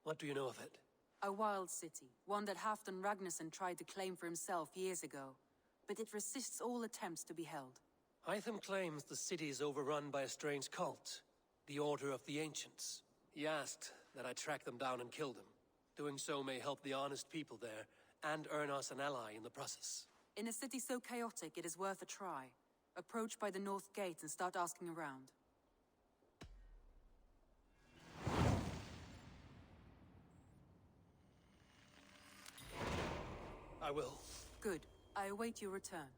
What do you know of it? A wild city, one that Halfdan Ragnarsson tried to claim for himself years ago. But it resists all attempts to be held. Hytham claims the city is overrun by a strange cult, the Order of the Ancients. He asked that I track them down and kill them. Doing so may help the honest people there, and earn us an ally in the process. In a city so chaotic, it is worth a try. Approach by the North Gate and start asking around. I will. Good. I await your return.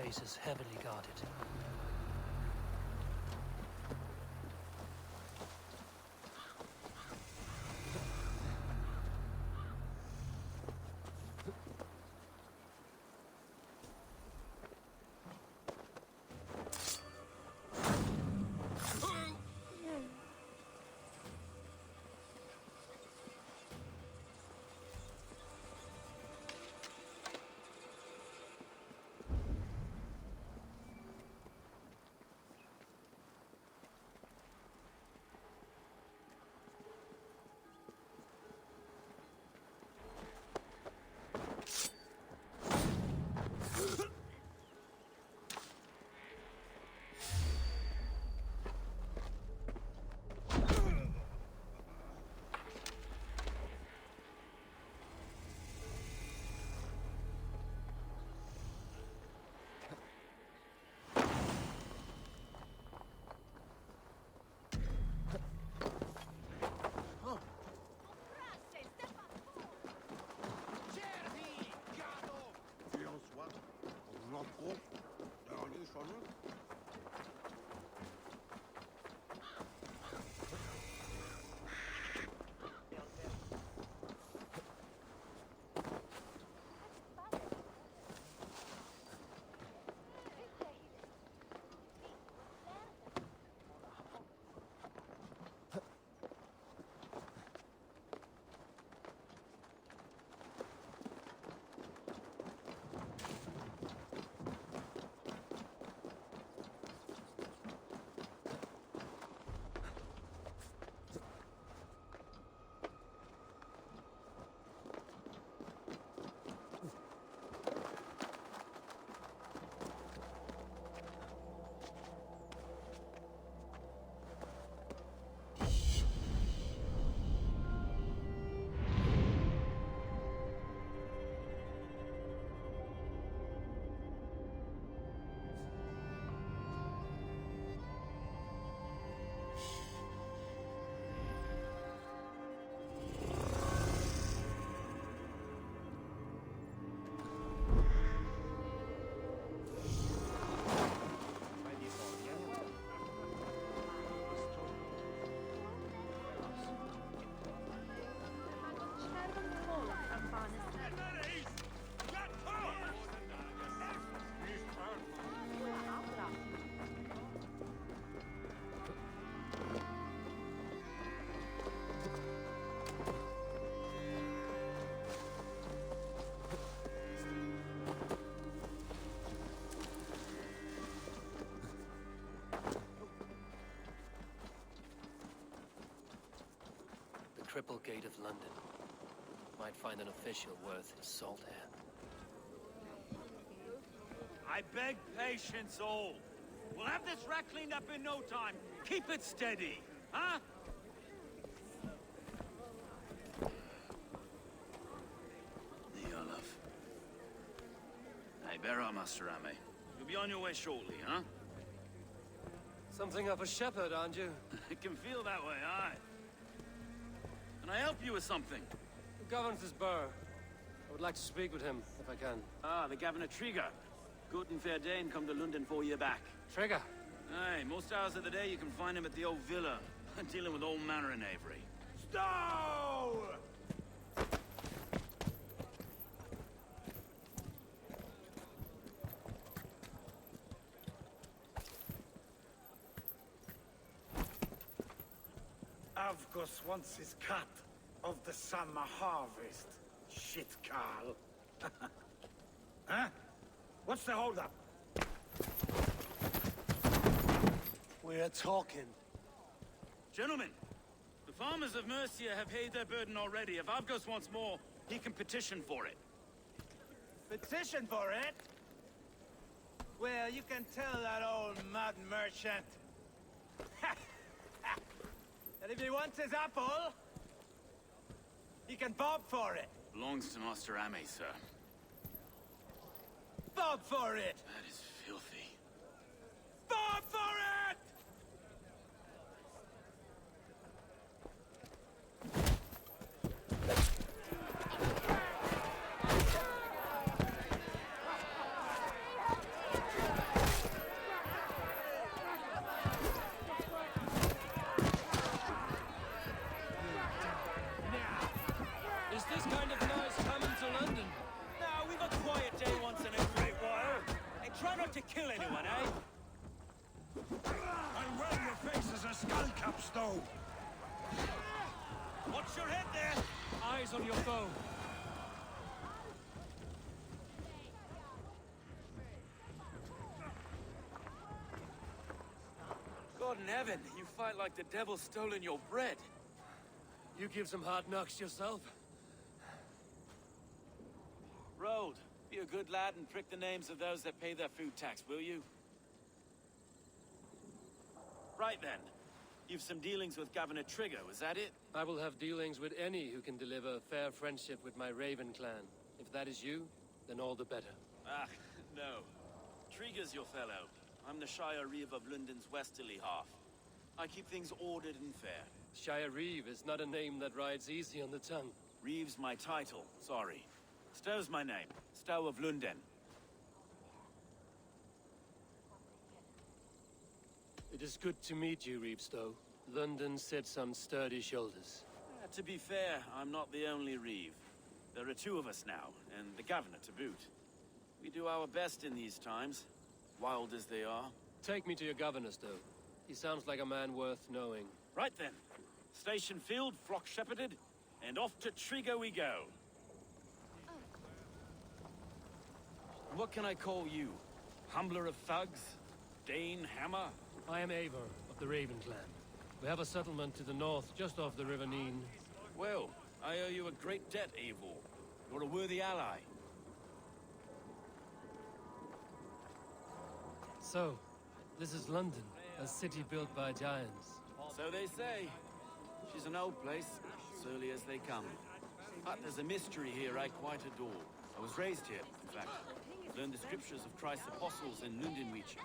place is heavily guarded. Triple Gate of London. Might find an official worth his salt here. I beg patience, all. We'll have this wreck cleaned up in no time. Keep it steady, huh? The Olaf. Hey, bear up, Master Ame. You'll be on your way shortly, huh? Something of a shepherd, aren't you? It can feel that way, aye. Can I help you with something? Who governs this burr? I would like to speak with him, if I can. Ah, the Governor Trigger. Good and fair Dane come to London 4 year back. Trigger? Aye, most hours of the day you can find him at the old villa, dealing with all manner of knavery. Stow! Avgos wants his cut of the summer harvest. Shit, Carl. Huh? What's the holdup? We're talking. Gentlemen, the farmers of Mercia have paid their burden already. If Avgos wants more, he can petition for it. Petition for it? Well, you can tell that old mud merchant that if he wants his apple, he can bob for it. Belongs to Master Ame, sir. Bob for it! That is filthy. Bob for it! kill anyone, eh? I'll weld your face as a skullcaps, though! Watch your head there! Eyes on your foe. God in heaven, you fight like the devil's stolen your bread. You give some hard knocks yourself. Road, be a good lad and prick the names of those that pay their food tax, will you? Right then. You've some dealings with Governor Trigger, was that it? I will have dealings with any who can deliver fair friendship with my Raven clan. If that is you, then all the better. Ah, no. Trigger's your fellow. I'm the Shire Reeve of London's westerly half. I keep things ordered and fair. Shire Reeve is not a name that rides easy on the tongue. Reeve's my title, sorry. Stow's my name. Stow of London. It is good to meet you, Reevestow. London sits on sturdy shoulders. To be fair, I'm not the only Reeve. There are two of us now, and the governor to boot. We do our best in these times, wild as they are. Take me to your governor, Stow. He sounds like a man worth knowing. Right then. Station filled, flock shepherded, and off to Trigger we go. What can I call you? Humbler of thugs? Dane Hammer? I am Eivor of the Raven clan. We have a settlement to the north, just off the River Neen. Well, I owe you a great debt, Eivor. You're a worthy ally. So, this is London, a city built by giants. So they say. She's an old place, surly as they come. But there's a mystery here I quite adore. I was raised here, in fact. Learned the scriptures of Christ's apostles in Lundenwich.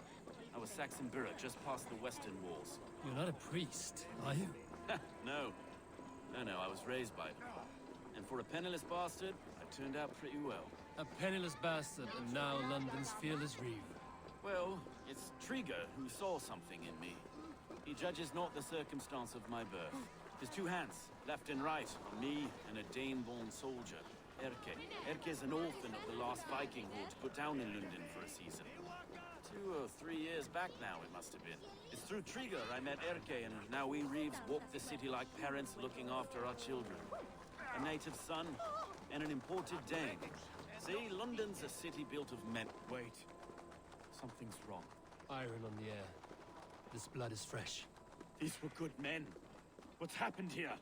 I was Saxon Borough, just past the western walls. You're not a priest, are you? No. No, I was raised by them. And for a penniless bastard, I turned out pretty well. A penniless bastard, and now London's fearless Reeve. Well, it's Trigger who saw something in me. He judges not the circumstance of my birth. His two hands, left and right, on me and a Dane-born soldier, Erke. Erke's an orphan of the last Viking horde put down in London for a season. 2 or 3 years back now, it must have been. It's through Trigger I met Erke, and now we Reeves walk the city like parents looking after our children. A native son, and an imported Dane. See, London's a city built of men. Wait. Something's wrong. Iron on the air. This blood is fresh. These were good men. What's happened here?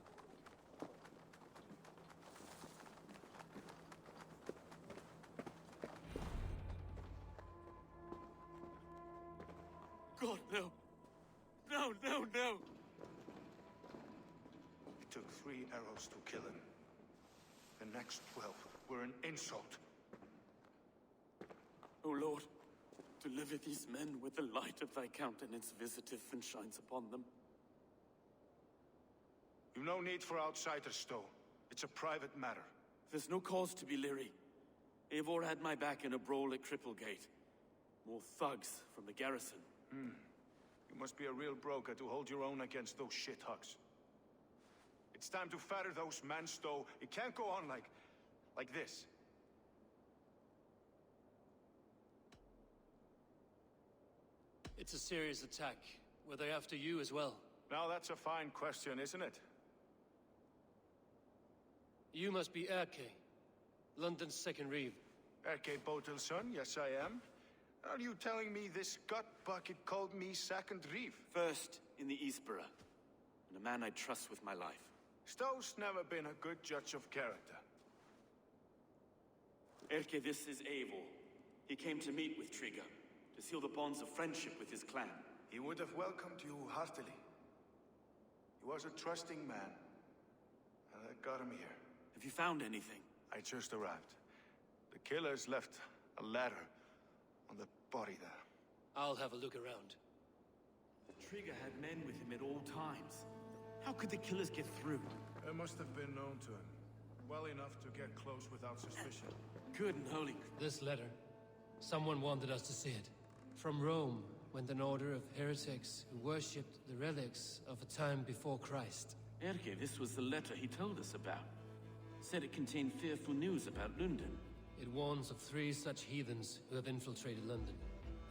God, no. No. It took 3 arrows to kill him. The next 12 were an insult. O Lord, deliver these men with the light of thy countenance visiteth and shines upon them. You've no need for outsiders, Stow. It's a private matter. There's no cause to be leery. Eivor had my back in a brawl at Cripplegate. More thugs from the garrison. You must be a real broker to hold your own against those shithugs. It's time to fetter those men, Stow. It can't go on like this. It's a serious attack. Were they after you as well? Now that's a fine question, isn't it? You must be Erke, London's second Reeve. Erke Botel's son, yes I am. Are you telling me this gut bucket called me second Reeve? First in the Eastborough, and a man I trust with my life. Stow's never been a good judge of character. Erke, this is Eivor. He came to meet with Trigger, to seal the bonds of friendship with his clan. He would have welcomed you heartily. He was a trusting man, and I got him here. Have you found anything? I just arrived. The killers left a letter on the body there. I'll have a look around. Trigger had men with him at all times. How could the killers get through? It must have been known to him. Well enough to get close without suspicion. Good and holy. This letter. Someone wanted us to see it. From Rome went an order of heretics who worshipped the relics of a time before Christ. Erke, this was the letter he told us about. Said it contained fearful news about London. It warns of 3 such heathens who have infiltrated London.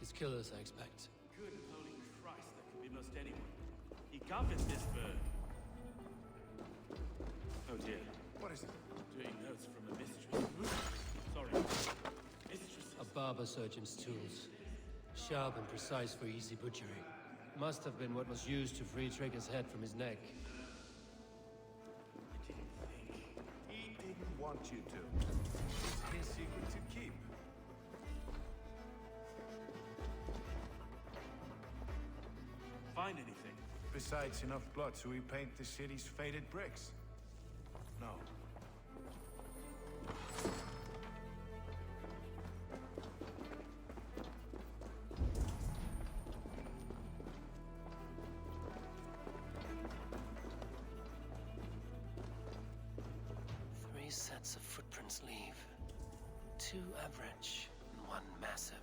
His killers, I expect. Good holy Christ, that could be most anyone. He covered this bird. Oh dear. What is it? Doing notes from a mistress. Sorry. Mistress. A barber surgeon's tools. Sharp and precise for easy butchery. Must have been what was used to free Trigger's head from his neck. He didn't want you to. It's his secret to keep. Find anything? Besides enough blood to repaint the city's faded bricks. No. Three sets of footprints leave. Two average and one massive.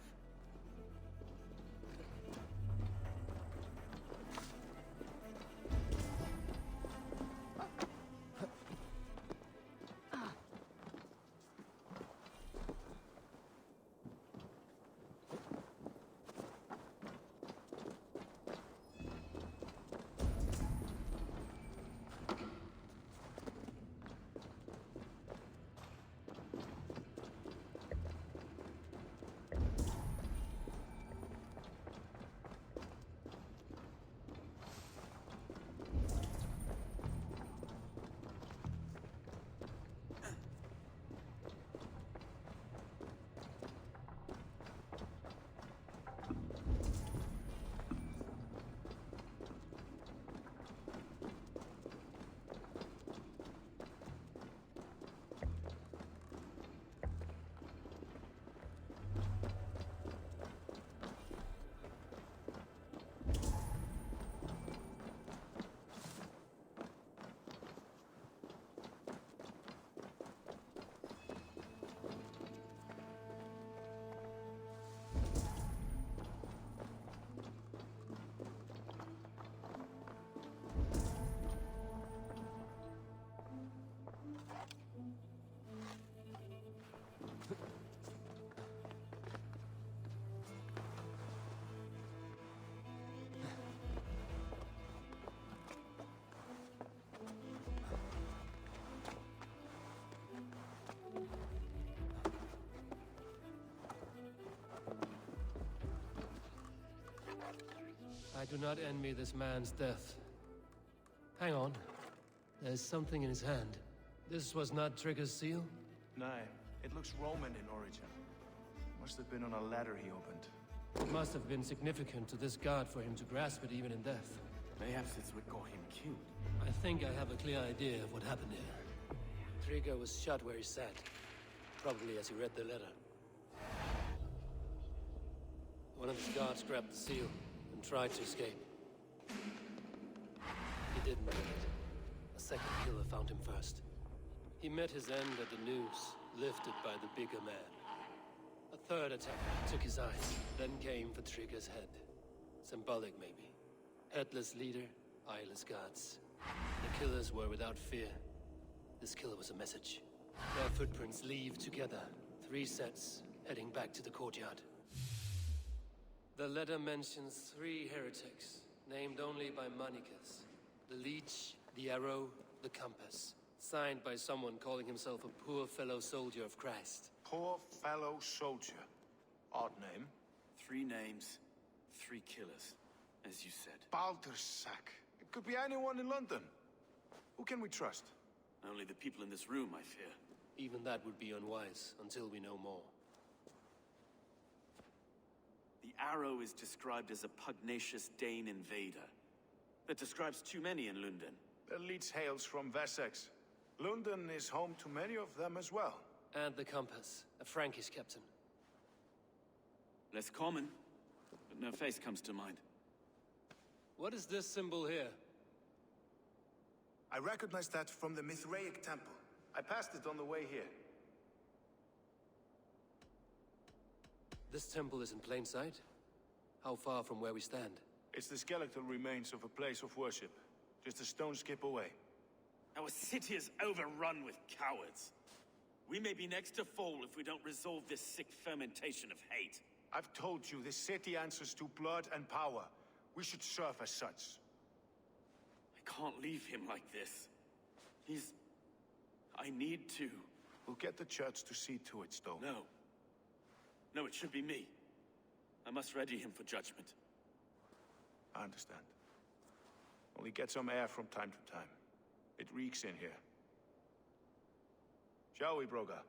I do not envy this man's death. Hang on. There's something in his hand. This was not Trigger's seal? No, it looks Roman in origin. Must have been on a ladder he opened. It must have been significant to this god for him to grasp it even in death. Perhaps it's what got him killed. I think I have a clear idea of what happened here. Trigger was shot where he sat. Probably as he read the letter. One of his guards grabbed the seal and tried to escape. He didn't get it. A second killer found him first. He met his end at the noose, lifted by the bigger man. A third attacker took his eyes, then came for Trigger's head. Symbolic, maybe. Headless leader, eyeless guards. The killers were without fear. This killer was a message. Their footprints leave together. 3 sets, heading back to the courtyard. The letter mentions 3 heretics, named only by Manicus. The Leech, the Arrow, the Compass. Signed by someone calling himself a poor fellow soldier of Christ. Poor fellow soldier. Odd name. 3 names, 3 killers, as you said. Baldersack. It could be anyone in London. Who can we trust? Only the people in this room, I fear. Even that would be unwise, until we know more. The Arrow is described as a pugnacious Dane invader. That describes too many in London. The Leech hails from Wessex. London is home to many of them as well. And the Compass, a Frankish captain. Less common, but no face comes to mind. What is this symbol here? I recognize that from the Mithraic temple. I passed it on the way here. This temple is in plain sight? How far from where we stand? It's the skeletal remains of a place of worship. Just a stone's skip away. Our city is overrun with cowards. We may be next to fall if we don't resolve this sick fermentation of hate. I've told you, this city answers to blood and power. We should serve as such. I can't leave him like this. I need to. We'll get the church to see to it, Stone. No. No, it should be me. I must ready him for judgment. I understand. Only get some air from time to time. It reeks in here. Shall we, Broga?